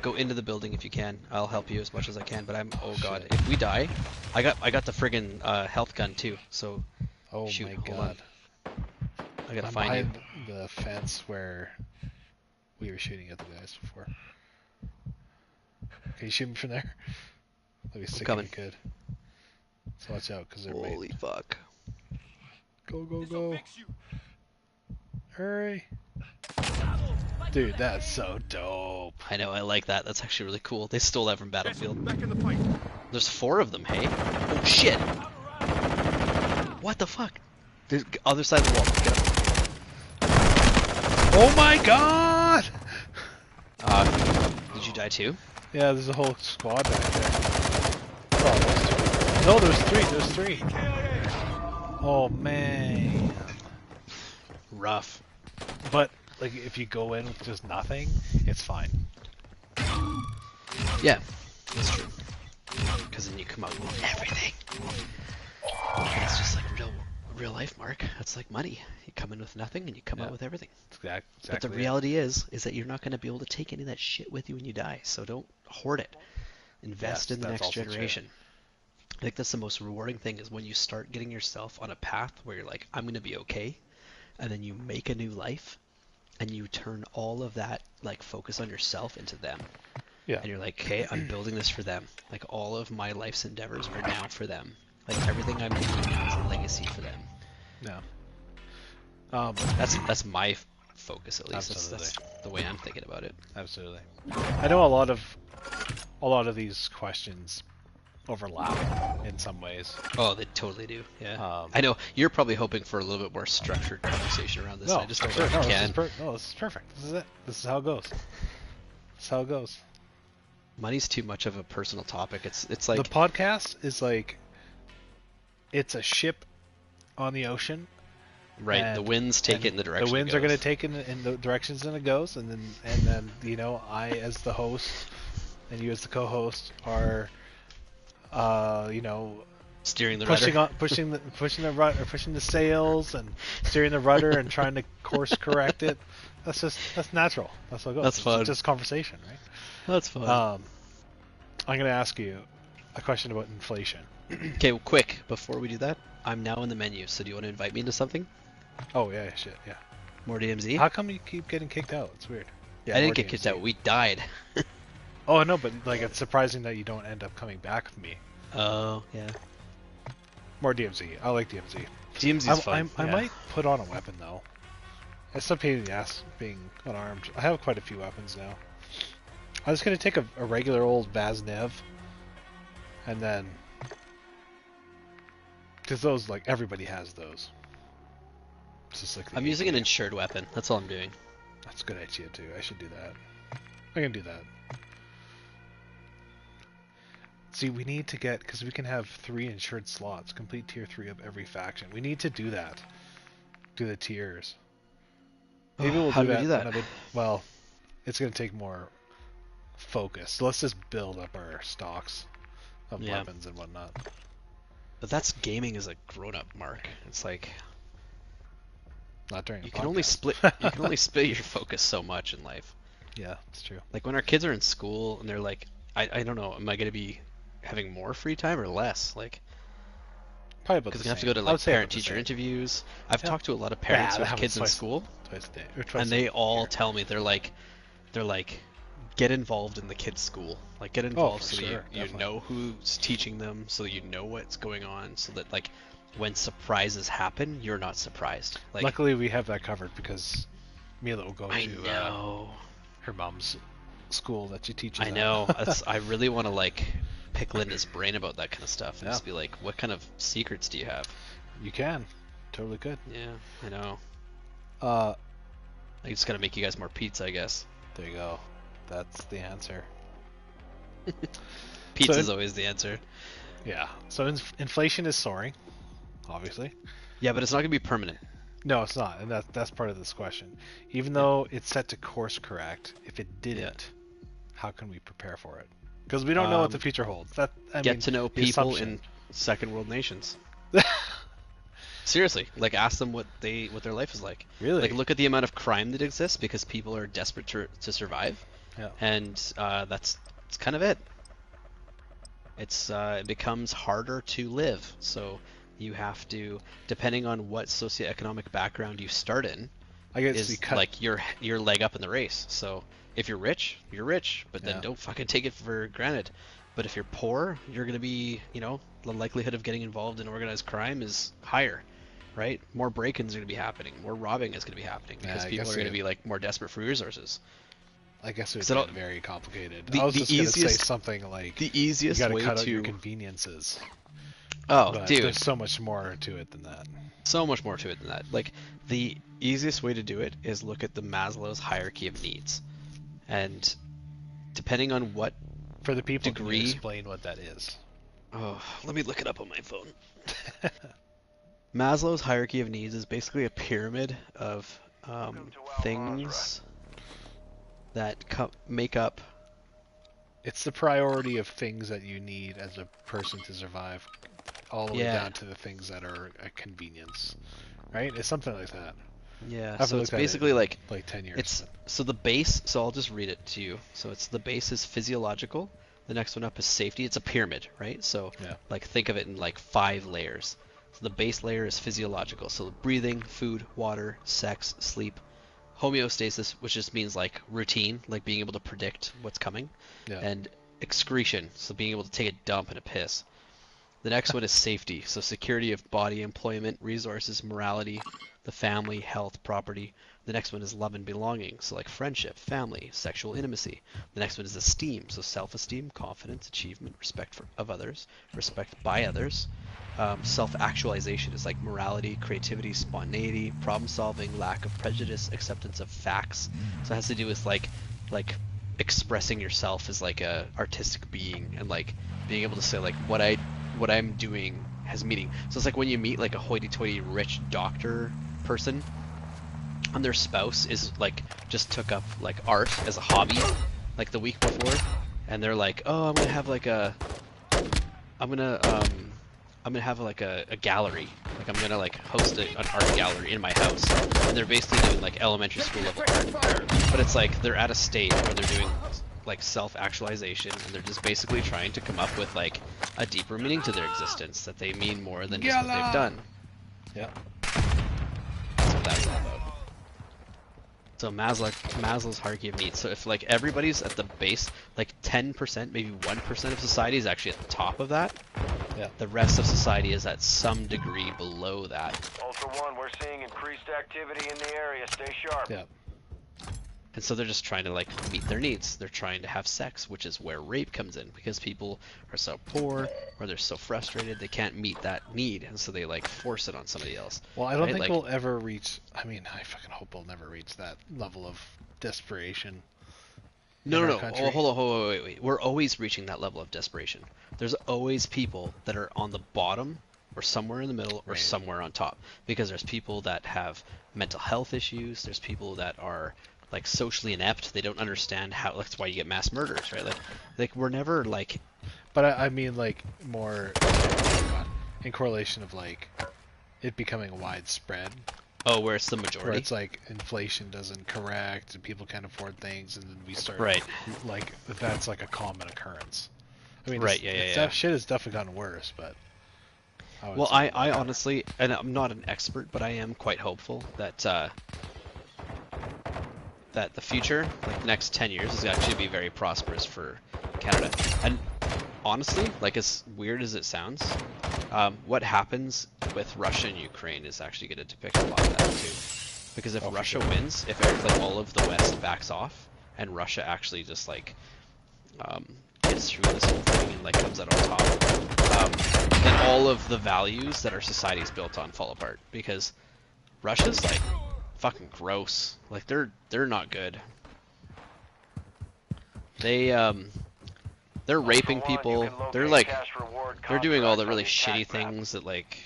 Go into the building if you can. I'll help you as much as I can. But oh god, shit. if we die, I got the friggin' health gun too. So Oh shoot, my hold god. on. I gotta I'm find you. behind the fence where we were shooting at the guys before. Can you shoot me from there? That'd be sick if coming. you could. So watch out, because they're Holy fuck. Go. Hurry. Dude, that's so dope. I know, I like that. That's actually really cool. They stole that from Battlefield. Back in the fight. There's 4 of them, hey? Oh shit! What the fuck? There's other side of the wall. Get up. Oh my god! Did you die too? Yeah, there's a whole squad back there. Oh, there's 2. No, there's 3. Oh man. Rough. But like, if you go in with just nothing, it's fine. Yeah, that's true. Because then you come out with everything. And it's just like real life, Mark. That's like money. You come in with nothing and you come out with everything. Exactly. But the reality is that you're not going to be able to take any of that shit with you when you die. So don't hoard it. Invest in the that's next also true. generation. I think that's the most rewarding thing is when you start getting yourself on a path where you're like, I'm going to be okay. And then you make a new life and you turn all of that like focus on yourself into them. Yeah. And you're like, okay, I'm building this for them. Like all of my life's endeavors are now for them. Like everything I'm doing now is a legacy for them. Yeah. That's my focus at least. That's Absolutely. the way I'm thinking about it. Absolutely. I know a lot of these questions overlap in some ways. Oh, they totally do. Yeah. Um, I know you're probably hoping for a little bit more structured conversation around this. No, I just don't sure, think no, we can. this is perfect. This is it. This is how it goes. This is how it goes. Money's too much of a personal topic. It's like The podcast is like, it's a ship on the ocean. right. The and- winds take and it in the direction. The winds it are going to goes. take it in the directions that it goes, and then you know, I as the host and you as the co-host are, you know, steering the pushing rudder. on, pushing the sails and steering the rudder and trying to course correct it. That's natural. That's how it goes. That's fun. It's just conversation, right? That's fun. I'm going to ask you a question about inflation. Okay, well, quick before we do that, I'm now in the menu. So do you want to invite me into something? Oh yeah, shit, yeah. More DMZ? How come you keep getting kicked out? It's weird. Yeah, I more didn't get kicked DMZ. out. We died. Oh, I know, but like, it's surprising that you don't end up coming back with me. Oh yeah. More DMZ. I like DMZ. DMZ's fun. I might put on a weapon though. It's a pain in the ass being unarmed. I have quite a few weapons now. I was gonna take a regular old Vaznev, and then, because those, like, everybody has those. It's just like the I'm using an AK. insured weapon. That's all I'm doing. That's a good idea too. I should do that. I'm gonna do that. See, we need to get, because we can have 3 insured slots, complete tier 3 of every faction. We need to do that. Do the tiers. Maybe we'll How do do we that. do that? Another, well, it's gonna take more focus. So let's just build up our stocks of Yeah. weapons and whatnot. But that's gaming as a grown-up, Mark. It's like Not during a you can only podcast. split you can only split your focus so much in life. Yeah, it's true. Like when our kids are in school and they're like, I don't know, am I gonna be having more free time or less? Like, Probably about because the we have to same. go to I like would say about the parent-teacher same. interviews. I've Yeah. talked to a lot of parents that with happens kids in twice- school, Twice a day. Or twice and a they all year. tell me they're like, get involved in the kids' school. Like get involved for so that sure, you definitely. know who's teaching them, so that you know what's going on, so that like when surprises happen, you're not surprised. Like Luckily, we have that covered because Mila will go I to know. her mom's school that you teach. I know. I really want to like pick Linda's brain about that kind of stuff and Yeah. just be like, what kind of secrets do you have? You can, totally could. Yeah, I know. Uh, I just gotta make you guys more pizza, I guess. there you go. That's the answer. Pizza's always the answer. Yeah. So inflation is soaring, obviously. Yeah, but it's not gonna be permanent. No, it's not, and that's part of this question. Even though it's set to course correct, if it didn't, how can we prepare for it? Because we don't know what the future holds. Get to know the people assumption. in second world nations. Seriously, like ask them what their life is like. Really? Like look at the amount of crime that exists because people are desperate to survive. Yeah. And that's kind of it. It becomes harder to live. So you have to, depending on what socioeconomic background you start in, I guess is like your leg up in the race. So if you're rich, but then don't fucking take it for granted. But if you're poor, you're gonna be, the likelihood of getting involved in organized crime is higher, right? More break-ins are gonna be happening, more robbing is gonna be happening because people are gonna be like more desperate for resources. I guess it would get very complicated. The I was just gonna say easiest- something like The easiest you gotta way cut out to your conveniences. Oh, But dude, there's so much more to it than that. so much more to it than that. Like the easiest way to do it is look at the Maslow's hierarchy of needs, and depending on what For the people, can you degree- explain what that is? Oh, let me look it up on my phone. Maslow's hierarchy of needs is basically a pyramid of things that make up. It's the priority of things that you need as a person to survive, all the way Yeah. down to the things that are a convenience, right? It's something like that. Yeah, haven't so it's looked at it basically in, like 10 years. it's so the base. So I'll just read it to you. So it's the base is physiological. The next one up is safety. It's a pyramid, right? So Yeah. like think of it in like 5 layers. So the base layer is physiological. So breathing, food, water, sex, sleep. Homeostasis, which just means like routine, like being able to predict what's coming. Yeah. And excretion, so being able to take a dump and a piss. The next one is safety, so security of body, employment, resources, morality, the family, health, property. The next one is love and belonging, so like friendship, family, sexual intimacy. The next one is esteem, so self-esteem, confidence, achievement, respect of others, respect by others. Self-actualization is like morality, creativity, spontaneity, problem-solving, lack of prejudice, acceptance of facts. So it has to do with like expressing yourself as like a artistic being and like being able to say like what I'm doing has meaning. So it's like when you meet like a hoity-toity rich doctor person and their spouse is like just took up like art as a hobby like the week before, and they're like, oh, I'm gonna have like a gallery, like I'm gonna like host an art gallery in my house, and they're basically doing like elementary school level art, but it's like they're at a stage where they're doing like self-actualization, and they're just basically trying to come up with like a deeper meaning to their existence that they mean more than just what they've done. Yeah. That's what that's all about. So Maslow's hierarchy of needs. So if like everybody's at the base, like 10%, maybe 1% of society is actually at the top of that. Yeah. The rest of society is at some degree below that. Ultra One, we're seeing increased activity in the area. Stay sharp. Yeah. And so they're just trying to like meet their needs. They're trying to have sex, which is where rape comes in, because people are so poor or they're so frustrated they can't meet that need, and so they like force it on somebody else. Well, I don't right? think Like- we'll ever reach. I mean, I fucking hope we'll never reach that level of desperation. No, in no, our no. country. Oh, hold on, wait. We're always reaching that level of desperation. There's always people that are on the bottom or somewhere in the middle or Right. somewhere on top, because there's people that have mental health issues. There's people that are like socially inept. They don't understand how. That's why you get mass murders, right? Like we're never like. But I mean, like more in correlation of like it becoming widespread, Oh, where it's the where majority. it's like inflation doesn't correct and people can't afford things, and then we start Right. like that's like a common occurrence. I mean, Right, yeah. Shit has definitely gotten worse, but. would Well, say- I honestly, and I'm not an expert, but I am quite hopeful that that the future, like next 10 years, is actually be very prosperous for Canada. And honestly, like as weird as it sounds, what happens with Russia and Ukraine is actually going to depict a lot of that too. Because if Oh, for Russia sure. wins, if like all of the West backs off, and Russia actually just like gets through this whole thing and like comes out on top, then all of the values that our society is built on fall apart, because Russia's like fucking gross. Like they're not good. They're raping people. They're like they're doing all the really shitty things that like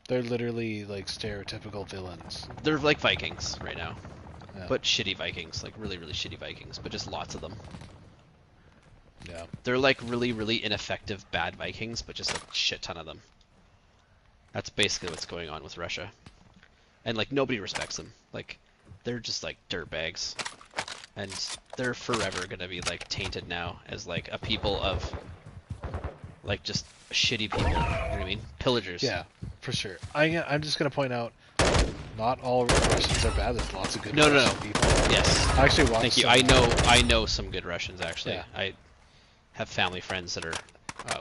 They're literally like stereotypical villains. they're like Vikings right now, Yeah. but shitty Vikings, like really really shitty Vikings, but just lots of them. Yeah. They're like really really ineffective bad Vikings, but just a shit ton of them. That's basically what's going on with Russia, and like nobody respects them. Like they're just like dirtbags. And they're forever gonna be like tainted now as like a people of like just shitty people. You know what I mean? Pillagers. Yeah, for sure. I'm just gonna point out, not all Russians are bad. There's lots of good No, Russian no. people. Yes. I actually watched. Thank you. some- I know some good Russians actually. Yeah. I have family friends that are,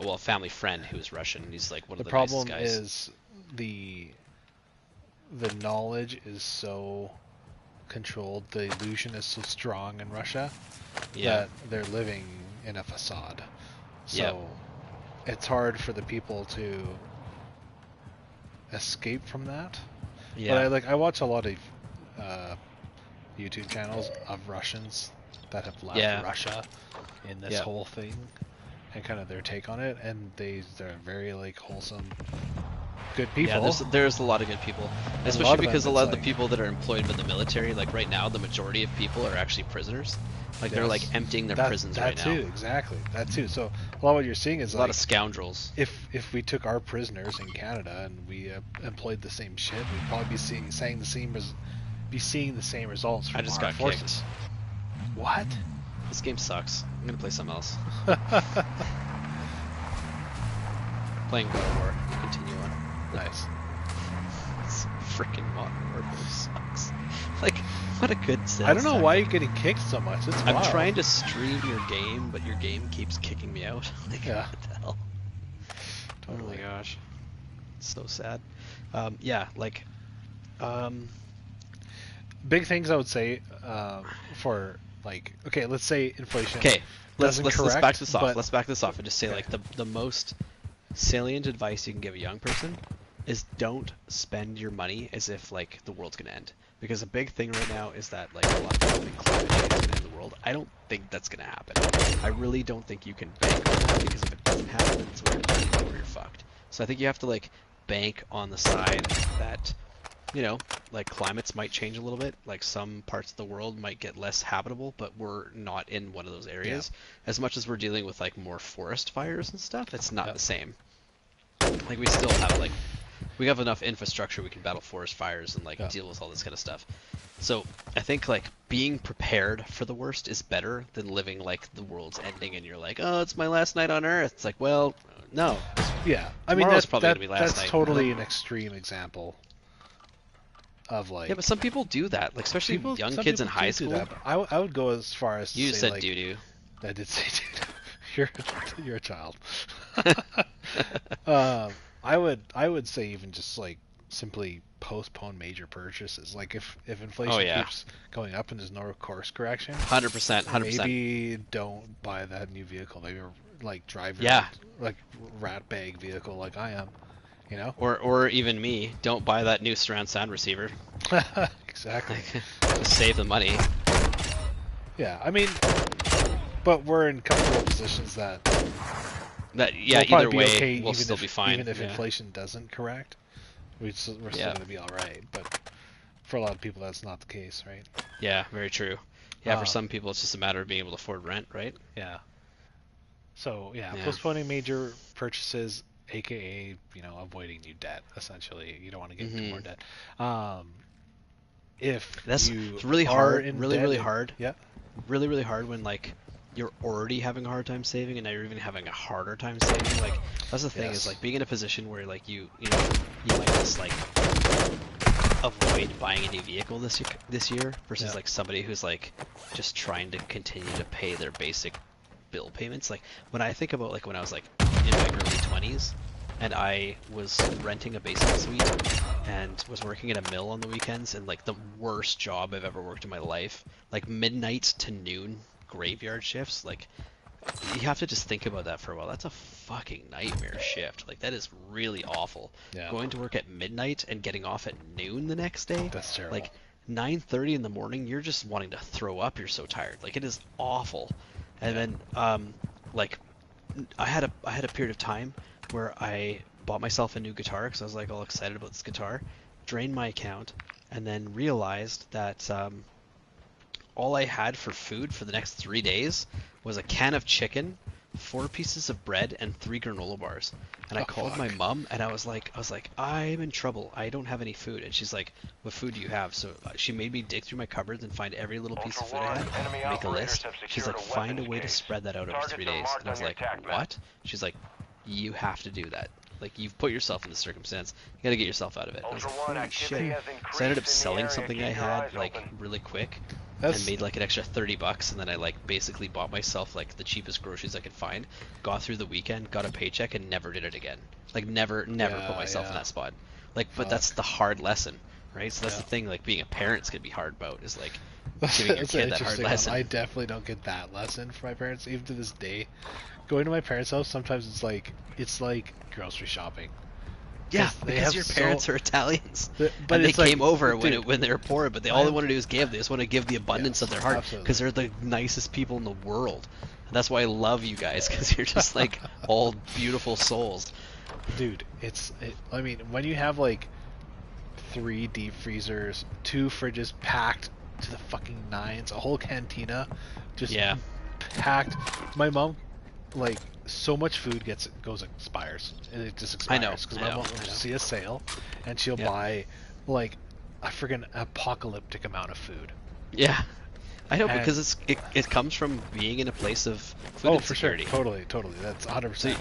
well, a family friend who's Russian. And he's like one The of the problem nicest guys. is the knowledge is so controlled. The illusion is so strong in Russia Yeah. that they're living in a facade. So Yep. it's hard for the people to escape from that. Yeah. But I watch a lot of YouTube channels of Russians that have left Yeah. Russia in this Yep. whole thing, and kind of their take on it, and they're very like wholesome, good people. Yeah, there's a lot of good people, a lot especially of because a them, lot it's of the like- people that are employed with the military, like right now, the majority of people are actually prisoners. Like they're Yes. like emptying their that, prisons that right too, now. exactly. That too. So a lot of what you're seeing is A lot like of scoundrels. if we took our prisoners in Canada and we employed the same shit, we'd probably be seeing the same results from I just our got forces. kicked. What? This game sucks. I'm gonna play something else. Playing God of War. Continue on. Nice. This freaking Modern Warfare sucks. Like, what a good sales I don't know tactic. why you're getting kicked so much. It's I'm wild. trying to stream your game, but your game keeps kicking me out. Like, Yeah. what the hell? Totally. Oh my gosh. It's so sad. Yeah, like, Big things I would say for like, okay, let's say inflation. okay, let's doesn't back correct, this off. but- Let's back this off and just say Okay. like the most salient advice you can give a young person is don't spend your money as if like the world's gonna end. Because a big thing right now is that like a lot of people think climate change is gonna end the world. I don't think that's gonna happen. I really don't think you can bank on that, because if it doesn't happen, then it's where you're fucked. So I think you have to like bank on the side that, you know, like climates might change a little bit. Like some parts of the world might get less habitable, but we're not in one of those areas. As much as we're dealing with like more forest fires and stuff, it's not the same. Like we still have like, we have enough infrastructure we can battle forest fires and like deal with all this kind of stuff. So I think like being prepared for the worst is better than living like the world's ending and you're like, oh, it's my last night on Earth. It's like, well, no. Yeah, I mean Tomorrow's that's probably gonna be last that's night. totally an extreme example of like. Yeah, but some people do that, like especially young some kids in people high do school. that, but I would go as far as to You say, said like, doo-doo. I did say dude. You're a child. I would say even just like simply postpone major purchases. Like if inflation keeps going up and there's no course correction, 100%. maybe don't buy that new vehicle. Maybe like drive your like rat bag vehicle like I am, you know. Or even me, don't buy that new surround sound receiver. Exactly. Just save the money. Yeah, I mean, but we're in comfortable positions that That we'll either probably be way, okay, we'll even still if, be fine. Even if yeah. inflation doesn't correct, we're still going to be all right. But for a lot of people, that's not the case, right? Yeah, very true. Yeah, for some people, it's just a matter of being able to afford rent, right? Yeah. So postponing major purchases, aka avoiding new debt. Essentially, you don't want to get into more debt. If that's you really hard, really hard. Yeah. Really hard when like you're already having a hard time saving and now you're even having a harder time saving. Like that's the thing is like being in a position where like you might just like avoid buying a new vehicle this year versus like somebody who's like just trying to continue to pay their basic bill payments. Like when I think about like when I was like in my early 20s and I was renting a basement suite and was working at a mill on the weekends, and like the worst job I've ever worked in my life. Like midnight to noon graveyard shifts. Like you have to just think about that for a while. That's a fucking nightmare shift. Like that is really awful. Yeah. Going to work at midnight and getting off at noon the next day. That's terrible. Like 9:30 in the morning, you're just wanting to throw up. You're so tired. Like it is awful. And then like I had a period of time where I bought myself a new guitar because I was like all excited about this guitar, drained my account, and then realized that all I had for food for the next 3 days was a can of chicken, 4 pieces of bread, and 3 granola bars. And I called my mom, and I was like, I'm in trouble. I don't have any food. And she's like, what food do you have? So she made me dig through my cupboards and find every little piece of food I had, make a list. She's like, find a way to spread that out over 3 days. And I was like, what? She's like, you have to do that. Like, you've put yourself in this circumstance. You gotta get yourself out of it. And I was like, holy shit. So I ended up selling something I had, like, really quick. And made like an extra $30, and then I like basically bought myself like the cheapest groceries I could find, got through the weekend, got a paycheck, and never did it again. Like never put myself in that spot. Like, but that's the hard lesson, right? So that's the thing, like being a parent's gonna be hard about, is like giving your kid that hard lesson. I definitely don't get that lesson from my parents, even to this day. Going to my parents' house, sometimes it's like grocery shopping. Yeah, because your parents are Italians, but they came over when they were poor, but all they want to do is give. They just want to give the abundance of their heart, because they're the nicest people in the world. And that's why I love you guys, because you're just like all beautiful souls. Dude, I mean, when you have like 3 deep freezers, 2 fridges packed to the fucking nines, a whole cantina just packed. My mom, like, so much food expires, and it just expires because my mom will see a sale and she'll buy like a friggin' apocalyptic amount of food. Yeah, I know, because it comes from being in a place of food insecurity. For sure, totally, that's 100%.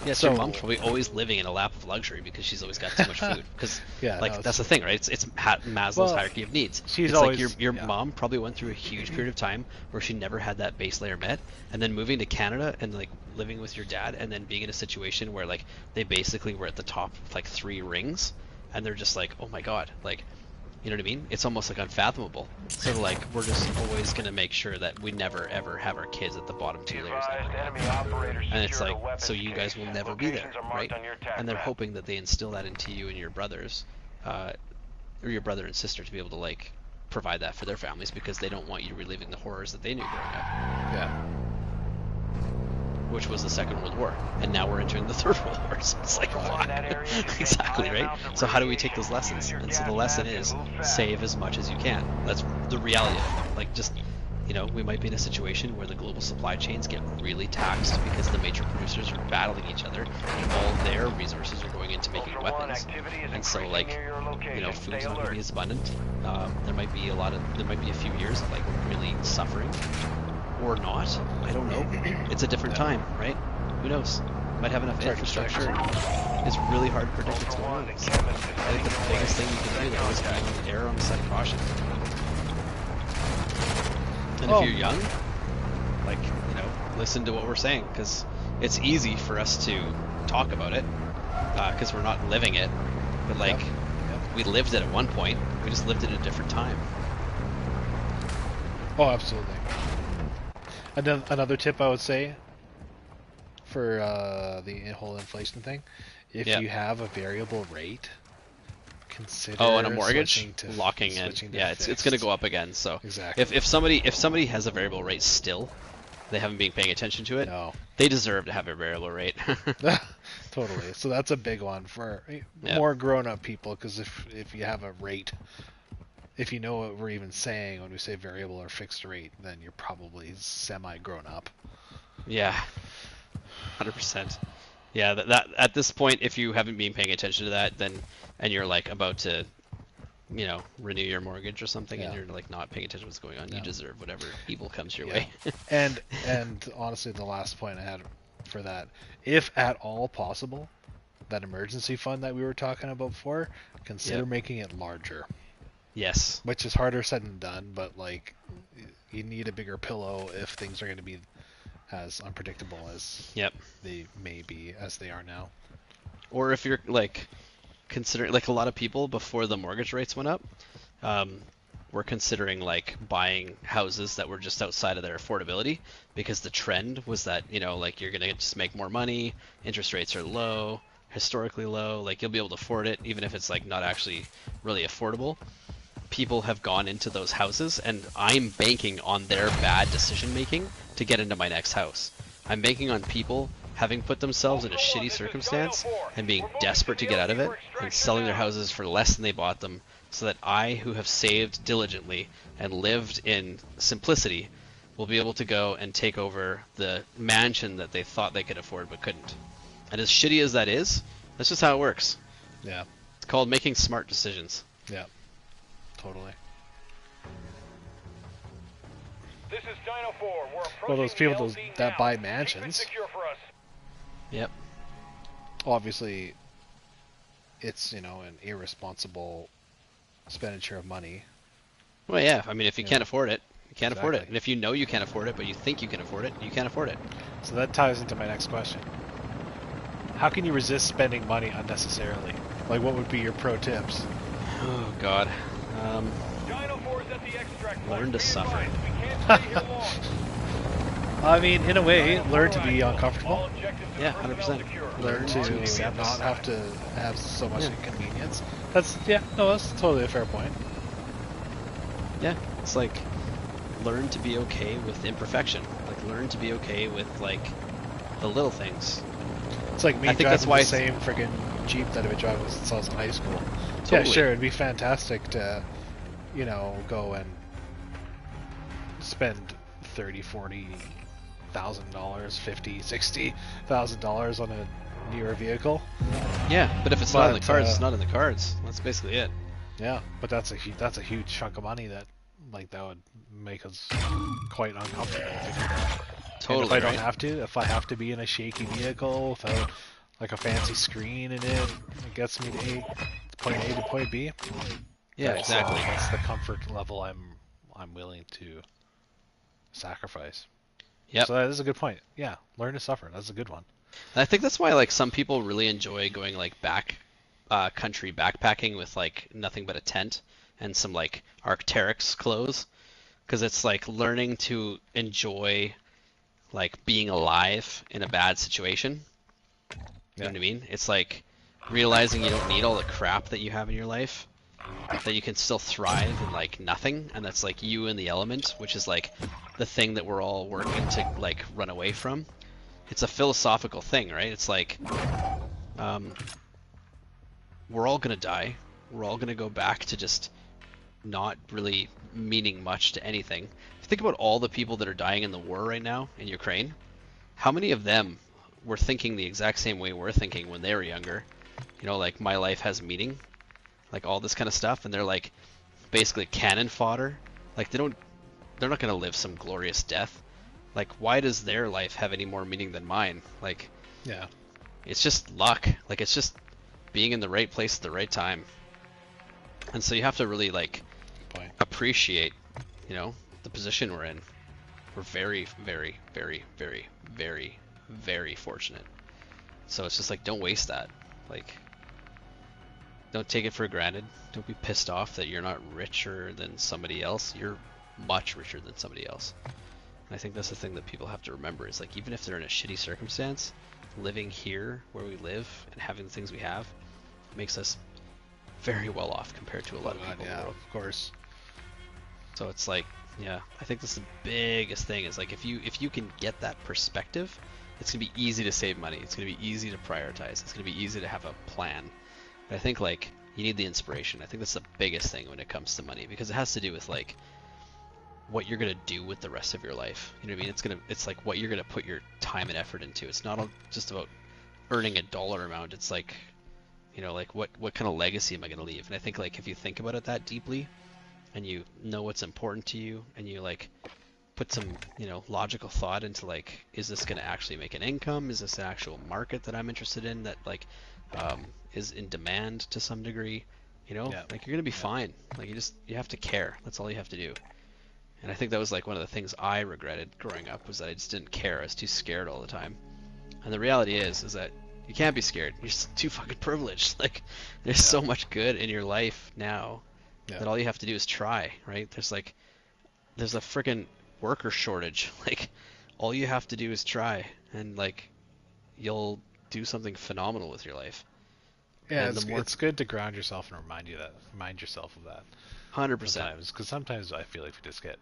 Yes, so your mom's probably always living in a lap of luxury because she's always got too much food. Because that's the thing, right? It's Maslow's hierarchy of needs. It's always, like your mom probably went through a huge period of time where she never had that base layer met, and then moving to Canada and like living with your dad, and then being in a situation where like they basically were at the top of like 3 rings, and they're just like, oh my god, like, you know what I mean? It's almost like unfathomable. So like we're just always gonna make sure that we never ever have our kids at the bottom 2 layers ever. And it's like, so you guys will never be there, right? And they're hoping that they instill that into you and your brothers, or your brother and sister, to be able to like provide that for their families, because they don't want you reliving the horrors that they knew growing up. Yeah. Which was the Second World War, and now we're entering the Third World War. So it's like, fuck. Exactly, right? So how do we take those lessons? And so the lesson is save as much as you can. That's the reality of it. Like, just, you know, we might be in a situation where the global supply chains get really taxed because the major producers are battling each other, and all their resources are going into making weapons. And so, like, you know, food's not going to be as abundant. There might be a few years of like really suffering. Or not. I don't know. It's a different time, right? Who knows? Might have enough infrastructure. It's really hard to predict what's going on. So I think the biggest thing you can do though is err on the side of caution. And if you're young, like, you know, listen to what we're saying, because it's easy for us to talk about it, because we're not living it. But like, we lived it at one point. We just lived it at a different time. Oh, absolutely. Another tip I would say for the whole inflation thing, if you have a variable rate, consider on a mortgage, locking in. Yeah, it's going to go up again. So exactly. If somebody has a variable rate still, they haven't been paying attention to it. No. They deserve to have a variable rate. Totally. So that's a big one for more grown-up people, because if you have a rate. If you know what we're even saying when we say variable or fixed rate, then you're probably semi-grown up. Yeah, 100%. Yeah, that at this point, if you haven't been paying attention to that, then and you're like about to, you know, renew your mortgage or something, and you're like not paying attention to what's going on, you deserve whatever evil comes your way. and honestly, the last point I had for that, if at all possible, that emergency fund that we were talking about before, consider making it larger. Yes. Which is harder said than done, but like, you need a bigger pillow if things are going to be as unpredictable as they may be, as they are now. Or if you're like considering, like, a lot of people before the mortgage rates went up, were considering like buying houses that were just outside of their affordability, because the trend was that, you know, like, you're gonna just make more money, interest rates are low, historically low, like you'll be able to afford it even if it's like not actually really affordable. People have gone into those houses, and I'm banking on their bad decision making to get into my next house. I'm banking on people having put themselves in a shitty circumstance and being desperate to get out of it and selling their houses for less than they bought them, so that I, who have saved diligently and lived in simplicity, will be able to go and take over the mansion that they thought they could afford but couldn't. And as shitty as that is, that's just how it works. Yeah. It's called making smart decisions. Yeah. Totally. This is Dino 4. We're approaching Well, those people the LZ that now. buy Keep it mansions, secure for us. Yep. obviously, it's, you know, an irresponsible expenditure of money. Well, yeah. I mean, if you Yeah. can't afford it, you can't afford it. Exactly. And if you know you can't afford it, but you think you can afford it, you can't afford it. So that ties into my next question. How can you resist spending money unnecessarily? Like, what would be your pro tips? Oh God. Dino 4 is at the extract. Learn to suffer. We can't stay here long. I mean, in a way, Dino 4 learn to be arrival. uncomfortable. All objectives and Yeah, personnel 100%. secure. Learn to to accept. not have to have so much Yeah. inconvenience. That's totally a fair point. Yeah, it's like, learn to be okay with imperfection. Like, learn to be okay with like the little things. It's like me I think driving that's why the it's- same friggin' Jeep that I've been driving since I was in high school. Yeah, Totally. sure, it'd be fantastic to, you know, go and spend $30,000, $40,000, $50,000, $60,000 on a newer vehicle. Yeah, but if it's not in the But, cards, it's not in the cards. That's basically it. Yeah, but that's a huge chunk of money that, like, that would make us quite uncomfortable if we do that. Totally. And if I don't right? have to, if I have to be in a shaky vehicle without like a fancy screen in it, it gets me to point A to point B. Yeah, That's, exactly. That's the comfort level I'm willing to sacrifice. Yep. So that is a good point. Yeah, learn to suffer. That's a good one. And I think that's why like some people really enjoy going like country backpacking with like nothing but a tent and some like Arc'teryx clothes, because it's like learning to enjoy like being alive in a bad situation. You know what I mean? It's like realizing you don't need all the crap that you have in your life, that you can still thrive in like nothing, and that's like you in the element, which is like the thing that we're all working to like run away from. It's a philosophical thing, right? It's like we're all gonna die. We're all gonna go back to just not really meaning much to anything. If you think about all the people that are dying in the war right now in Ukraine, how many of them were thinking the exact same way we're thinking when they were younger? You know, like, my life has meaning, like all this kind of stuff, and they're like basically cannon fodder. Like they're not gonna live some glorious death. Like, why does their life have any more meaning than mine? Like, Yeah. it's just luck. Like, it's just being in the right place at the right time. And so you have to really like Good point. appreciate, you know, the position we're in. We're very, very, very, very, very, very fortunate. So it's just like, don't waste that. Like, don't take it for granted. Don't be pissed off that you're not richer than somebody else. You're much richer than somebody else. And I think that's the thing that people have to remember, is like, even if they're in a shitty circumstance, living here where we live and having the things we have makes us very well off compared to a lot of people in Yeah, the world. of course. So it's like, yeah, I think that's the biggest thing, is like, if you can get that perspective, it's gonna be easy to save money. It's gonna be easy to prioritize. It's gonna be easy to have a plan. But I think like you need the inspiration. I think that's the biggest thing when it comes to money, because it has to do with like what you're gonna do with the rest of your life. You know what I mean? It's like what you're gonna put your time and effort into. It's not just about earning a dollar amount. It's like, you know, like what kind of legacy am I gonna leave? And I think like if you think about it that deeply, and you know what's important to you, and you like put some, you know, logical thought into like, is this going to actually make an income? Is this an actual market that I'm interested in that like is in demand to some degree? You know, Yeah. like, you're going to be fine. Like, you have to care. That's all you have to do. And I think that was like one of the things I regretted growing up, was that I just didn't care. I was too scared all the time. And the reality is that You can't be scared. You're just too fucking privileged. Like, there's so much good in your life now that all you have to do is try, right? There's a freaking worker shortage. Like, all you have to do is try, and like, you'll do something phenomenal with your life. Yeah, it's good to ground yourself and remind yourself of that. 100%. Because sometimes I feel like we just get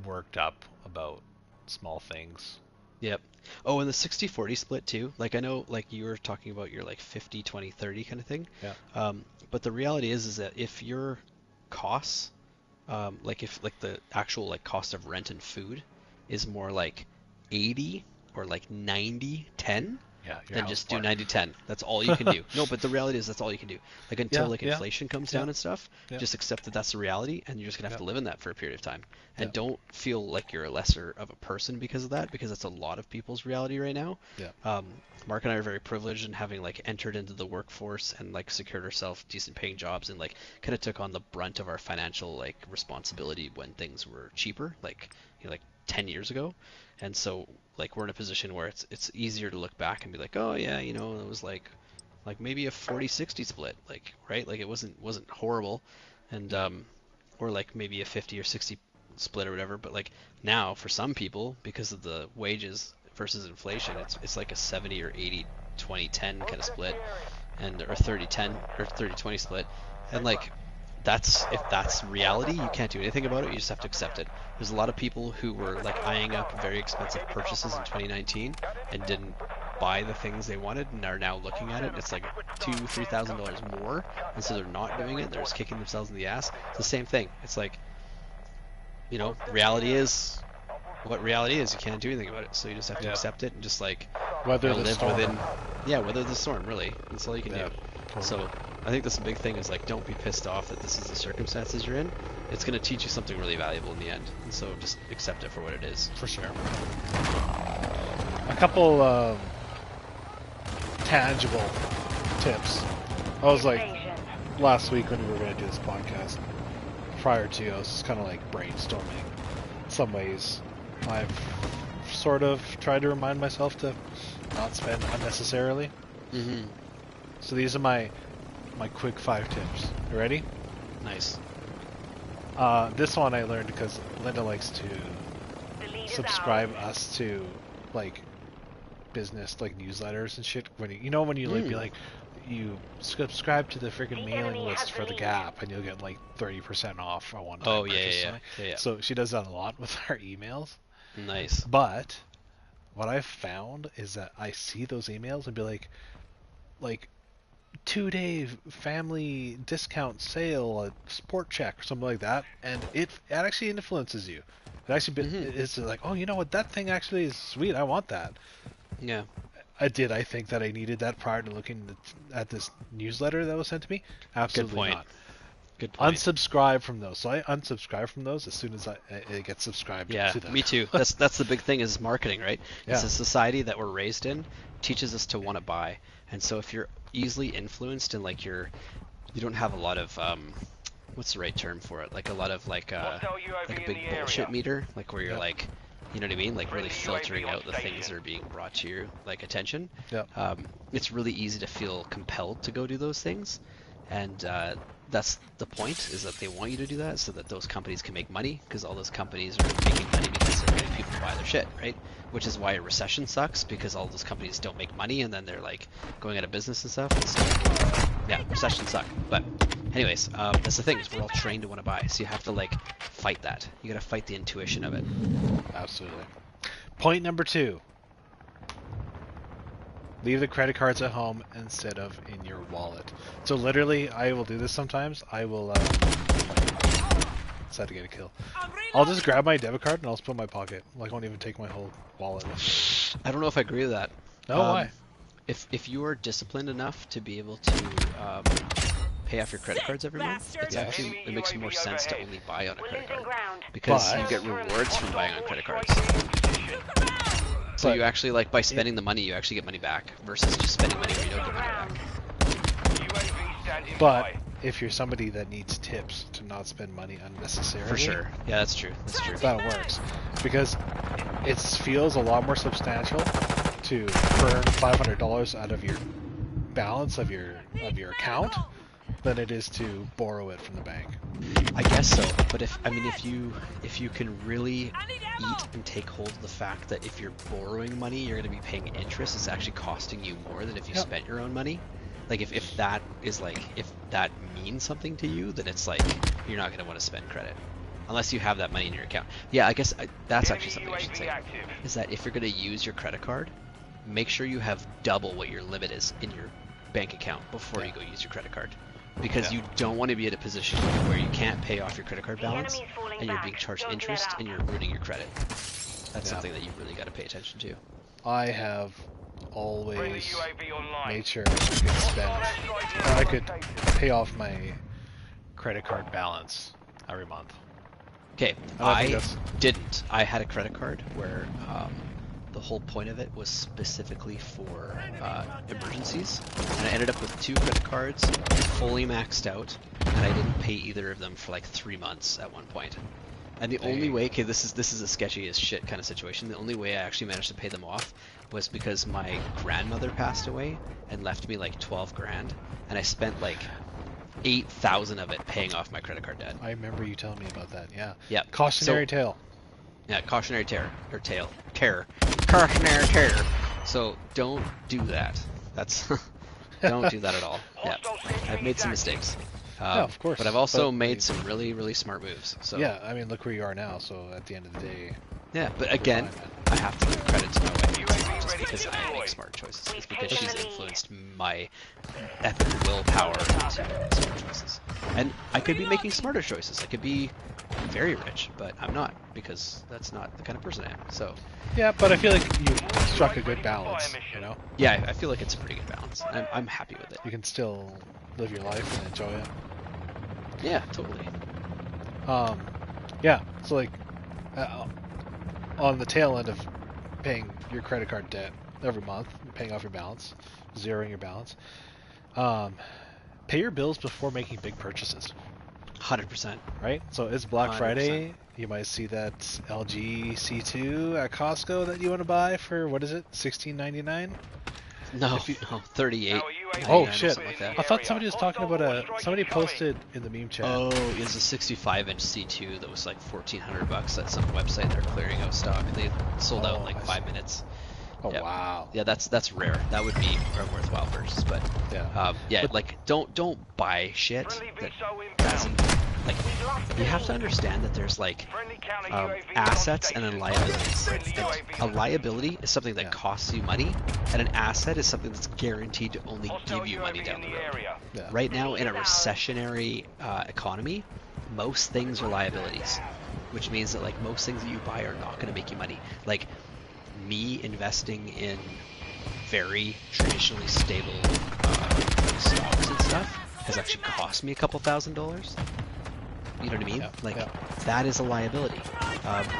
worked up about small things. Yep. Oh, and the 60-40 split too. Like, I know, like, you were talking about your like 50-20-30 kind of thing. Yeah. But the reality is that if your costs, like if like the actual like cost of rent and food is more like 80 or like 90-10, then just do 90-10. That's all you can do. No, but the reality is that's all you can do. Like, until like inflation comes down and stuff, just accept that that's the reality, and you're just gonna have to live in that for a period of time. And don't feel like you're a lesser of a person because of that, because that's a lot of people's reality right now. Mark and I are very privileged in having like entered into the workforce and like secured ourselves decent paying jobs, and like kind of took on the brunt of our financial like responsibility when things were cheaper, like, you know, like 10 years ago. And so like we're in a position where it's easier to look back and be like, oh yeah, you know, it was like maybe a 40-60 split, like, right? Like, it wasn't horrible, and or like maybe a 50 or 60 split or whatever. But like now, for some people, because of the wages versus inflation, it's like a 70 or 80-20-10 kind of split, and or 30-10 or 30-20 split, and like, if that's reality, you can't do anything about it. You just have to accept it. There's a lot of people who were like eyeing up very expensive purchases in 2019 and didn't buy the things they wanted, and are now looking at it, and it's like $2,000-$3,000 more, and so they're not doing it. They're just kicking themselves in the ass. It's the same thing. It's like, you know, reality is what reality is. You can't do anything about it, so you just have to accept it and just like Weather the storm. Weather the storm. Really, that's all you can do. Totally. So I think that's a big thing, is like, don't be pissed off that this is the circumstances you're in. It's going to teach you something really valuable in the end, and so just accept it for what it is. For sure. A couple tangible tips. I was like, last week when we were going to do this podcast, prior to, I was just kind of like brainstorming some ways I've sort of tried to remind myself to not spend unnecessarily. Mm-hmm. So these are my quick 5 tips. You ready? Nice. This one I learned because Linda likes to subscribe us to like business like newsletters and shit. When you like be like, you subscribe to the freaking mailing list for the Gap and you'll get like 30% off on one time. Oh yeah. So she does that a lot with our emails. Nice. But what I've found is that I see those emails and be like 2-day family discount sale at Sport Check or something like that, and it actually influences you. It actually it's like, oh, you know what, that thing actually is sweet, I want that. Yeah. I think that I needed that prior to looking at this newsletter that was sent to me? Absolutely not. Good point. Unsubscribe from those. So I unsubscribe from those as soon as it gets subscribed to them. Me too. That's the big thing, is marketing, right? Yeah. It's a society that we're raised in teaches us to want to buy. And so if you're easily influenced and like you don't have a lot of what's the right term for it? Like a lot of like a big bullshit meter, like where you're like, you know what I mean? Like really filtering out the things that are being brought to your like attention. Yeah. It's really easy to feel compelled to go do those things, and that's the point, is that they want you to do that so that those companies can make money, because all those companies are making money because they're getting people to buy their shit, right? Which is why a recession sucks, because all those companies don't make money and then they're like going out of business and stuff. And so, yeah, recessions suck. But anyways, that's the thing, is we're all trained to want to buy, so you have to like fight that. You got to fight the intuition of it. Absolutely. Point number 2. Leave the credit cards at home instead of in your wallet. So literally, I will do this sometimes. I will decide to get a kill. I'll just grab my debit card and I'll just put it in my pocket. Like, I won't even take my whole wallet with me. I don't know if I agree with that. No, why? If you are disciplined enough to be able to pay off your credit cards every month, it makes more sense to only buy on a credit card, because you get rewards from buying on credit cards. So you actually, like, by spending the money, you actually get money back, versus just spending money where you don't get money back. But if you're somebody that needs tips to not spend money unnecessarily, for sure. Yeah, that's true. That works, because it feels a lot more substantial to burn $500 out of your balance of your account than it is to borrow it from the bank. I guess so, but if you can really eat and take hold of the fact that if you're borrowing money, you're going to be paying interest, it's actually costing you more than if you spent your own money. Like if that is like, if that means something to you, then it's like you're not going to want to spend credit unless you have that money in your account. Yeah, I guess that's actually something I should say, is that if you're going to use your credit card, make sure you have double what your limit is in your bank account before you go use your credit card. Because you don't want to be in a position where you can't pay off your credit card balance and you're being charged interest and you're ruining your credit. That's something that you really got to pay attention to. I have always made sure I could pay off my credit card balance every month. Okay, I didn't. I had a credit card where the whole point of it was specifically for emergencies, and I ended up with 2 credit cards, fully maxed out, and I didn't pay either of them for like 3 months at one point. And the only way, okay, this is a sketchy as shit kind of situation. The only way I actually managed to pay them off was because my grandmother passed away and left me like 12 grand, and I spent like 8,000 of it paying off my credit card debt. I remember you telling me about that. Yeah. Yeah. Cautionary tale. Yeah, cautionary terror. Cautionary terror. So don't do that. That's don't do that at all. Yeah, I've made some mistakes. Yeah, of course. But I've also made some really, really smart moves. So yeah, I mean, look where you are now. So at the end of the day. Yeah, but again, I have to give credit to my wife. It's not just because I make smart choices. It's because she's influenced my epic willpower into smart choices. And I could be making smarter choices. I could be very rich, but I'm not, because that's not the kind of person I am. So yeah, but I feel like you struck a good balance, you know? Yeah, I feel like it's a pretty good balance. I'm happy with it. You can still live your life and enjoy it. Yeah, totally. Yeah, so like on the tail end of paying your credit card debt every month, paying off your balance, zeroing your balance, pay your bills before making big purchases. 100%. Right? So it's Black 100%. Friday. You might see that LG C2 at Costco that you want to buy for, what is it, $16.99? No, 38. Oh shit! Like that. I thought somebody was talking about somebody posted in the meme chat. Oh, it's a 65-inch C2 that was like $1,400 at some website. They're clearing out stock. They sold out in like 5 minutes. Oh yeah. Wow. Yeah, that's rare. That would be a worthwhile purchase, but yeah, but, like don't buy shit that doesn't, like, you have to understand that there's like assets and then liabilities. And a liability is something that costs you money, and an asset is something that's guaranteed to only give you money down the road. Yeah. Right now, in a recessionary economy, most things are liabilities, which means that like most things that you buy are not going to make you money. Like me investing in very traditionally stable stocks and stuff has actually cost me a couple $1,000s. You know what I mean? That is a liability.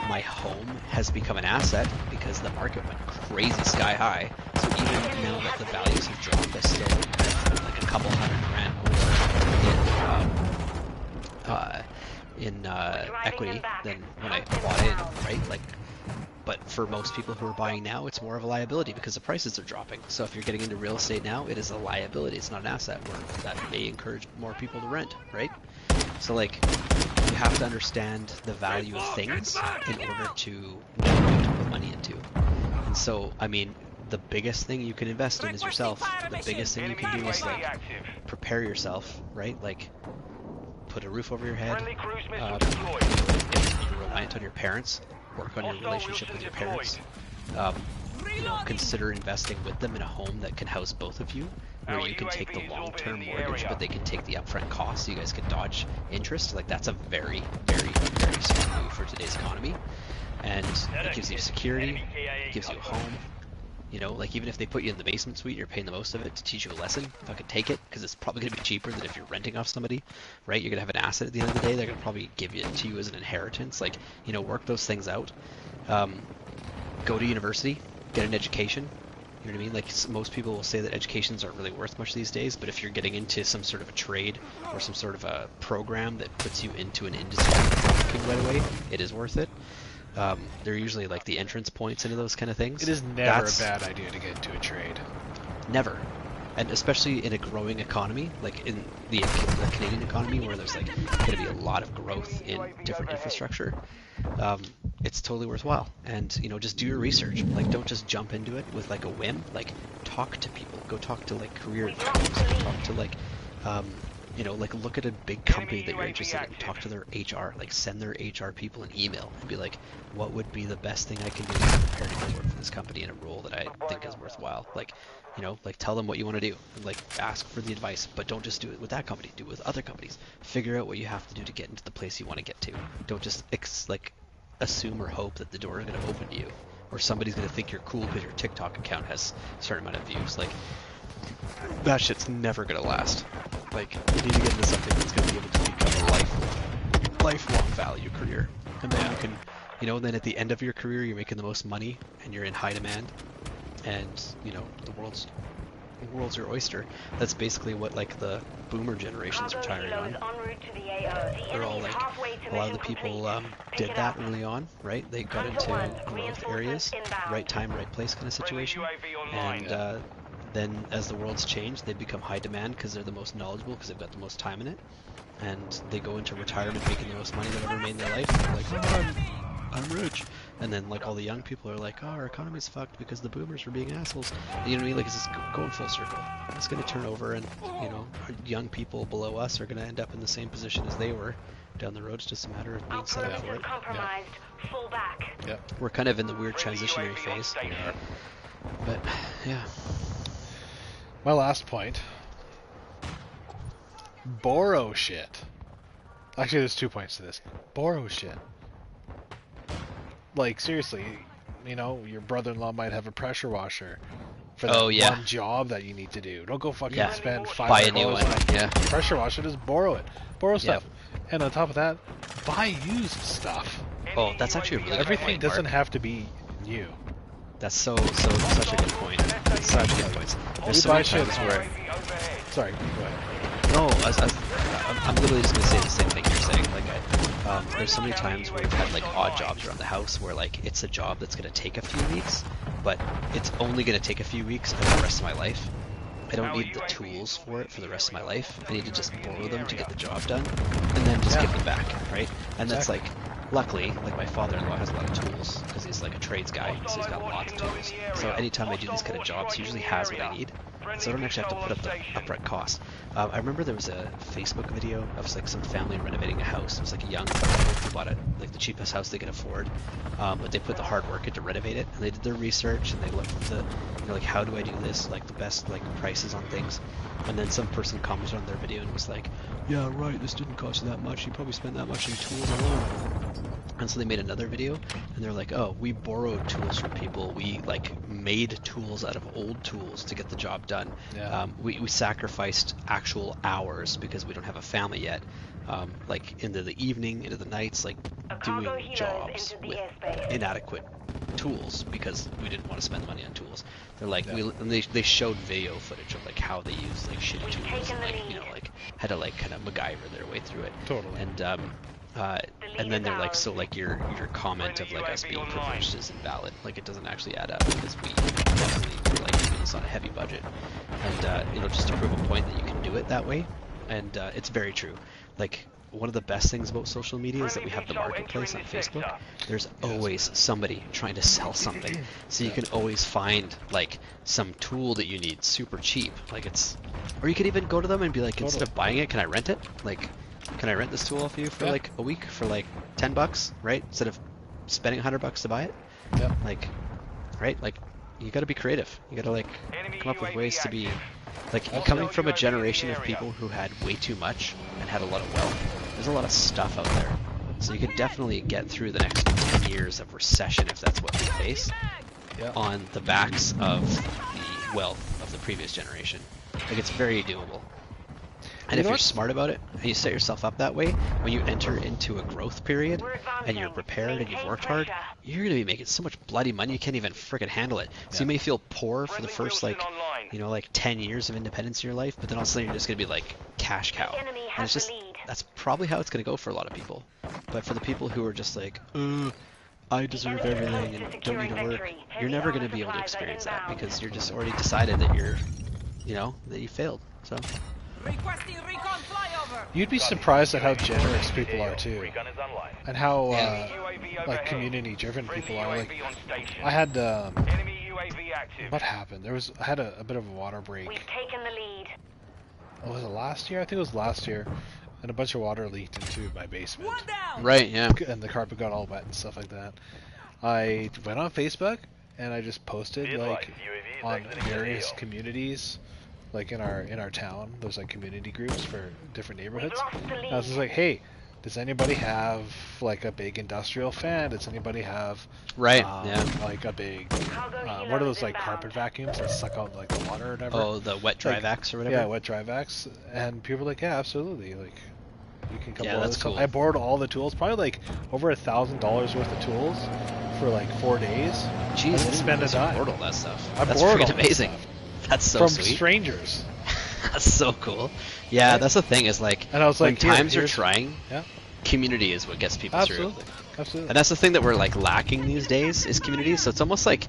My home has become an asset because the market went crazy sky high. So even now that the values have dropped, I still have like a couple $100,000 more in equity than when I bought in, right? Like, but for most people who are buying now, it's more of a liability because the prices are dropping. So if you're getting into real estate now, it is a liability. It's not an asset, where that may encourage more people to rent, right? So like, you have to understand the value of things in order to know what to put money into. And so, I mean, the biggest thing you can invest in is yourself. The biggest thing you can do is like prepare yourself, right? Like put a roof over your head. If you're reliant on your parents, work on your relationship with your parents. You know, consider investing with them in a home that can house both of you, where you can take the long-term mortgage, but they can take the upfront cost, so you guys can dodge interest. Like, that's a very, very, very smart move for today's economy, and it gives you security, it gives you a home. You know, like, even if they put you in the basement suite, you're paying the most of it to teach you a lesson. Fucking take it, because it's probably going to be cheaper than if you're renting off somebody, right? You're going to have an asset at the end of the day. They're going to probably give it to you as an inheritance. Like, you know, work those things out. Go to university, get an education. You know what I mean? Like, most people will say that educations aren't really worth much these days, but if you're getting into some sort of a trade or some sort of a program that puts you into an industry right away, it is worth it. they're usually like the entrance points into those kind of things. It is never a bad idea to get into a trade. Never. And especially in a growing economy, like in the Canadian economy, where there's like going to be a lot of growth in different infrastructure, it's totally worthwhile. And just do your research. Like, don't just jump into it with like a whim. Like, talk to people. Go talk to like career advisors. Go talk to like, like look at a big company that you're interested in. Talk to their HR. Like, send their HR people an email and be like, what would be the best thing I can do to prepare to go work for this company in a role that I think is worthwhile. Like, tell them what you want to do, and like ask for the advice, but don't just do it with that company. Do it with other companies. Figure out what you have to do to get into the place you want to get to. Don't just assume or hope that the door is going to open to you, or somebody's going to think you're cool because your TikTok account has a certain amount of views. Like, that shit's never going to last. Like, you need to get into something that's going to be able to become a lifelong value career, and then you can, then at the end of your career, you're making the most money and you're in high demand. And the world's your oyster. That's basically what like the boomer generation's retiring on. They're all like, a lot of the people did that early on, right? They got into growth areas, right time, right place kind of situation. And then as the world's changed, they become high demand because they're the most knowledgeable, because they've got the most time in it. And they go into retirement making the most money they've ever made in their life. And they're like, oh, I'm rich. And then like all the young people are like, oh, our economy's fucked because the boomers were being assholes. And you know what I mean? Like, it's just going full circle. It's going to turn over, and young people below us are going to end up in the same position as they were down the road. It's just a matter of being set up for it. Yeah. We're kind of in the weird transitionary phase. We are. But yeah. My last point. Borrow shit. Actually, there's 2 points to this. Borrow shit. Like, seriously, your brother-in-law might have a pressure washer for that one job that you need to do. Don't go fucking spend $500 buy a new one. on a pressure washer. Just borrow it. Borrow stuff. And on top of that, buy used stuff. Oh, that's actually a really good Everything point, doesn't Mark. have to be new. That's such a good point. Such good points. There's so many times where... Sorry, go ahead. No, I'm literally just gonna say the same thing you're saying. Like, there's so many times where we've had like odd jobs around the house where like it's a job that's gonna take a few weeks, but it's only gonna take a few weeks for the rest of my life. I don't need the tools for it for the rest of my life. I need to just borrow them to get the job done, and then just give them back, right? And that's like, luckily, like my father-in-law has a lot of tools because he's like a trades guy, so he's got lots of tools. So anytime I do these kind of jobs, he usually has what I need. So I don't actually have to put up the upfront cost. I remember there was a Facebook video of like some family renovating a house. It was like a young couple who bought it, like the cheapest house they could afford, but they put the hard work into renovate it, and they did their research and they looked at the, like, how do I do this, like the best like prices on things. And then some person commented on their video and was like, yeah, right, this didn't cost you that much. You probably spent that much in tools alone. And so they made another video, and they're like, oh, we borrowed tools from people. We like made tools out of old tools to get the job done. Yeah. We sacrificed actual hours because we don't have a family yet. Like into the evening, into the nights, like doing jobs with inadequate tools because we didn't want to spend money on tools. They're like, and they showed video footage of like how they used like shitty tools and like like had to like kind of MacGyver their way through it. Totally. And then they're like, so like your comment of like us being privileged is invalid. Like, it doesn't actually add up because we definitely were like doing this on a heavy budget. And just to prove a point that you can do it that way, and it's very true. Like, one of the best things about social media is that we have the marketplace on Facebook. There's always somebody trying to sell something, so you can always find like some tool that you need super cheap. Like, or you could even go to them and be like, instead of buying it, can I rent it? Like, can I rent this tool off you for like a week for like $10, right? Instead of spending $100 to buy it. Yeah. Like, right? Like, you gotta be creative. You gotta like come up with ways to be like, coming from a generation of people who had way too much and had a lot of wealth. There's a lot of stuff out there, so you could definitely get through the next 10 years of recession if that's what we face, on the backs of the wealth of the previous generation. Like, it's very doable. And if you're smart about it, and you set yourself up that way, when you enter into a growth period, and you're prepared and you've worked hard, you're going to be making so much bloody money you can't even frickin' handle it. So you may feel poor for the first, like, like 10 years of independence in your life, but then all of a sudden you're just going to be like cash cow. And it's just, that's probably how it's going to go for a lot of people. But for the people who are just like, I deserve everything and don't need to work, you're never going to be able to experience that because you're just already decided that you're, that you failed. So Requesting recon flyover. You'd be surprised at how generous people are too, and how like community-driven people are. Like, I had what happened? I had a bit of a water break. We've taken the lead. Oh, was it last year? I think it was last year, and a bunch of water leaked into my basement. One down. right, yeah, And the carpet got all wet and stuff like that. I went on Facebook and I just posted like on various communities, like in our town. There's like community groups for different neighborhoods. I was just like, hey, does anybody have like a big industrial fan? Does anybody have right, like a big what are those like carpet vacuums that suck out like the water or whatever? Oh, the wet dry Like, vacs or whatever. Yeah, wet dry vacs. And people were like, yeah, absolutely. Like, you can come Yeah, borrow that's this. cool. I borrowed all the tools, probably like over $1,000 worth of tools for like 4 days. Jeez, I didn't didn't spend a realize you dime. borrowed all that stuff. I That's borrowed freaking all that amazing. stuff. That's so From sweet. strangers. That's so cool. Yeah, that's the thing is like, And I was when like, here, times are here's- trying, Yeah, community is what gets people absolutely. through. Absolutely. And that's the thing that we're like lacking these days is community. So it's almost like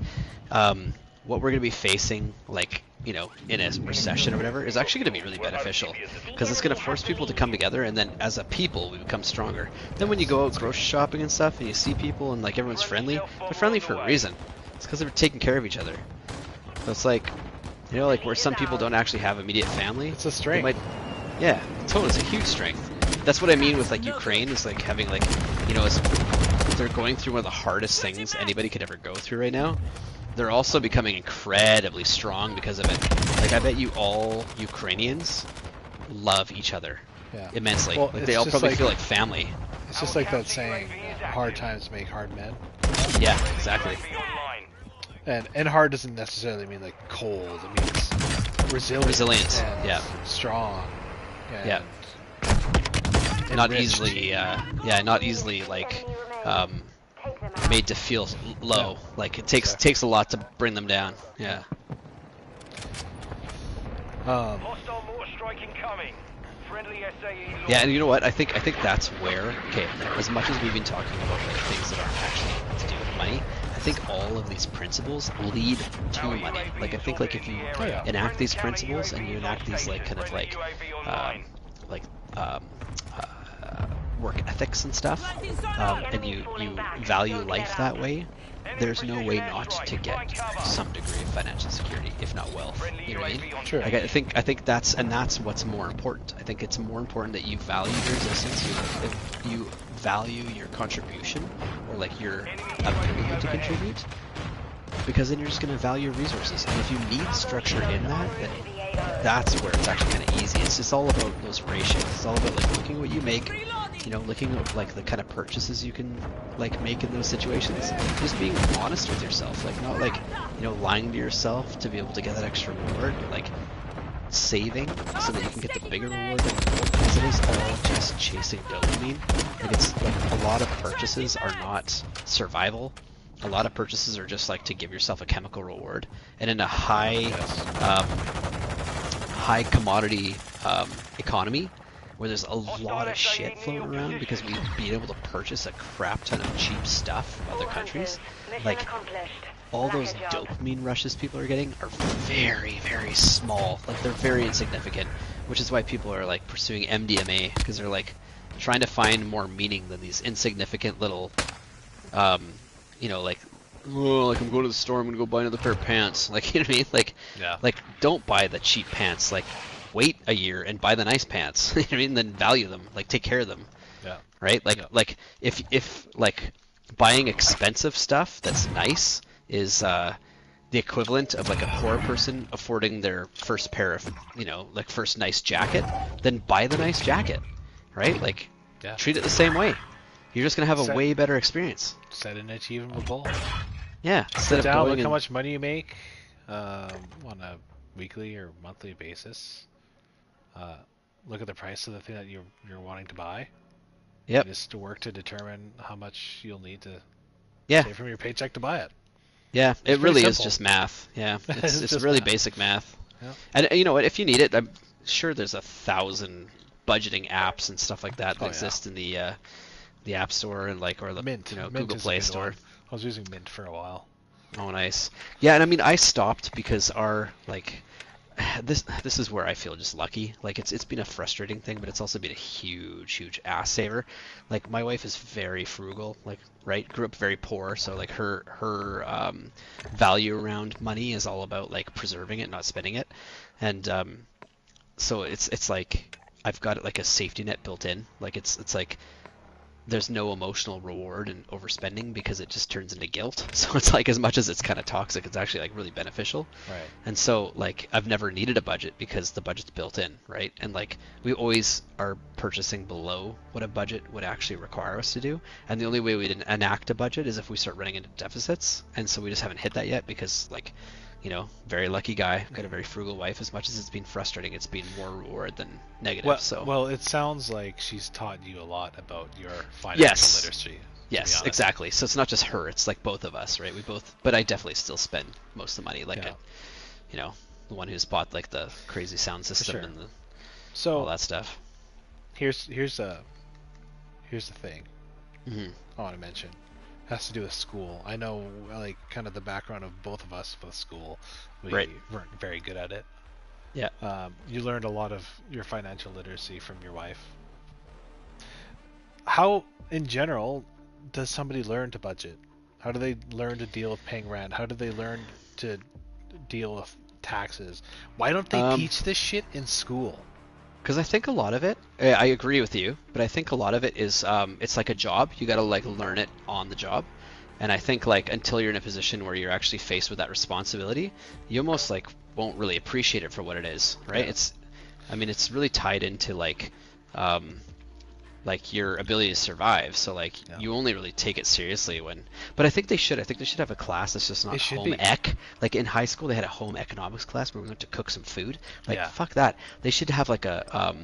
what we're going to be facing, like, in a recession or whatever, is actually going to be really beneficial because it's going to force people to come together, and then as a people we become stronger. Then when you go out grocery shopping and stuff and you see people and like everyone's friendly, they're friendly for a reason. It's because they're taking care of each other. So it's like, like where some people don't actually have immediate family. It's a they strength. might- yeah, totally, it's a huge strength. That's what I mean with like Ukraine is like having like, they're going through one of the hardest things anybody could ever go through right now. They're also becoming incredibly strong because of it. Like I bet you all Ukrainians love each other Yeah. immensely. Well, Like it's they all just probably like- feel like family. It's just like that saying, hard times make hard men. Yeah, exactly. And hard doesn't necessarily mean like cold. It means resilient. Resilient, and yeah. Strong. Yeah. And Not enriched. easily, not easily like made to feel low. Yeah. Like it takes a lot to bring them down. Yeah. Hostile mortar strike incoming. Friendly SAE. Yeah, and you know what? I think that's where, okay, as much as we've been talking about like things that aren't actually to do with money, I think all of these principles lead to money. Like I think like if you enact these principles and you enact these like kind of like work ethics and stuff, and you value life that way, there's no way not to get some degree of financial security, if not wealth. You know what I mean? Sure. Like I think that's what's more important. I think it's more important that you value your existence, you value your contribution, or like your ability to contribute, because then you're just going to value your resources. And if you need structure in that, then that's where it's actually kind of easy. It's just all about those ratios. It's all about like looking what you make, looking at like the kind of purchases you can like make in those situations. Just being honest with yourself, like not like lying to yourself to be able to get that extra reward, but like saving so that you can get the bigger reward. Because it is all just chasing dopamine. Like it's like a lot of purchases are not survival. A lot of purchases are just like to give yourself a chemical reward. And in a high commodity economy, where there's a lot of shit floating around because we've been able to purchase a crap ton of cheap stuff from other countries, like all those dopamine rushes people are getting are very, very small. Like they're very insignificant, which is why people are like pursuing MDMA, because they're like trying to find more meaning than these insignificant little like, oh, like I'm going to the store, I'm going to go buy another pair of pants. Like, you know what I mean? Like, Yeah. like don't buy the cheap pants. Like, wait a year and buy the nice pants. You know what I mean? Then value them. Like, take care of them. Yeah. Right? Like, Yeah. like if like buying expensive stuff that's nice is the equivalent of like a poor person affording their first pair of, like first nice jacket, then buy the nice jacket. Right? Like, Yeah. treat it the same way. You're just going to have a way better experience. Set an achievable goal. Yeah, instead of Down, going look how and, much money you make on a weekly or monthly basis. Look at the price of the thing that you're wanting to buy. Yep. Just to work to determine how much you'll need to Yeah, save from your paycheck to buy it. yeah, it pretty really is simple. just math. Yeah, It's it's just really math. basic math. Yeah. And you know what? If you need it, I'm sure there's 1,000 budgeting apps and stuff like that that Oh, yeah. exist in the App Store and like or the Mint. Mint Google is a Play good Store. one. I was using Mint for a while. Oh, nice. Yeah, and I mean, I stopped because this is where I feel just lucky. Like it's been a frustrating thing, but it's also been a huge ass saver. Like my wife is very frugal, like right, grew up very poor, so like her value around money is all about like preserving it, not spending it, and so it's like I've got it like a safety net built in. Like it's like there's no emotional reward in overspending because it just turns into guilt. So it's like as much as it's kind of toxic, it's actually like really beneficial. Right. And so like I've never needed a budget because the budget's built in, right? And like we always are purchasing below what a budget would actually require us to do. And the only way we didn't enact a budget is if we start running into deficits. And so we just haven't hit that yet because like, you know, very lucky guy, got a very frugal wife. As much as it's been frustrating, it's been more reward than negative. Well, it sounds like she's taught you a lot about your financial literacy. Yes, exactly. So it's not just her; it's like both of us, right? We both, but I definitely still spend most of the money. Like, you know, the one who's bought like the crazy sound system and all that stuff. Here's the thing I want to mention. Has to do with school. I know, like, kind of the background of both of us with school. We weren't very good at it. Yeah. You learned a lot of your financial literacy from your wife. How, in general, does somebody learn to budget? How do they learn to deal with paying rent? How do they learn to deal with taxes? Why don't they teach this shit in school? Because I think a lot of it, I agree with you, but I think a lot of it is, it's like a job. You got to like learn it on the job. And I think like until you're in a position where you're actually faced with that responsibility, you almost like won't really appreciate it for what it is, right? Yeah. It's really tied into like your ability to survive. So like you only really take it seriously when, but I think they should have a class that's just not home ec. Like in high school they had a home economics class where we went to cook some food. Like fuck that. They should have like a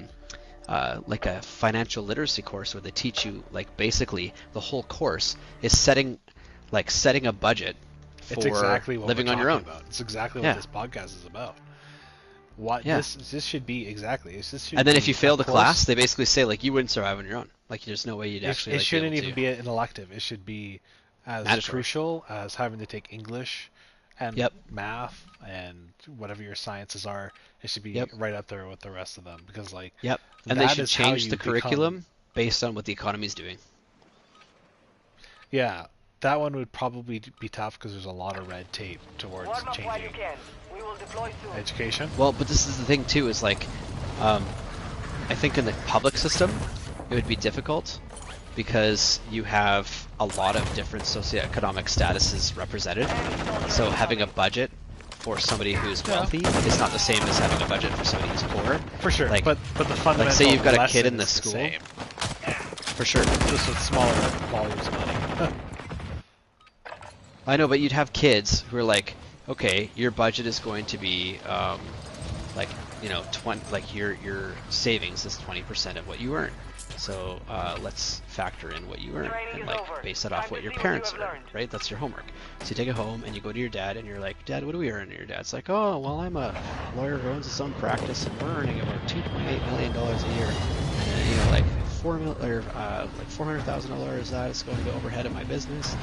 financial literacy course where they teach you like basically the whole course is setting a budget for living on your own. It's exactly what this podcast is about. This should be exactly. And then if you fail the class, they basically say like you wouldn't survive on your own. Like there's no way you'd actually. It shouldn't even be an elective. It should be as crucial as having to take English and math and whatever your sciences are. It should be right up there with the rest of them because like. Yep. And they should change the curriculum based on what the economy's doing. Yeah, that one would probably be tough because there's a lot of red tape towards changing education. Well, but this is the thing too, is like, I think in the public system, it would be difficult because you have a lot of different socioeconomic statuses represented. So having a budget for somebody who's wealthy is not the same as having a budget for somebody who's poor. For sure, like, but the fundamental like say you've got a kid in the school. Same. For sure. Just with smaller volumes of money. I know, but you'd have kids who are like, okay, your budget is going to be, like, you know, your savings is 20% of what you earn. So let's factor in what you earn and like base that off what your parents earn, right? That's your homework. So you take it home and you go to your dad and you're like, Dad, what do we earn? And your dad's like, oh, well, I'm a lawyer who owns his own practice and we're earning about $2.8 million a year. And then, you know, like $400,000 of that is going to overhead of my business.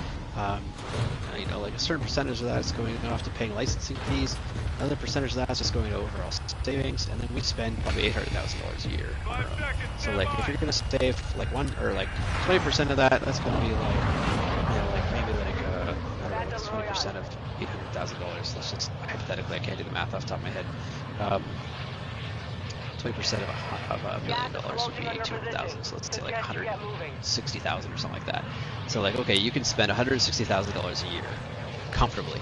You know, like a certain percentage of that is going off to paying licensing fees. Another percentage of that is just going to overall savings, and then we spend probably $800,000 a year. So like, if you're going to save like 20% of that, that's going to be like, you know, like maybe like I don't know, 20% of $800,000. Let's just hypothetically, I can't do the math off the top of my head. 20% of $1 million would be 200,000. So let's say like 160,000 or something like that. So like, okay, you can spend $160,000 a year comfortably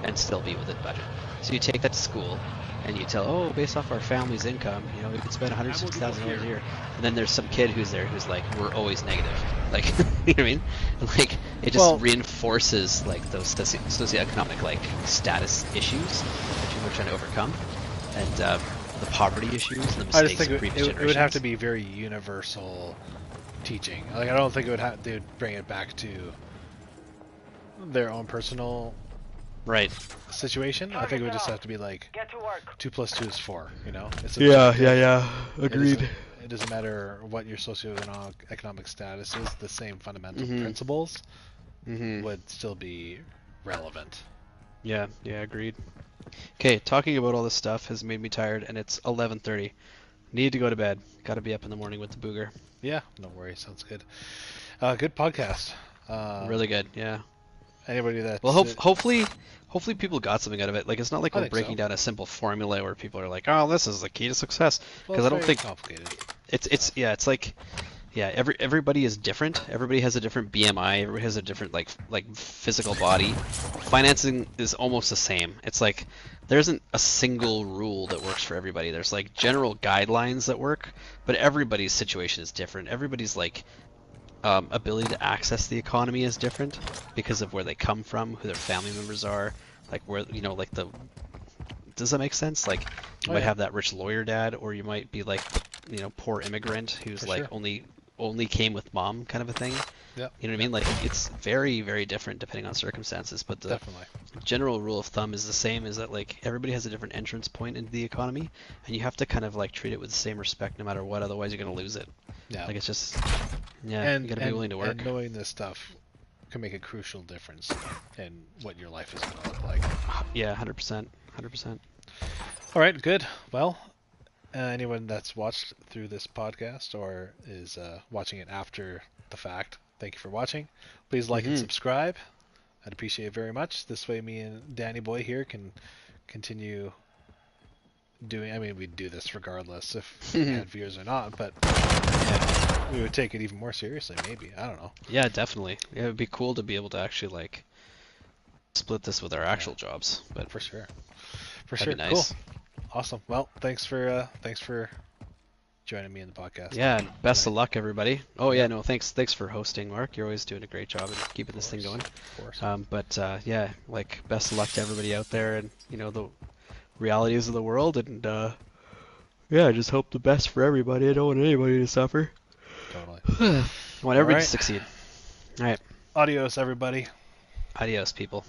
and still be within budget. So you take that to school and you tell, oh, based off our family's income, you know, we could spend $160,000 a year. And then there's some kid who's there who's like, we're always negative. Like, you know what I mean? Like, it just reinforces like those socioeconomic like status issues that people are trying to overcome. And the poverty issues and the mistakes of previous generations. It would have to be very universal teaching. Like, I don't think they would bring it back to their own personal situation. I think it would just have to be like 2 + 2 is 4. You know? Yeah. Agreed. It doesn't matter what your socioeconomic status is. The same fundamental principles would still be relevant. Yeah, agreed. Okay, talking about all this stuff has made me tired, and it's 11:30. Need to go to bed. Got to be up in the morning with the booger. Yeah, no worries. Sounds good. Good podcast. Really good, yeah. Anybody that Well, hopefully people got something out of it. Like, it's not like I we're think breaking so. down a simple formula where people are like, "Oh, this is the key to success." Well, Because it's I don't very think complicated. it's like, yeah, everybody is different. Everybody has a different BMI. Everybody has a different like physical body. Financing is almost the same. It's like there isn't a single rule that works for everybody. There's like general guidelines that work, but everybody's situation is different. Everybody's like ability to access the economy is different because of where they come from, who their family members are, like where like the. Does that make sense? Like you might have that rich lawyer dad, or you might be like poor immigrant who's For like sure. only came with mom kind of a thing. Yeah. You know what I mean? Like it's very, very different depending on circumstances. But the Definitely. general rule of thumb is the same: is that like everybody has a different entrance point into the economy, and you have to kind of like treat it with the same respect no matter what. Otherwise, you're gonna lose it. Yeah. Like it's just you gotta be willing to work. And knowing this stuff can make a crucial difference in what your life is going to look like. Yeah, 100%, 100%. All right, good. Well, anyone that's watched through this podcast or is watching it after the fact, thank you for watching. Please like and subscribe. I'd appreciate it very much. This way me and Danny Boy here can continue doing... I mean, we'd do this regardless if we had viewers or not, but we would take it even more seriously, maybe. I don't know. Yeah, definitely. Yeah, it would be cool to be able to actually like split this with our actual jobs. But For sure. For that'd sure. be nice. Cool. Awesome. Well, thanks for joining me in the podcast. Yeah, and best of luck, everybody. Oh yeah, no, thanks for hosting, Mark. You're always doing a great job in keeping this thing going. Of course. But yeah, like best of luck to everybody out there, and the realities of the world, and yeah, I just hope the best for everybody. I don't want anybody to suffer. Totally. I want everybody Alright. to succeed. All right, Adios, everybody. adios, people.